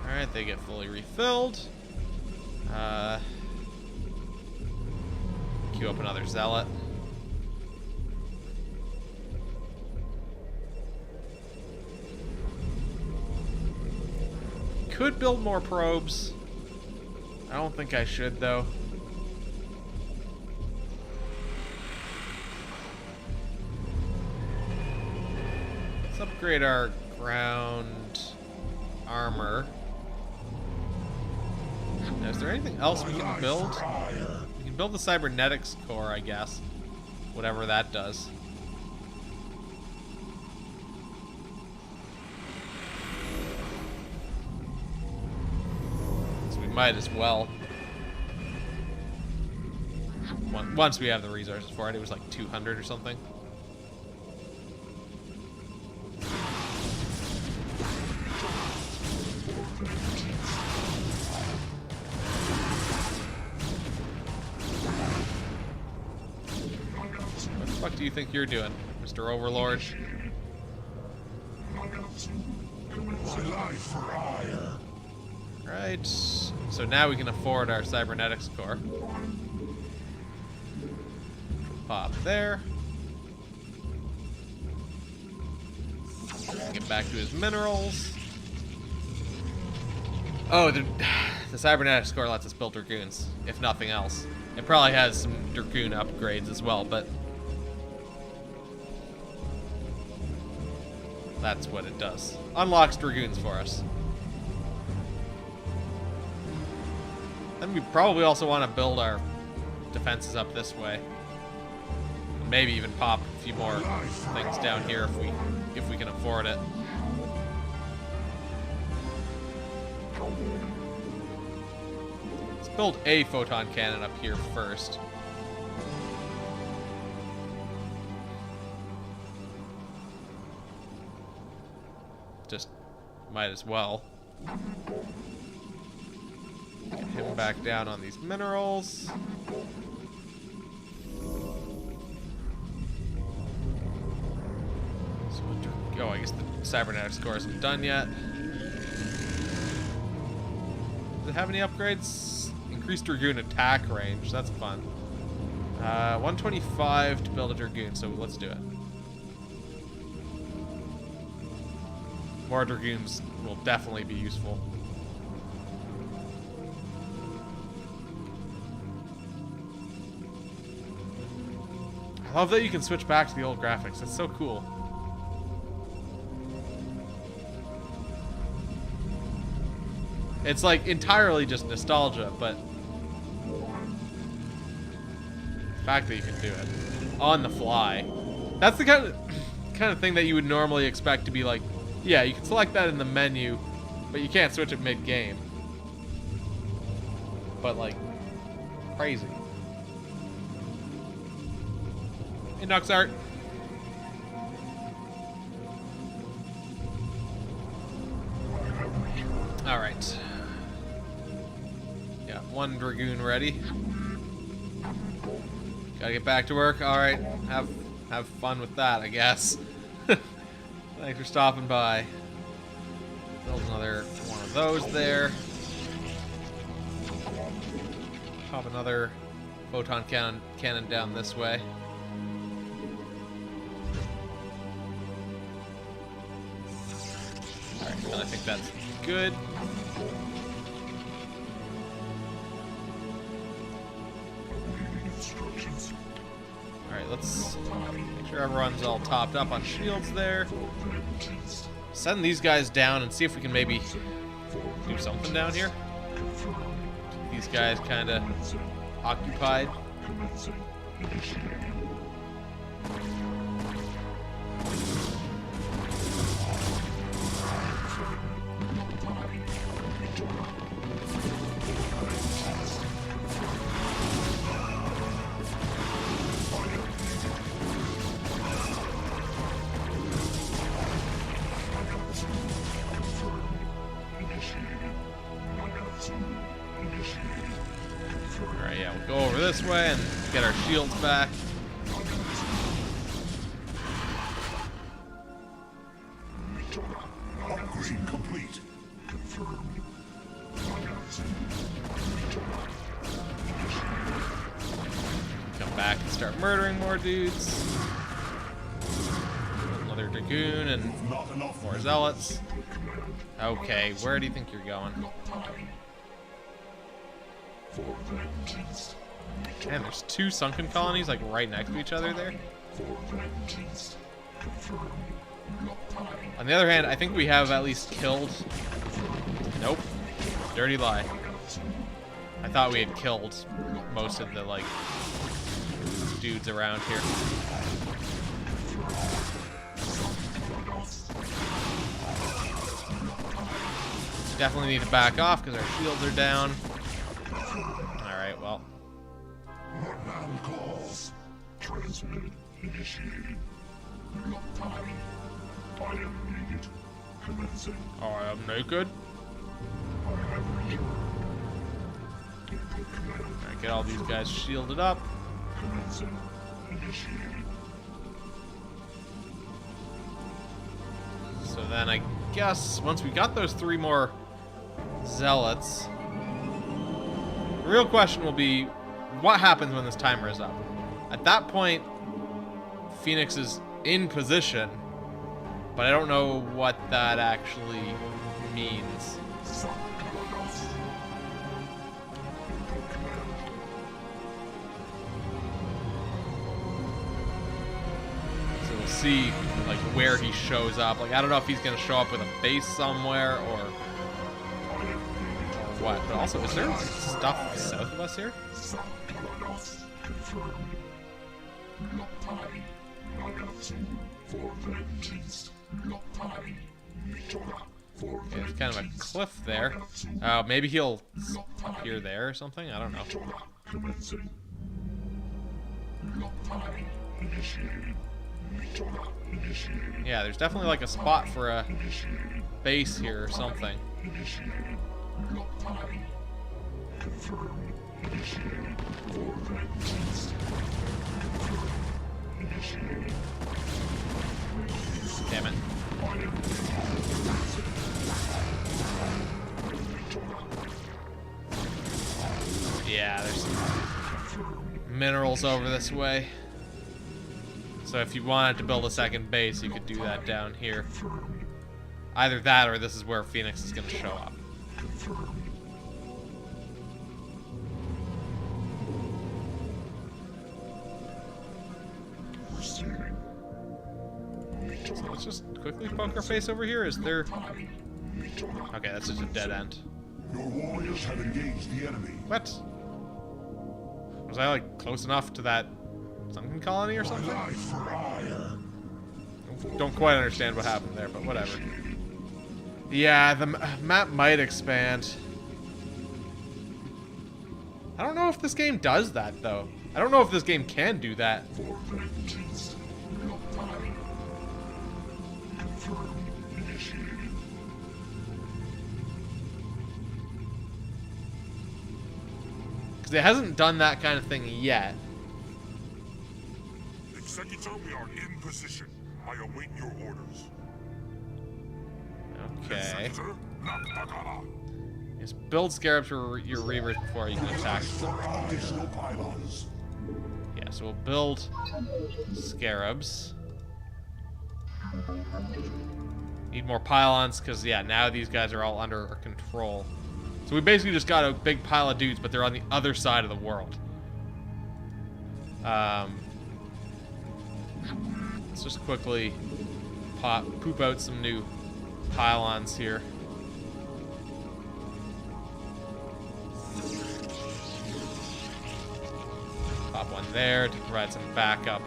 Alright, they get fully refilled. Queue up another zealot. Could build more probes. I don't think I should, though. Let's upgrade our ground armor. Now, is there anything else we can build? We can build the cybernetics core, I guess. Whatever that does. So we might as well. Once we have the resources for it. It was like 200 or something. What the fuck do you think you're doing, Mr. Overlord? Right. So now we can afford our cybernetics core. Pop there. Get back to his minerals. Oh, the cybernetics core lets us build Dragoons, if nothing else. It probably has some Dragoon upgrades as well, but that's what it does. Unlocks Dragoons for us. Then we probably also want to build our defenses up this way. Maybe even pop a few more things down here if we can afford it. Let's build a photon cannon up here first. just might as well. Get him back down on these minerals. Oh, I guess the cybernetics core isn't done yet. Does it have any upgrades? Increased Dragoon attack range. That's fun. 125 to build a Dragoon, so let's do it. More Dragoons will definitely be useful. I love that you can switch back to the old graphics. That's so cool. It's like entirely just nostalgia, but the fact that you can do it on the fly. That's the kind of thing that you would normally expect to be like, yeah, you can select that in the menu, but you can't switch it mid-game. But like, crazy. Hey, Noxart. All right. Got one Dragoon ready. Gotta get back to work. All right, have fun with that, I guess. Thanks for stopping by. Build another one of those there. Pop another photon cannon down this way. All right, and I think that's good. Alright, let's make sure everyone's all topped up on shields there. Send these guys down and see if we can maybe do something down here. These guys kind of occupied. Alright, yeah, we'll go over this way and get our shields back. Upgrade complete. Confirmed. Come back and start murdering more dudes. Another Dragoon and more Zealots. Okay, where do you think you're going? Man, there's two sunken colonies like right next to each other there. On the other hand, I think we have at least killed... Nope. Dirty lie. I thought we had killed most of the, like, dudes around here. Definitely need to back off because our shields are down. Alright, well. Man calls. Transmitted. Initiated. Lock time. I am needed. Commencing. I am naked. I have returned. Alright, get all these guys shielded up. Commencing. Initiated. So then I guess once we got those 3 more Zealots, the real question will be, what happens when this timer is up? At that point, Phoenix is in position, but I don't know what that actually means. So we'll see, like, where he shows up. Like, I don't know if he's gonna show up with a base somewhere or what. But also, is there stuff south of us here? Yeah, there's kind of a cliff there. Maybe he'll appear there or something. I don't know. Yeah, there's definitely like a spot for a base here or something. Damn it. Yeah, there's some minerals over this way. So if you wanted to build a second base, you could do that down here. Either that or this is where Phoenix is going to show up. So let's just quickly poke our face over here. Is there... Okay, that's just a dead end. Your warriors have engaged the enemy. What? Was I, like, close enough to that sunken colony or something? Don't quite understand what happened there, but whatever. Yeah, the map might expand. I don't know if this game does that, though. I don't know if this game can do that. Because it hasn't done that kind of thing yet. Executor, we are in position. I await your orders. Okay. Executor, Naktagala. Just build scarabs for your reavers before you can attack them. Additional pylons. Yeah, so we'll build scarabs. Need more pylons, because, yeah, now these guys are all under our control. So we basically just got a big pile of dudes, but they're on the other side of the world. Let's just quickly poop out some new pylons here. Pop one there to provide some backup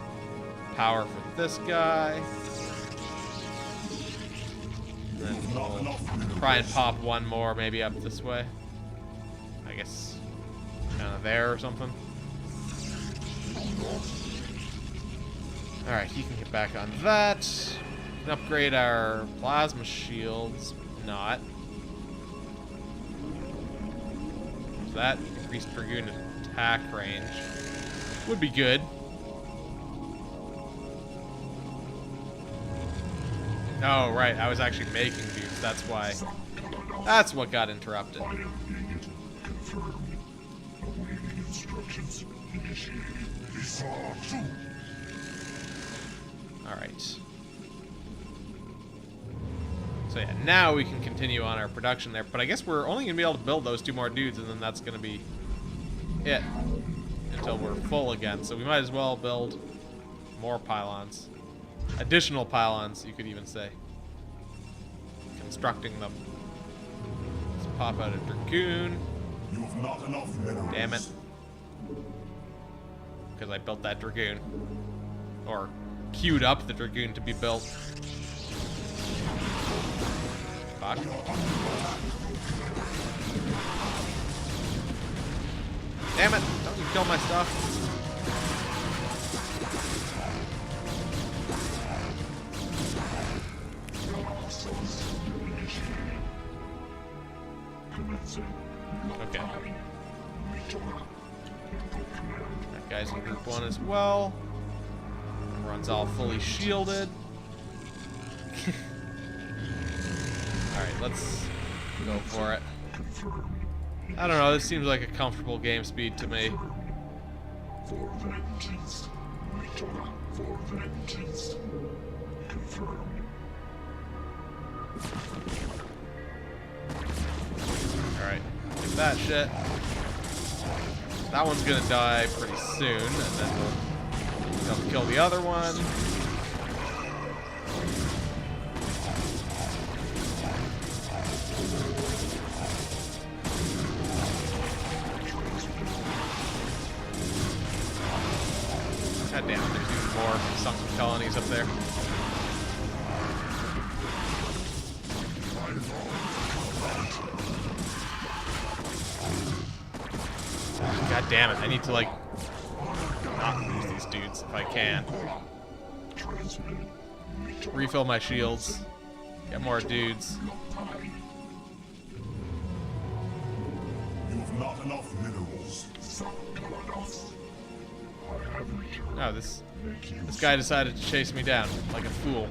power for this guy. And then we'll try and pop one more maybe up this way. I guess kind of there or something. Alright, he can get back on that. We can upgrade our plasma shields. Not. So that increased Dragoon attack range would be good. Oh, right. I was actually making dudes. That's why. That's what got interrupted. Alright. So yeah, now we can continue on our production there. But I guess we're only going to be able to build those 2 more dudes, and then that's going to be it. Until we're full again. So we might as well build more pylons. Additional pylons, you could even say. Constructing them. Let's pop out a Dragoon. You have not enough minerals. Damn it. Because I built that Dragoon. Or queued up the Dragoon to be built. Fuck. Damn it! Don't you kill my stuff. Okay. That guy's in group 1 as well. Everyone's all fully shielded. Alright, let's go for it. I don't know, this seems like a comfortable game speed to me. Alright, get that shit. That one's gonna die pretty soon, and then we'll kill the other one. God damn it, there's even more sunken colonies up there. God damn it, I need to, like, not lose these dudes if I can. Refill my shields. Get more dudes. You have not enough minerals. Oh, this guy decided to chase me down like a fool.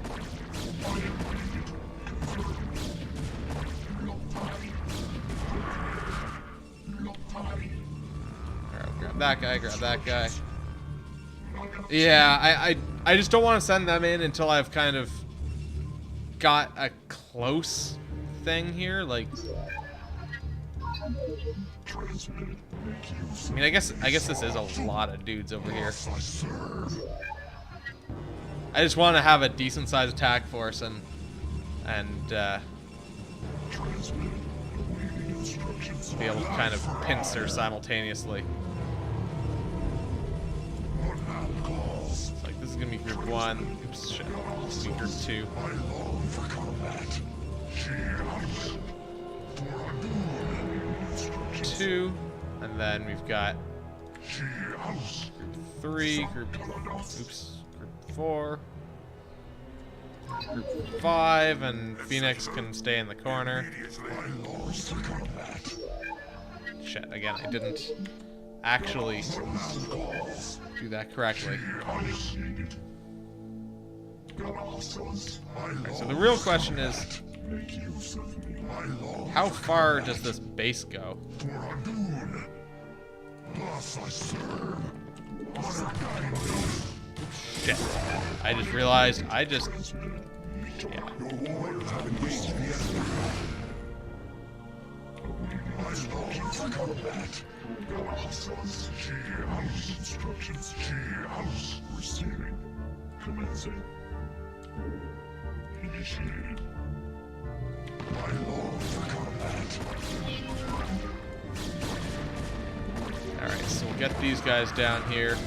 Alright, grab that guy, grab that guy. Yeah, I just don't want to send them in until I've kind of got a close thing here, like. I mean, I guess this is a lot of dudes over here. I just want to have a decent sized attack force and be able to kind of pincer simultaneously. Like, this is gonna be group 1. Oops, shit. This is gonna be group 2. Two, and then we've got group 3, group 4, group 5, and Phoenix can stay in the corner. Shit, again, I didn't actually do that correctly. Alright, so the real question is, how far does this base go? Shit. I just realized yeah. Initiated. Alright, so we'll get these guys down here.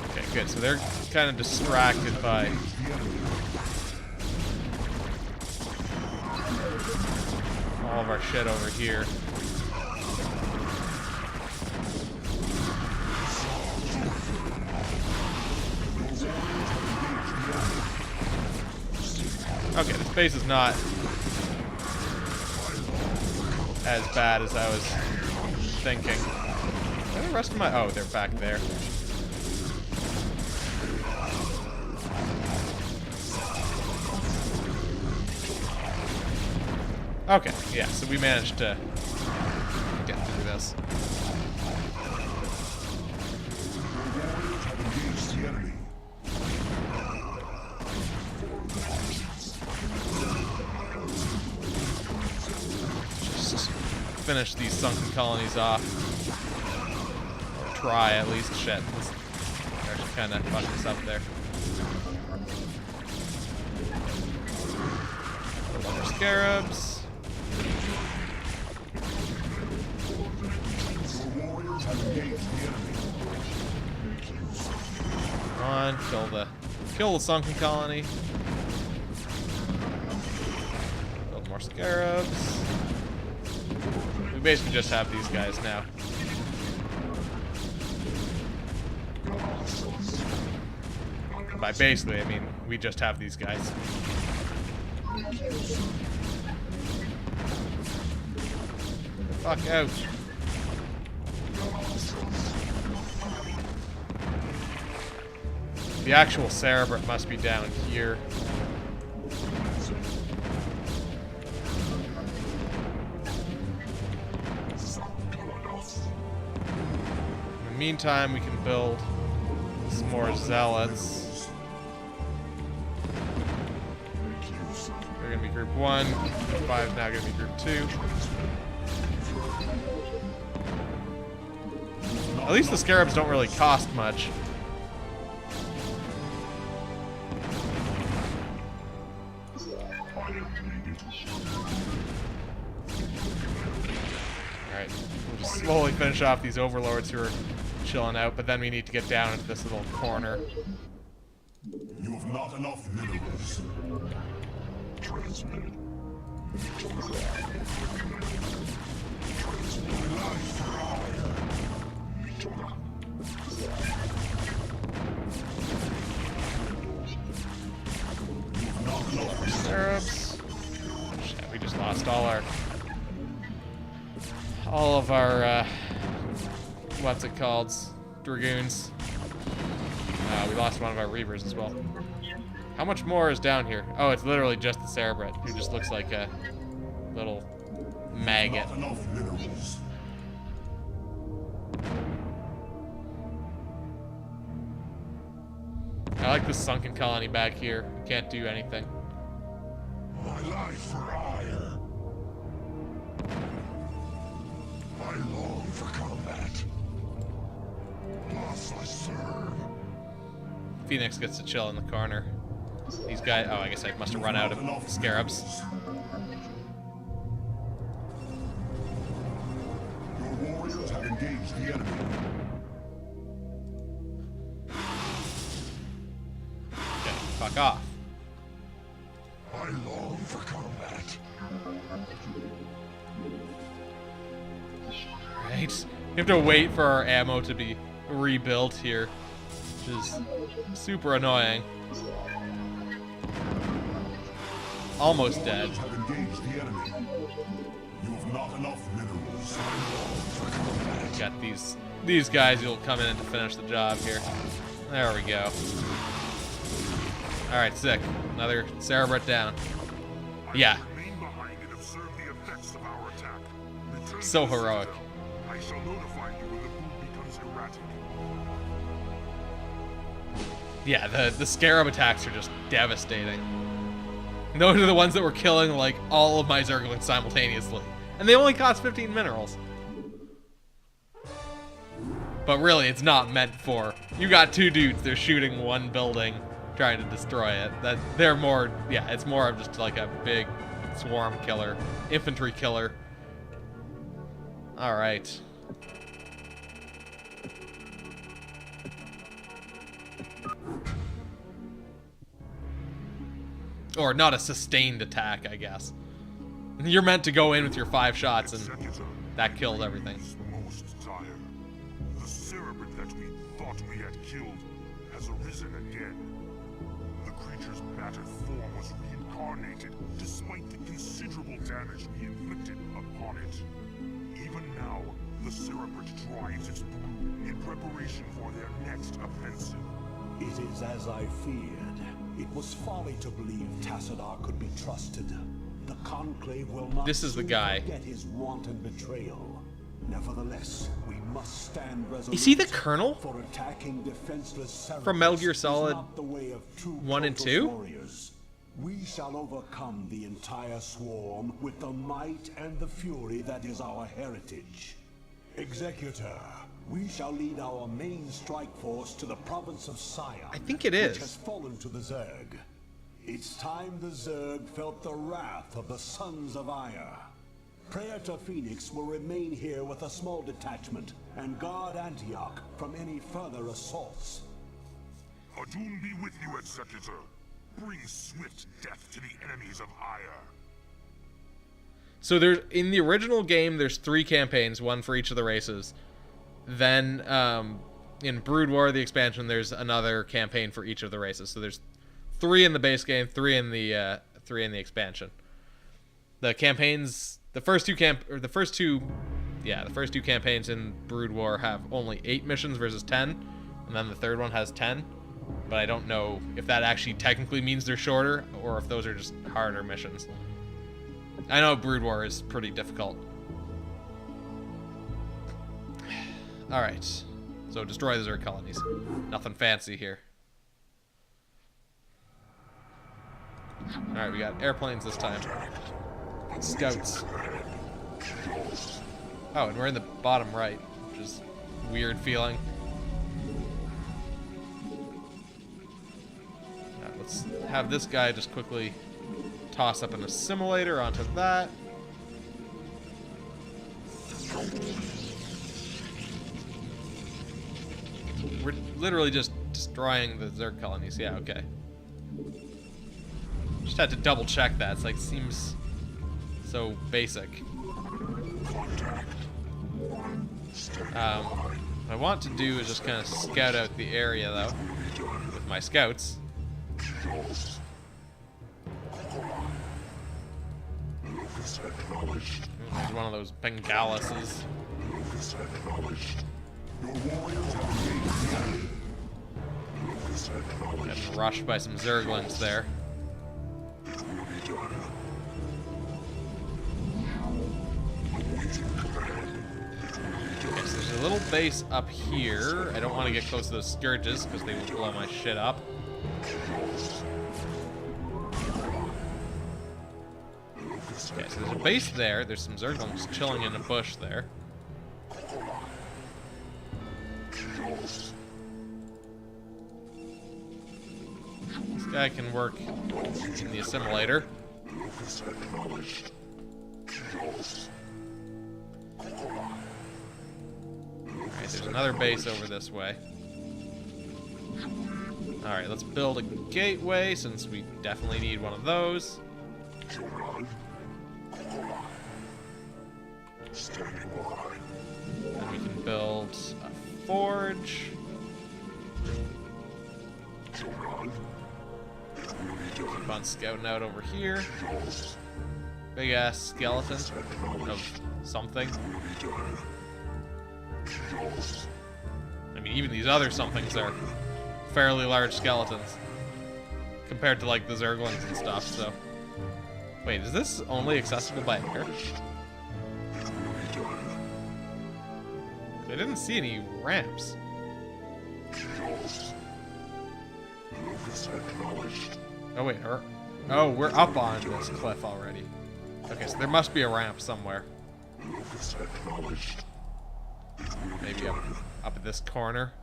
Okay, good. So they're kind of distracted by all of our shit over here. Okay, this base is not as bad as I was thinking. Where are the rest of my... Oh, they're back there. Okay, yeah, so we managed to get through this. Just finish these sunken colonies off. Or try, at least. Shit. They're actually kind of fucking us up there. More scarabs. Come on, kill the sunken colony. Build more scarabs. We basically just have these guys now. By basically, I mean we just have these guys. Fuck out. The actual Cerebrit must be down here. In the meantime, we can build some more Zealots. They're gonna be group 1. Group 5 is now gonna be group 2. At least the Scarabs don't really cost much. Alright, we'll just slowly finish off these overlords who are chilling out, but then we need to get down into this little corner. You have You've not enough minerals. Transmitted. Syrups. Shit, we just lost all of our what's it called? Dragoons. We lost one of our Reavers as well. How much more is down here? Oh, it's literally just the Cerebrit, who just looks like a little maggot. Not enough minerals. I like the sunken colony back here. Can't do anything. My life for hire. I long for combat. Thus I serve. Phoenix gets to chill in the corner. These guys, oh, I guess I must have run out of scarabs. Your warriors have engaged the enemy. Okay, fuck off. I long for combat. Right? We have to wait for our ammo to be rebuilt here, which is super annoying. Almost dead. Have engaged the enemy. You have not enough minerals. I long for combat. Got these guys who'll come in to finish the job here. There we go. Alright, sick. Another Cerebrit down. Yeah. Remain behind and observe the effects of our attack. Return So to the heroic. citadel. I shall notify you when the food becomes erratic. Yeah, the Scarab attacks are just devastating. Those are the ones that were killing, like, all of my Zerglings simultaneously. And they only cost 15 minerals. But really, it's not meant for... You got two dudes, they're shooting one building, trying to destroy it. They're more... Yeah, it's more of just like a big swarm killer. Infantry killer. Alright. Or not a sustained attack, I guess. You're meant to go in with your 5 shots, and Executor, that killed everything. most dire. The Cerebrit that we thought we had killed has arisen again. The creature's battered form was reincarnated despite the considerable damage we inflicted upon it. Even now, the Cerebrit drives its brood in preparation for their next offensive. It is as I feared. It was folly to believe Tassadar could be trusted. The Conclave will not This is the soon guy. forget his wanton betrayal. Nevertheless, we must stand resolute. Is he the Colonel? For attacking defenseless Cerebrits From Metal Gear is Solid not the way of true 1 and Protoss 2? warriors. We shall overcome the entire swarm with the might and the fury that is our heritage. Executor, we shall lead our main strike force to the province of Sion. I think it Which is. has fallen to the Zerg. It's time the Zerg felt the wrath of the Sons of Ire. Praetor Phoenix will remain here with a small detachment and guard Antioch from any further assaults. Adun be with you, Executor. Bring swift death to the enemies of Ire. So there's in the original game, there's 3 campaigns, one for each of the races. Then in Brood War, the expansion, there's another campaign for each of the races. So there's 3 in the base game, 3 in the expansion. The campaigns, the first two campaigns in Brood War have only 8 missions versus 10, and then the third one has 10. But I don't know if that actually technically means they're shorter, or if those are just harder missions. I know Brood War is pretty difficult. Alright. So destroy the Zerg colonies. Nothing fancy here. Alright, we got airplanes this time. Scouts. Oh, and we're in the bottom right, which is a weird feeling. Alright, let's have this guy just quickly toss up an assimilator onto that. We're literally just destroying the Zerg colonies. Yeah, okay. Just had to double check that. It's like, seems so basic. What I want to do is just kind of scout out the area, though, with my scouts. There's one of those Bengalises. Getting rushed by some Zerglings there. Okay, so there's a little base up here. I don't want to get close to those Scourges because they will blow my shit up. Okay, so there's a base there. There's some Zerglings chilling in a bush there. This guy can work in the assimilator. Alright, there's another base over this way. Alright, let's build a gateway since we definitely need one of those. Then we can build a forge. Keep on scouting out over here. Big ass skeleton of something. I mean, even these other somethings are fairly large skeletons compared to like the Zerglings and stuff, so. Wait, is this only accessible by air? I didn't see any ramps. Oh wait, oh, we're up on this cliff already. Okay, so there must be a ramp somewhere. Maybe up at this corner.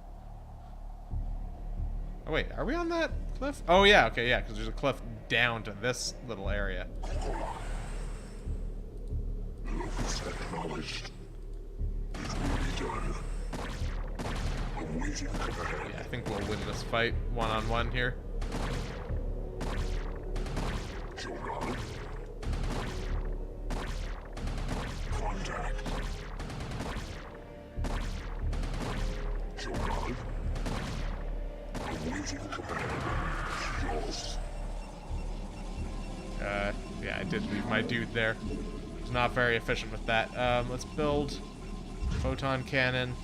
Oh wait, are we on that cliff? Oh yeah, okay, yeah, because there's a cliff down to this little area. Yeah, I think we'll win this fight one-on-one here. Yeah, I did leave my dude there. Was not very efficient with that. Let's build photon cannon.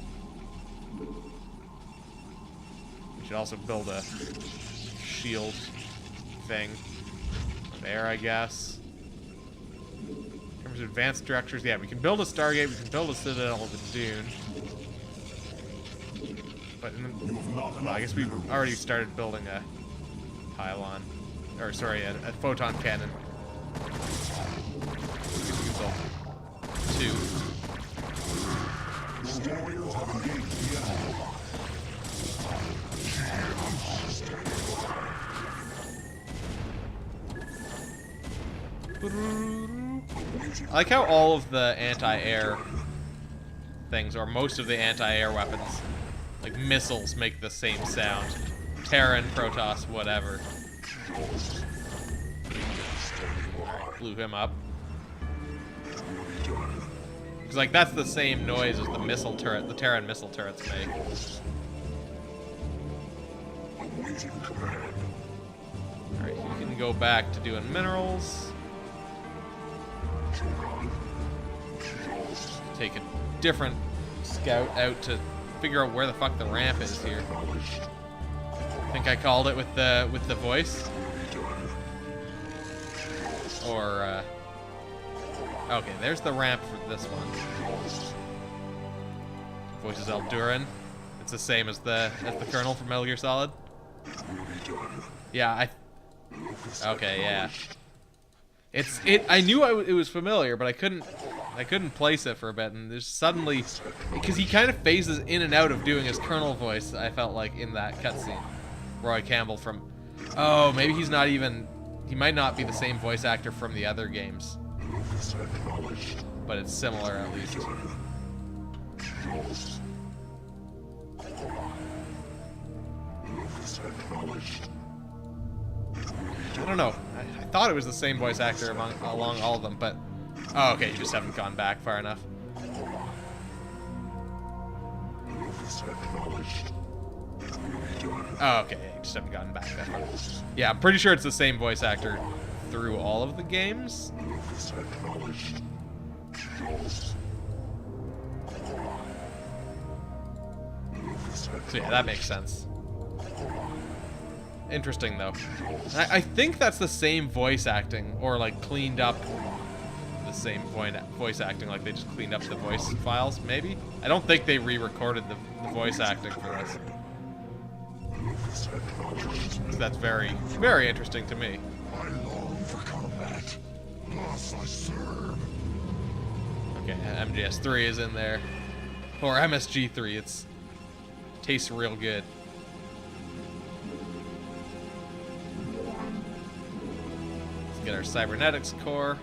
We should also build a shield thing there, I guess. In terms of advanced structures, yeah, we can build a Stargate, we can build a Citadel of the Dune. But well, I guess we've already started building a pylon. Or, sorry, a photon cannon. I guess we can build two. I like how all of the anti-air things, or most of the anti-air weapons, like missiles, make the same sound. Terran, Protoss, whatever. Alright, blew him up. Because, like, that's the same noise as the missile turret, the Terran missile turrets make. Alright, you can go back to doing minerals. Take a different scout out to figure out where the fuck the ramp is here. I think I called it with the voice. Or okay, there's the ramp for this one. Voice is Eldurin. It's the same as the Colonel from Metal Gear Solid. Yeah, okay, yeah. I knew it was familiar, but I couldn't place it for a bit, and there's suddenly, because he kind of phases in and out of doing his Colonel voice, I felt like, in that cutscene. Roy Campbell from, oh, maybe he's not even, he might not be the same voice actor from the other games. But it's similar, at least. I don't know. I thought it was the same voice actor along all of them, but... Oh, okay, you just haven't gone back far enough. Oh, okay, you just haven't gotten back that far. Yeah, I'm pretty sure it's the same voice actor through all of the games. So yeah, that makes sense. Interesting, though. I think that's the same voice acting, or like cleaned up the same voice acting, like they just cleaned up the voice files, maybe? I don't think they re-recorded the voice acting for this. So that's very, very interesting to me. I long for combat. Thus I serve. Okay, MGS3 is in there. Or MSG3, it tastes real good. Let's get our cybernetics core.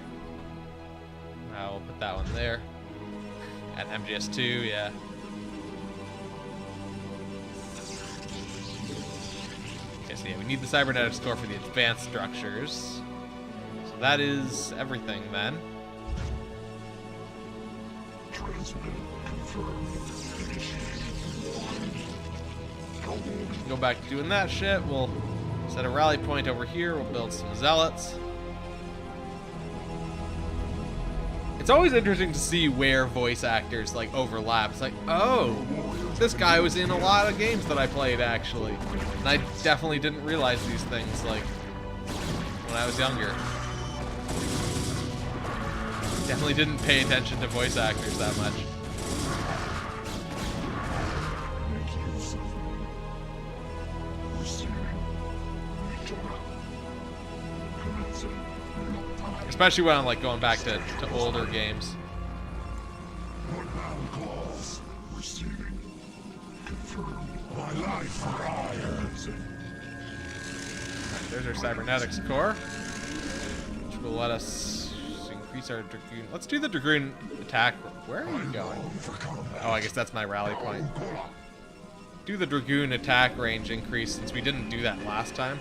We'll put that one there. And MGS2, yeah. Okay, so yeah, we need the cybernetics core for the advanced structures. So that is everything then. Go back to doing that shit. We'll set a rally point over here. We'll build some zealots. It's always interesting to see where voice actors like overlap. It's like, oh, this guy was in a lot of games that I played actually, and I definitely didn't realize these things like when I was younger. Definitely didn't pay attention to voice actors that much. Especially when I'm like going back to older games. There's our cybernetics core, which will let us increase our dragoon. Let's do the dragoon attack. Where are you going? Oh, I guess that's my rally point. Do the dragoon attack range increase since we didn't do that last time.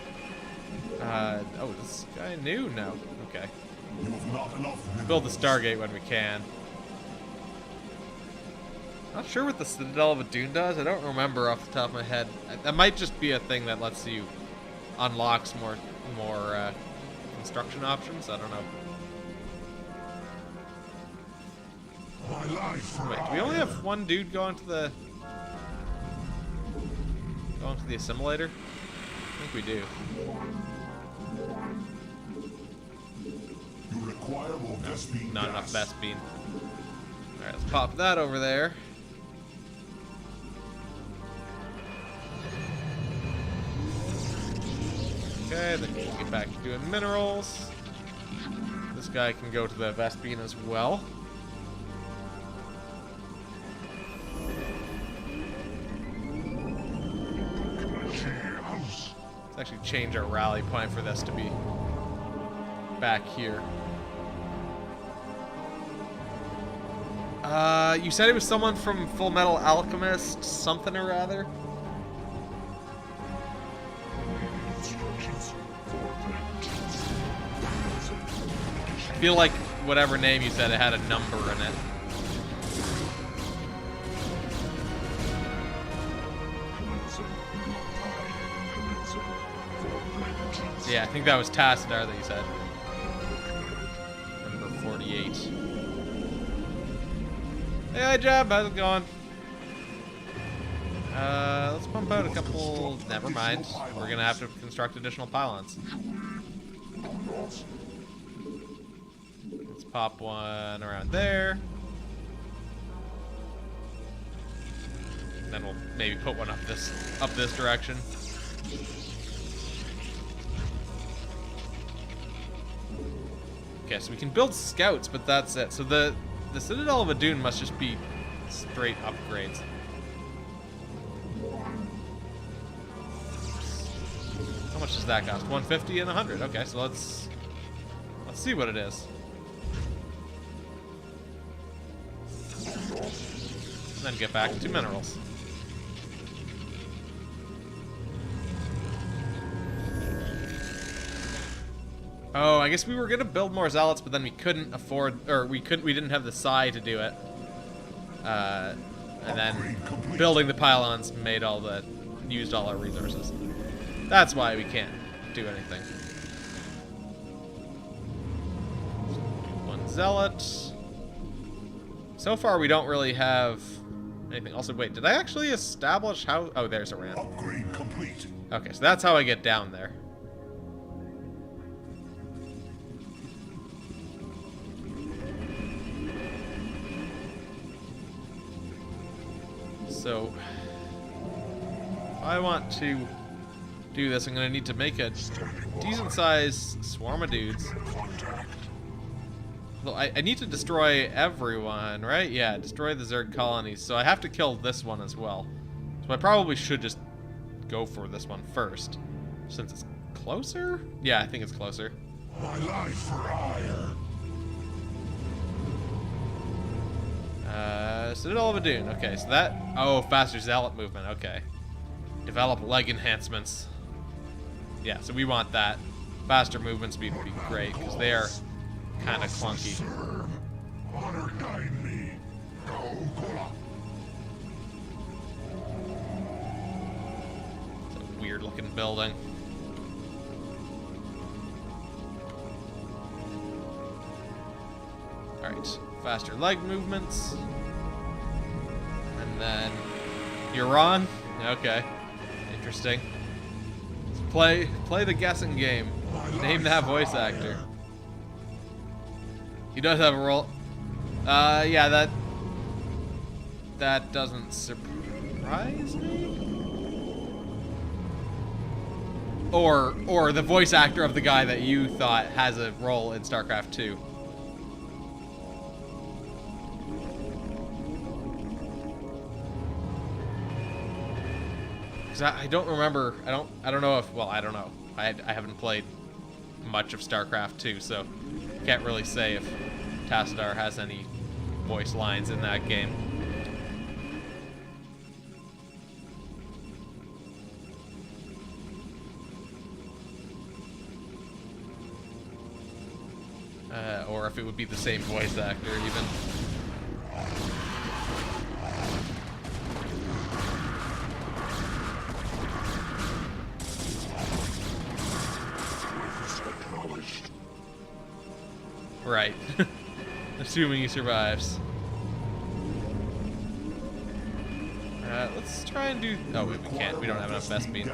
Oh, this guy new? No. Okay. Build the Stargate when we can. Not sure what the Citadel of Adun does. I don't remember off the top of my head. That might just be a thing that lets you unlocks more construction options. I don't know. Wait, do we only have one dude going to the assimilator? I think we do. Not enough Vespene. Alright, let's pop that over there. Okay, then we can get back to doing minerals. This guy can go to the Vespene as well. Let's actually change our rally point for this to be back here. You said it was someone from Full Metal Alchemist, something or other? I feel like whatever name you said, it had a number in it. Yeah, I think that was Tassadar that you said. Number 48. Hey, hi, Jab. How's it going? Let's pump out a couple... Never mind. We're gonna have to construct additional pylons. Let's pop one around there. And then we'll maybe put one up this direction. Okay, so we can build scouts, but that's it. So the Citadel of Adun must just be straight upgrades. How much does that cost? 150 and 100. Okay, so let's see what it is. And then get back to minerals. Oh, I guess we were gonna build more zealots, but then we couldn't afford, or we didn't have the Psi to do it. And then building the pylons used all our resources. That's why we can't do anything. One zealot. So far, we don't really have anything. Also, wait, did I actually establish how? Oh, there's a ramp. Upgrade complete. Okay, so that's how I get down there. So, if I want to do this, I'm going to need to make a decent-sized swarm of dudes. Well, I need to destroy everyone, right? Yeah, destroy the Zerg colonies. So I have to kill this one as well. So I probably should just go for this one first, since it's closer? Yeah, I think it's closer. My life for hire. Citadel of Adun. Okay, so that... Oh, faster zealot movement. Okay. Develop leg enhancements. Yeah, so we want that. Faster movement speed would be great, because they are kind of clunky. Serve. Honor guide me. Go, Kola. It's a weird-looking building. Alright, faster leg movements. And then... You're wrong? Okay. Interesting. Let's play the guessing game. Name that voice actor. He does have a role. Yeah, that doesn't surprise me. Or the voice actor of the guy that you thought has a role in StarCraft 2. I don't remember. I don't know if. Well, I don't know. I haven't played much of StarCraft 2, so can't really say if Tassadar has any voice lines in that game. Or if it would be the same voice actor, even. Right. Assuming he survives. Let's try and do... Oh, wait, we can't. We don't have enough Vespene.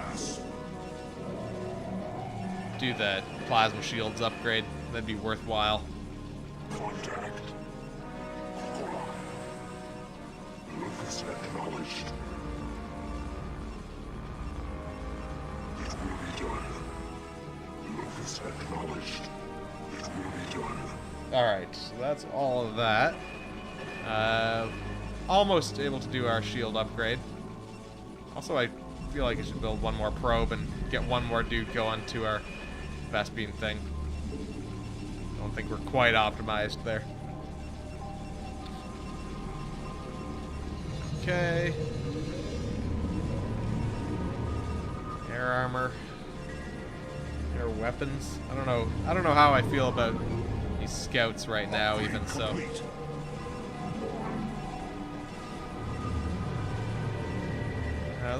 Do the plasma shields upgrade. That'd be worthwhile. Contact. Lucas acknowledged. It will be done. Lucas acknowledged. It will be done. Alright, so that's all of that. Almost able to do our shield upgrade. Also, I feel like I should build one more probe and get one more dude going to our Vespene thing. Don't think we're quite optimized there. Okay. Air armor. Air weapons. I don't know how I feel about these scouts right now, even so.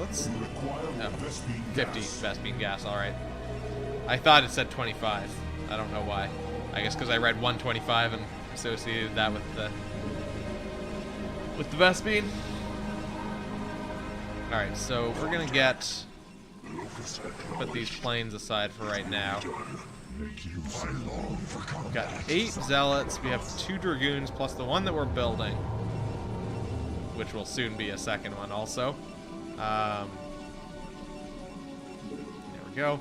Let's... No, 50 Vespene gas, alright. I thought it said 25. I don't know why. I guess because I read 125 and associated that with the Vespene. Alright, so we're gonna put these planes aside for right now. We've got 8 zealots, we have 2 dragoons plus the one that we're building, which will soon be a second one also. There we go.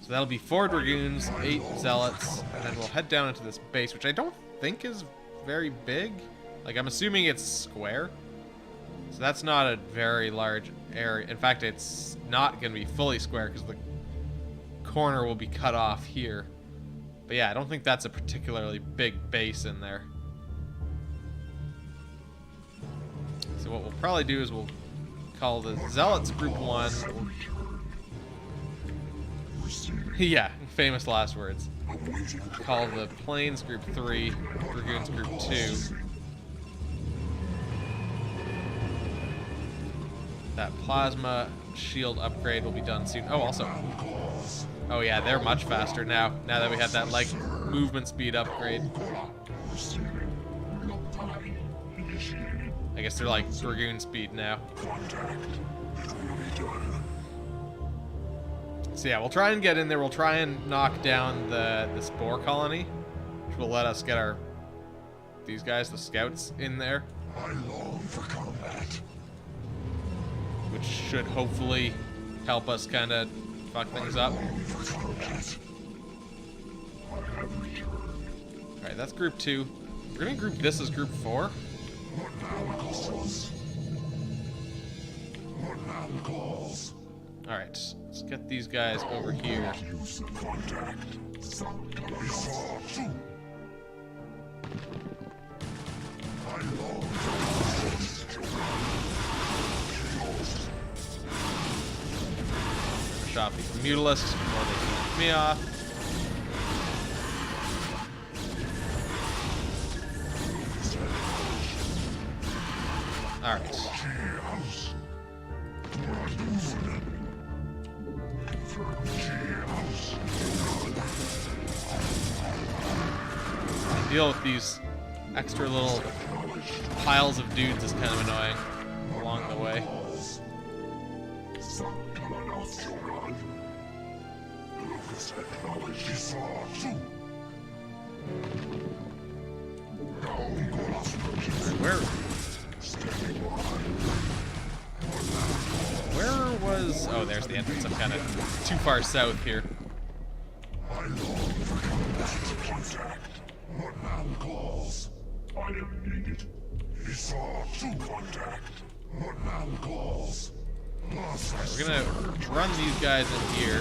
So that'll be 4 dragoons, 8 zealots, and then we'll head down into this base, which I don't think is very big. Like, I'm assuming it's square. So that's not a very large area. In fact, it's not going to be fully square because the corner will be cut off here. But yeah, I don't think that's a particularly big base in there. So what we'll probably do is we'll call the Zealots Group 1. Yeah, famous last words. Call the planes group 3, dragoons group 2. That plasma shield upgrade will be done soon. Oh, also. Oh yeah, they're much faster now. Now that we have that like movement speed upgrade. I guess they're like dragoon speed now. So yeah, we'll try and get in there. We'll try and knock down the spore colony, which will let us get these guys, the scouts, in there. I long for combat. Which should hopefully help us kind of fuck things up. Alright, that's group 2. We're gonna group this as group 4. Alright, let's get these guys over here. Push off these mutalisks before they finish me off. Alright. Deal with these extra little piles of dudes is kind of annoying along the way. Where was... Oh, there's the entrance. I'm kind of too far south here. I long for combat. Contact. What man calls? I am needed. He saw two contact. What man calls? Right, we're gonna run these guys in here.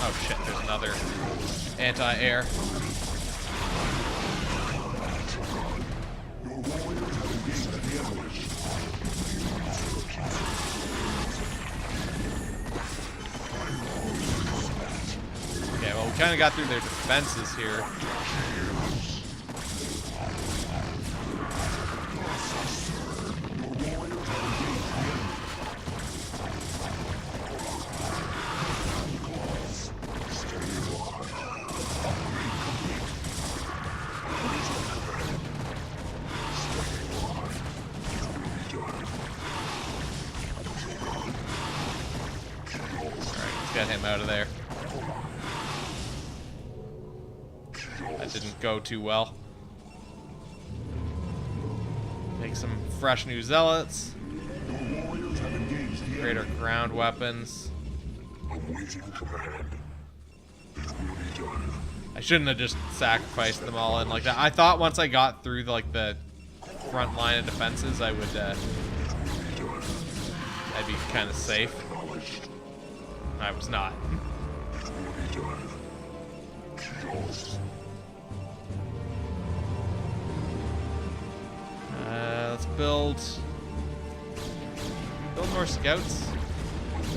Oh shit, there's another anti-air. Okay, well, we kind of got through their defenses here. Get him out of there. That didn't go too well. Make some fresh new zealots. Upgrade our ground weapons. I shouldn't have just sacrificed them all in like that. I thought once I got through the front line of defenses, I would I'd be kind of safe. I was not. Let's build more scouts.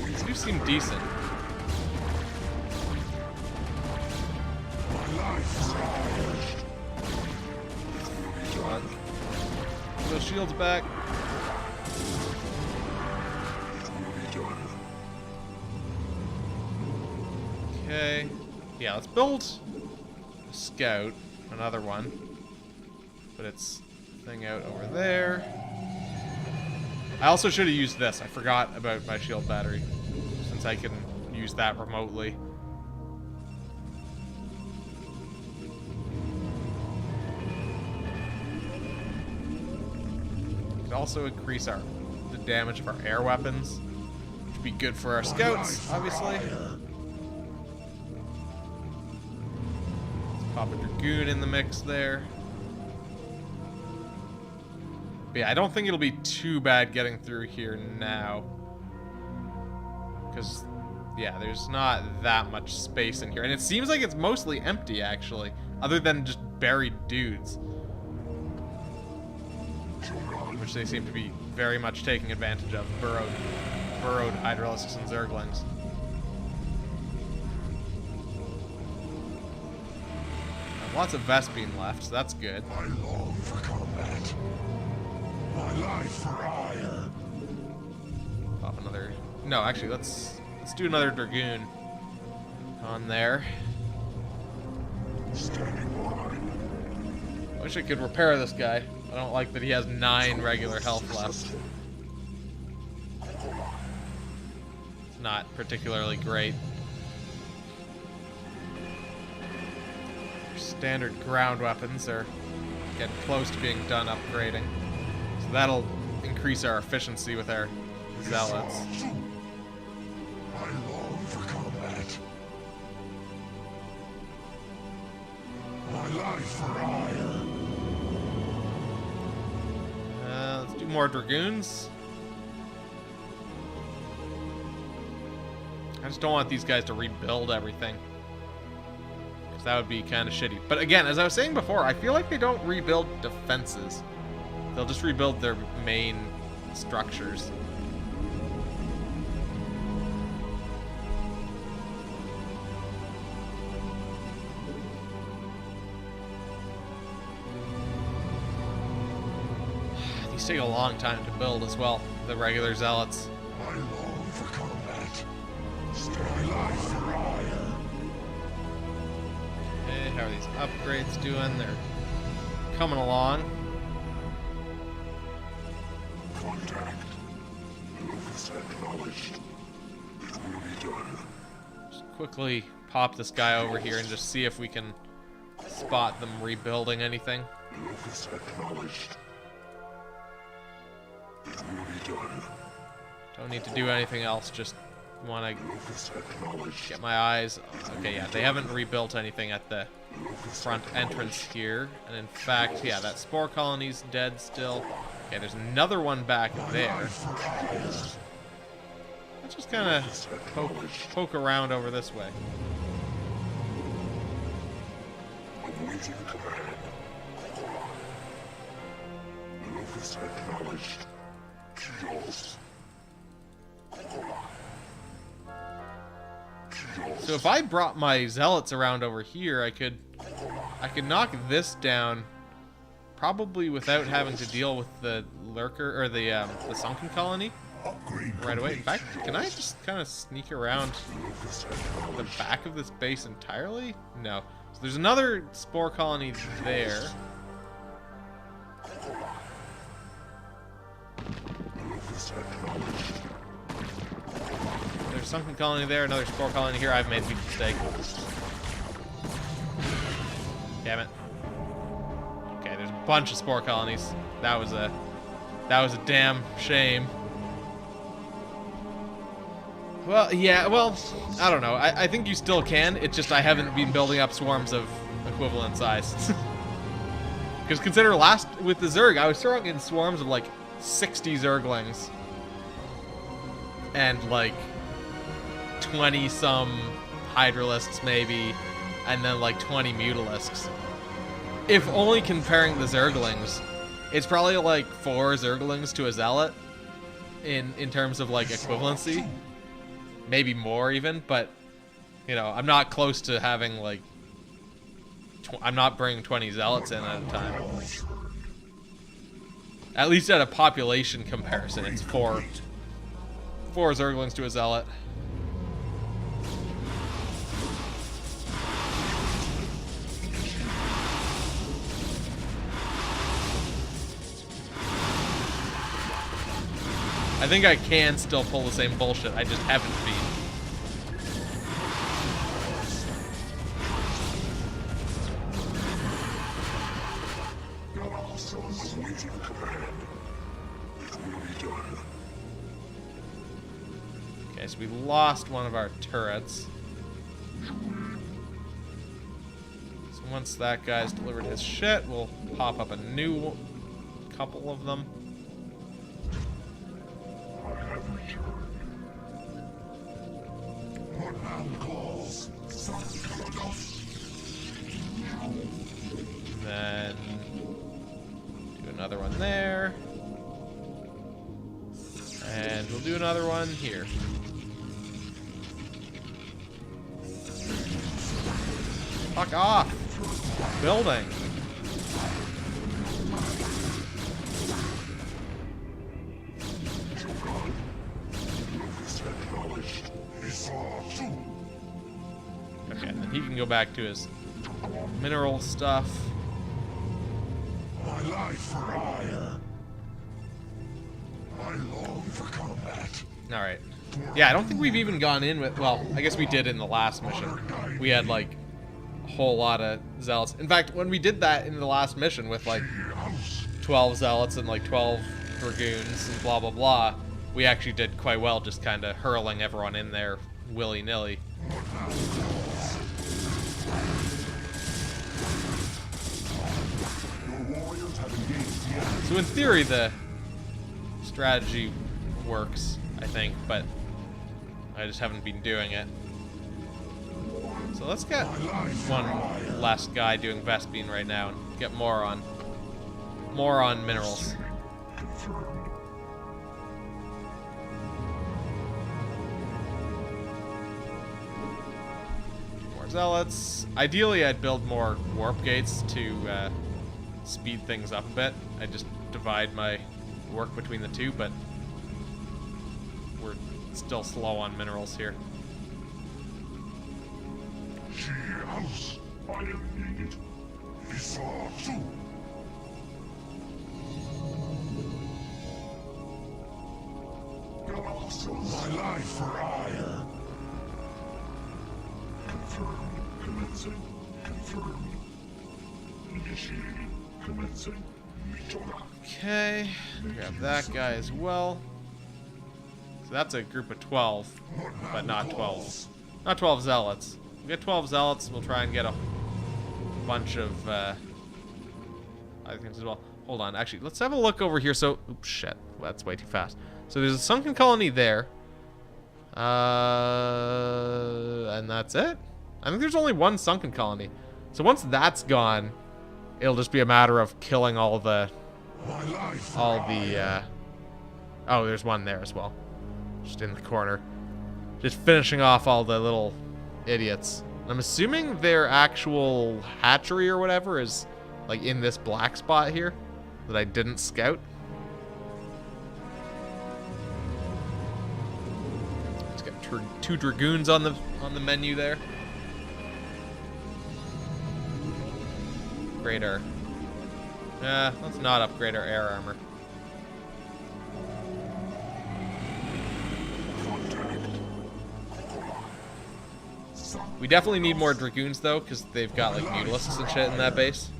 These do seem decent. Put those shields back. Okay. Yeah, let's build a scout, another one. Put its thing out over there. I also should have used this. I forgot about my shield battery, since I can use that remotely. Could also increase the damage of our air weapons, which would be good for our scouts, obviously. Pop a dragoon in the mix there. But yeah, I don't think it'll be too bad getting through here now. Because, yeah, there's not that much space in here. And it seems like it's mostly empty, actually. other than just buried dudes. Which they seem to be very much taking advantage of. Burrowed Hydralisks and Zerglings. Lots of Vespene left, so that's good. I long for combat. My life for ire. Pop another... No, actually, let's do another Dragoon on there. Standing by. Wish I could repair this guy. I don't like that he has 9 regular health left. It's not particularly great. Standard ground weapons are getting close to being done upgrading. So that'll increase our efficiency with our zealots. I long for combat. My life for ire. Let's do more dragoons. I just don't want these guys to rebuild everything. Because that would be kind of shitty. But again, as I was saying before, I feel like they don't rebuild defenses. They'll just rebuild their main structures. These take a long time to build as well, the regular zealots. I long for combat. My life for ire. Okay, how are these upgrades doing? They're coming along. Contact. Locus acknowledged. It will be done. Just quickly pop this guy over here and just see if we can spot them rebuilding anything. Locus acknowledged. It will be done. Don't need to do anything else, just want to Locus acknowledged. get my eyes... Okay, yeah, they haven't rebuilt anything at the front entrance here. And in fact, yeah, that spore colony's dead still. Okay, there's another one back there. Let's just kind of poke around over this way. Awaiting command. Locus acknowledged. Kios. So if I brought my zealots around over here, I could knock this down, probably without having to deal with the lurker or the sunken colony right away. In fact, can I just kind of sneak around the back of this base entirely? No. So there's another spore colony there. There's a sunken colony there, another spore colony here. I've made a big mistake. Damn it. Okay, there's a bunch of spore colonies. That was a damn shame. Well, yeah, well, I don't know. I think you still can. It's just I haven't been building up swarms of equivalent size. Because consider last with the Zerg, I was throwing in swarms of like 60 Zerglings and like 20 some Hydralisks maybe, and then like 20 Mutalisks. If only comparing the Zerglings, it's probably like 4 Zerglings to a Zealot in terms of like equivalency. Maybe more even, but you know, I'm not close to having like I'm not bringing 20 Zealots in at a time. At least at a population comparison, it's 4 Zerglings to a Zealot. I think I can still pull the same bullshit, I just haven't been. Okay, so we lost one of our turrets. So once that guy's delivered his shit, we'll pop up a new couple of them. another one there. And we'll do another one here. Fuck off! Building! Okay, and then he can go back to his mineral stuff. My life for hire. I long for combat. Alright. Yeah, I don't think we've even gone in with... Well, I guess we did in the last mission. We had, like, a whole lot of zealots. In fact, when we did that in the last mission with, like, 12 zealots and, like, 12 dragoons and blah, blah, blah, we actually did quite well just kind of hurling everyone in there willy-nilly. So in theory, the strategy works, I think, but I just haven't been doing it. So let's get one last guy doing Vespine right now and get more on minerals. More zealots. Ideally, I'd build more warp gates to speed things up a bit. I just divide my work between the two, but we're still slow on minerals here. House, I am needed. My life for hire. Confirmed. Commencing. Confirmed. Initiating. Commencing. Okay, grab that guy as well. So that's a group of 12, but not 12. Not 12 zealots. We'll get 12 zealots, we'll try and get a bunch of other things as well. Hold on, actually, let's have a look over here. So, oops, shit, that's way too fast. So there's a sunken colony there. And that's it? I think there's only one sunken colony. So once that's gone, it'll just be a matter of killing all the... Oh, there's one there as well. Just in the corner. Just finishing off all the little idiots. I'm assuming their actual hatchery or whatever is, like, in this black spot here that I didn't scout. Let's get two dragoons on the menu there. Upgrade our... let's not upgrade our air armor. We definitely need more dragoons though, because they've got like mutalisks and shit in that base.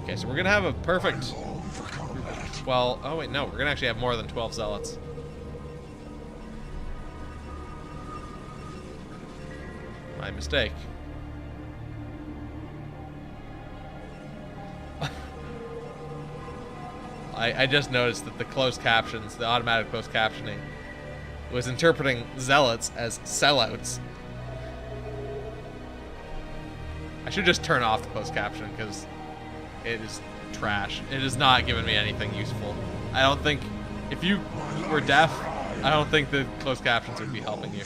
Okay, so we're gonna have a perfect 12. Oh wait, no, we're gonna actually have more than 12 zealots. My mistake. I just noticed that the closed captions, the automatic closed captioning, was interpreting zealots as sellouts. I should just turn off the closed caption because it is trash. It is not giving me anything useful. I don't think, if you were deaf, I don't think the closed captions would be helping you.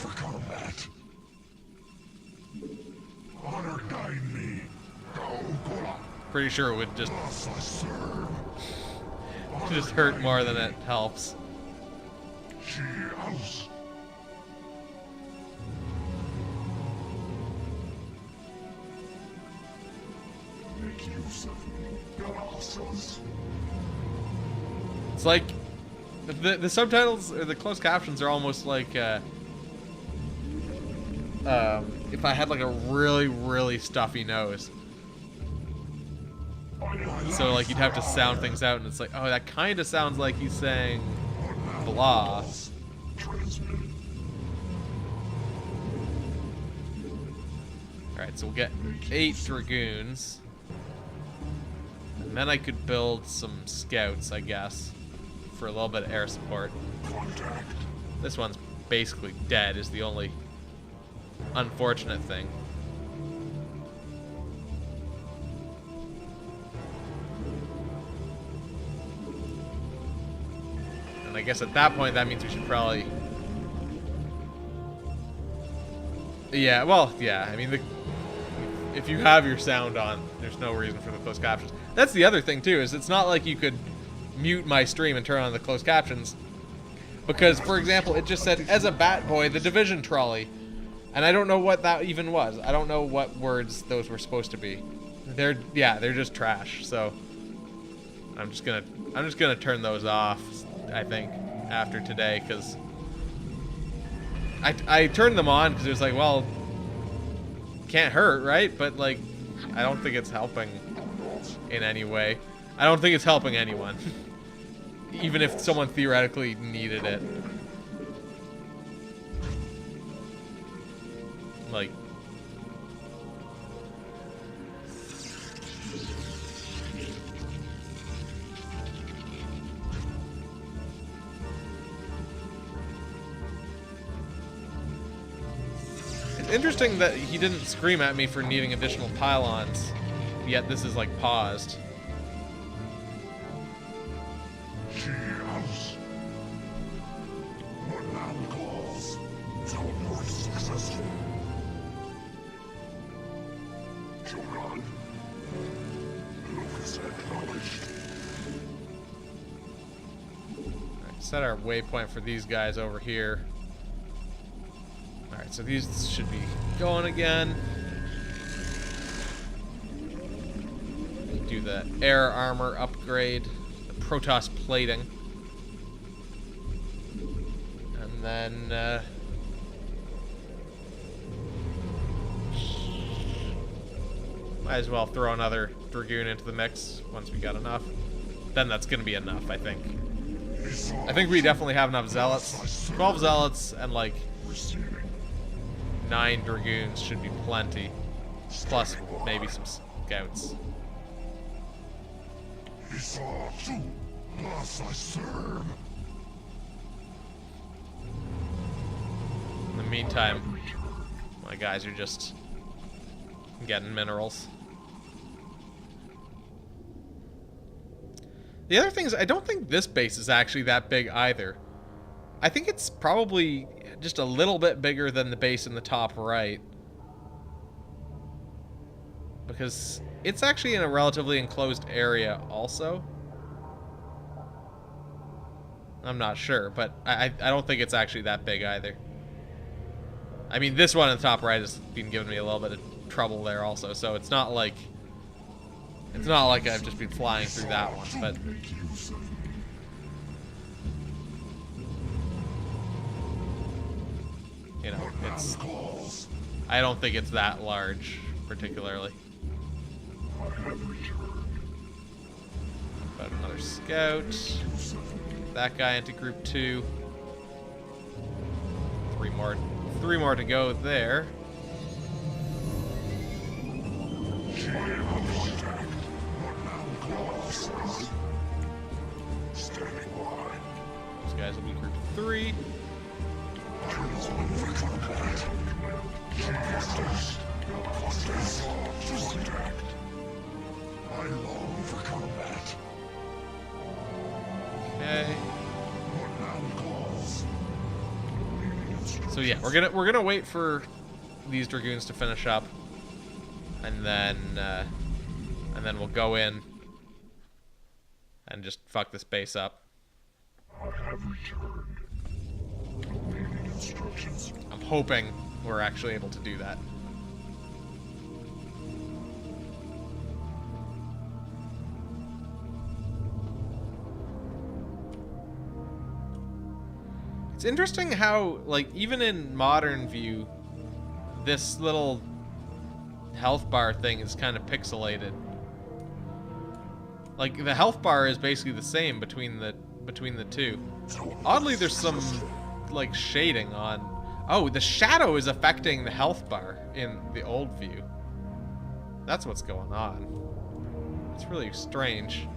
Honor guide me. Pretty sure it would just hurt more than it helps. Make use of me. It's like the subtitles or the closed captions are almost like if I had like a really, really stuffy nose. So like you'd have to sound things out and it's like, oh, that kind of sounds like he's saying blah. Alright, so we'll get 8 dragoons. And then I could build some scouts, I guess, for a little bit of air support. This one's basically dead is the only unfortunate thing. I guess at that point, that means we should probably... Yeah, well, yeah. I mean, if you have your sound on, there's no reason for the closed captions. That's the other thing, too, is it's not like you could mute my stream and turn on the closed captions. Because, for example, it just said, as a bat boy, the Division trolley. And I don't know what that even was. I don't know what words those were supposed to be. They're just trash, so... I'm just gonna turn those off, I think, after today, because I turned them on because it was like, well, can't hurt, right? But like, I don't think it's helping in any way. I don't think it's helping anyone, even if someone theoretically needed it. Like. It's interesting that he didn't scream at me for needing additional pylons, yet this is like paused. Cheers. What now calls? Teleport successful. Joran. Locus acknowledged. Alright, set our waypoint for these guys over here. Alright, so these should be going again. Do the air armor upgrade, the Protoss plating. And then, might as well throw another Dragoon into the mix once we got enough. Then that's going to be enough, I think. I think we definitely have enough Zealots. 12 Zealots and like 9 Dragoons should be plenty. Plus maybe some Scouts. In the meantime, my guys are just getting minerals. The other thing is, I don't think this base is actually that big either. I think it's probably just a little bit bigger than the base in the top right. Because it's actually in a relatively enclosed area also. I'm not sure, but I don't think it's actually that big either. I mean, this one in the top right has been giving me a little bit of trouble there also, so it's not like I've just been flying through that one, but you know, it's, I don't think it's that large particularly. But another scout. That guy into group 2. Three more to go there. Those guys will be group 3. Okay. So yeah, we're gonna wait for these Dragoons to finish up, and then we'll go in and just fuck this base up. I have returned. Awaiting instructions. I'm hoping we're actually able to do that. It's interesting how, like, even in modern view, this little health bar thing is kind of pixelated. Like, the health bar is basically the same between the two. Oddly, there's some, like, shading on... Oh, the shadow is affecting the health bar in the old view. That's what's going on. It's really strange.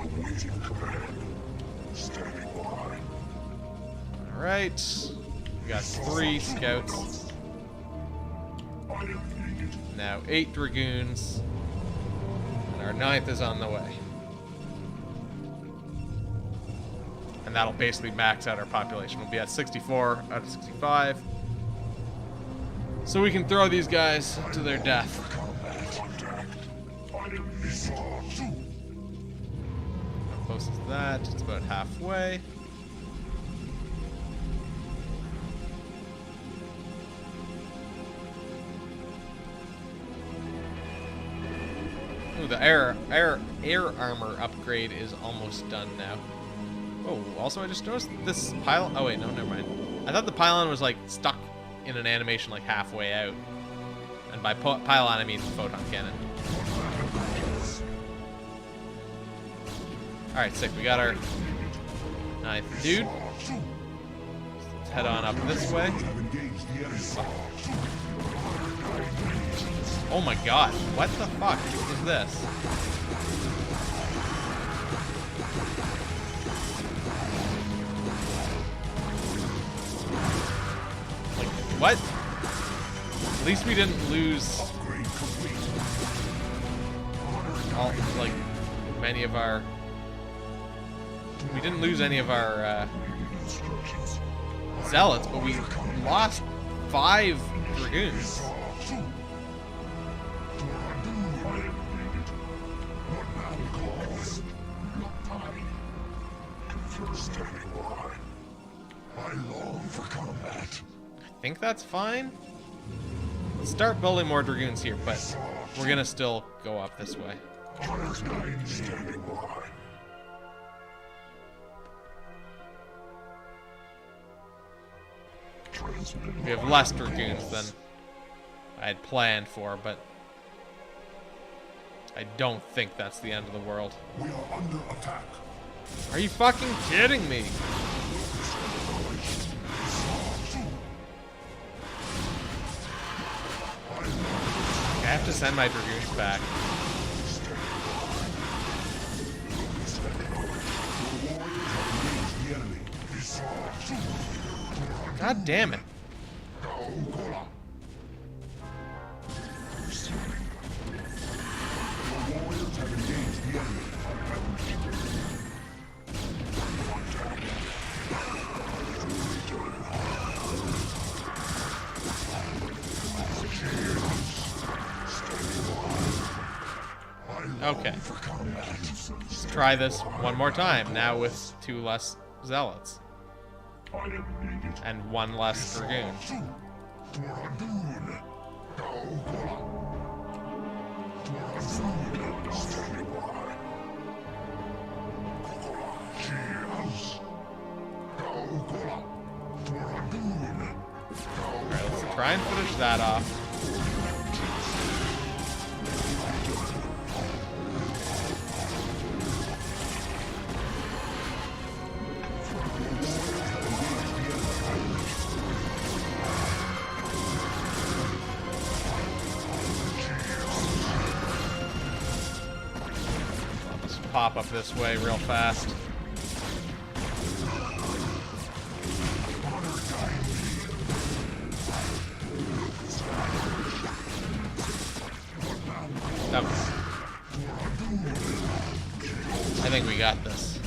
Awaiting command. Standing by. Alright. We got 3 scouts. I am needed. Now 8 Dragoons. And our 9th is on the way. And that'll basically max out our population. We'll be at 64 out of 65. So we can throw these guys to their death. How close is that? It's about halfway. Ooh, the air armor upgrade is almost done now. Oh, also I just noticed this pylon. Oh wait, no, never mind. I thought the pylon was like stuck in an animation like halfway out. And by pylon I mean photon cannon. Alright, sick. We got our 9th dude. Let's head on up this way. Oh my god, what the fuck is this? Like, what? At least we didn't lose all, like, many of our... We didn't lose any of our, zealots, but we lost 5 dragoons. I long for combat. I think that's fine. Let's start building more dragoons here, but we're gonna still go up this way. We have less dragoons than I had planned for, but I don't think that's the end of the world. We are under attack. Are you fucking kidding me? I have to send my dragoons back. God damn it. Okay. Let's try this one more time, now with 2 less zealots. And 1 less dragoon. Alright, let's try and finish that off. Pop up this way real fast. Okay. I think we got this.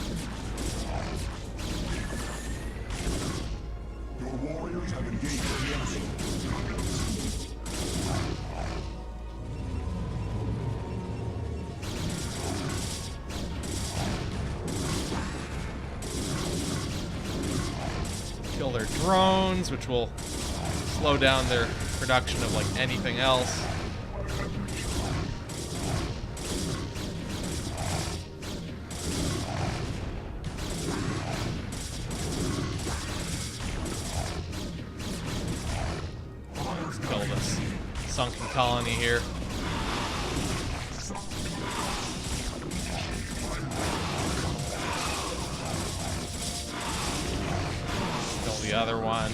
Your warriors have engaged the enemy. Kill their drones, which will slow down their production of like anything else. Let's kill this sunken colony here. The other one.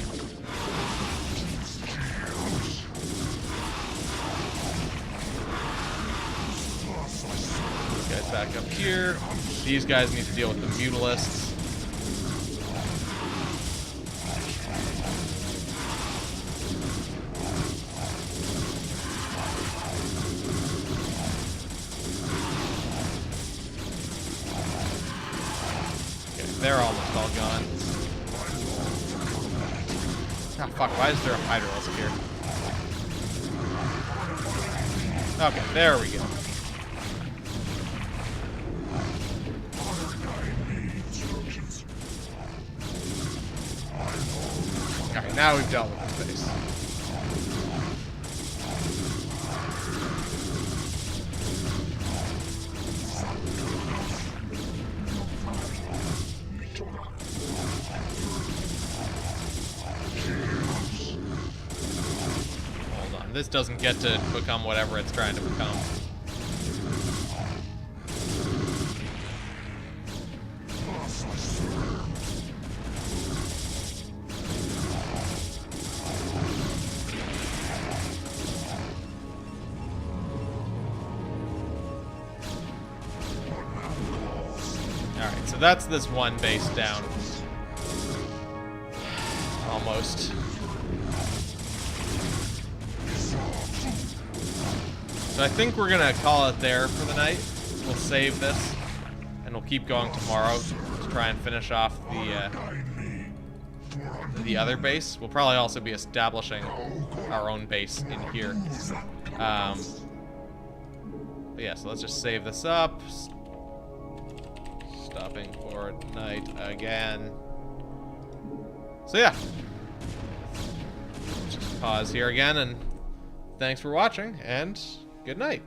These guys back up here. These guys need to deal with the mutalisks. Okay. they're almost all gone. Ah, fuck, why is there a Hydralisk here? Okay, there we go. Alright, now we've dealt with the face. Hold on, this doesn't get to become whatever it's trying to become. Alright, so that's this one base down. Almost. So I think we're gonna call it there for the night. We'll save this, and we'll keep going tomorrow to try and finish off the other base. We'll probably also be establishing our own base in here. But yeah, so let's just save this up. Stopping for night again. So yeah, just pause here again, and thanks for watching, and good night.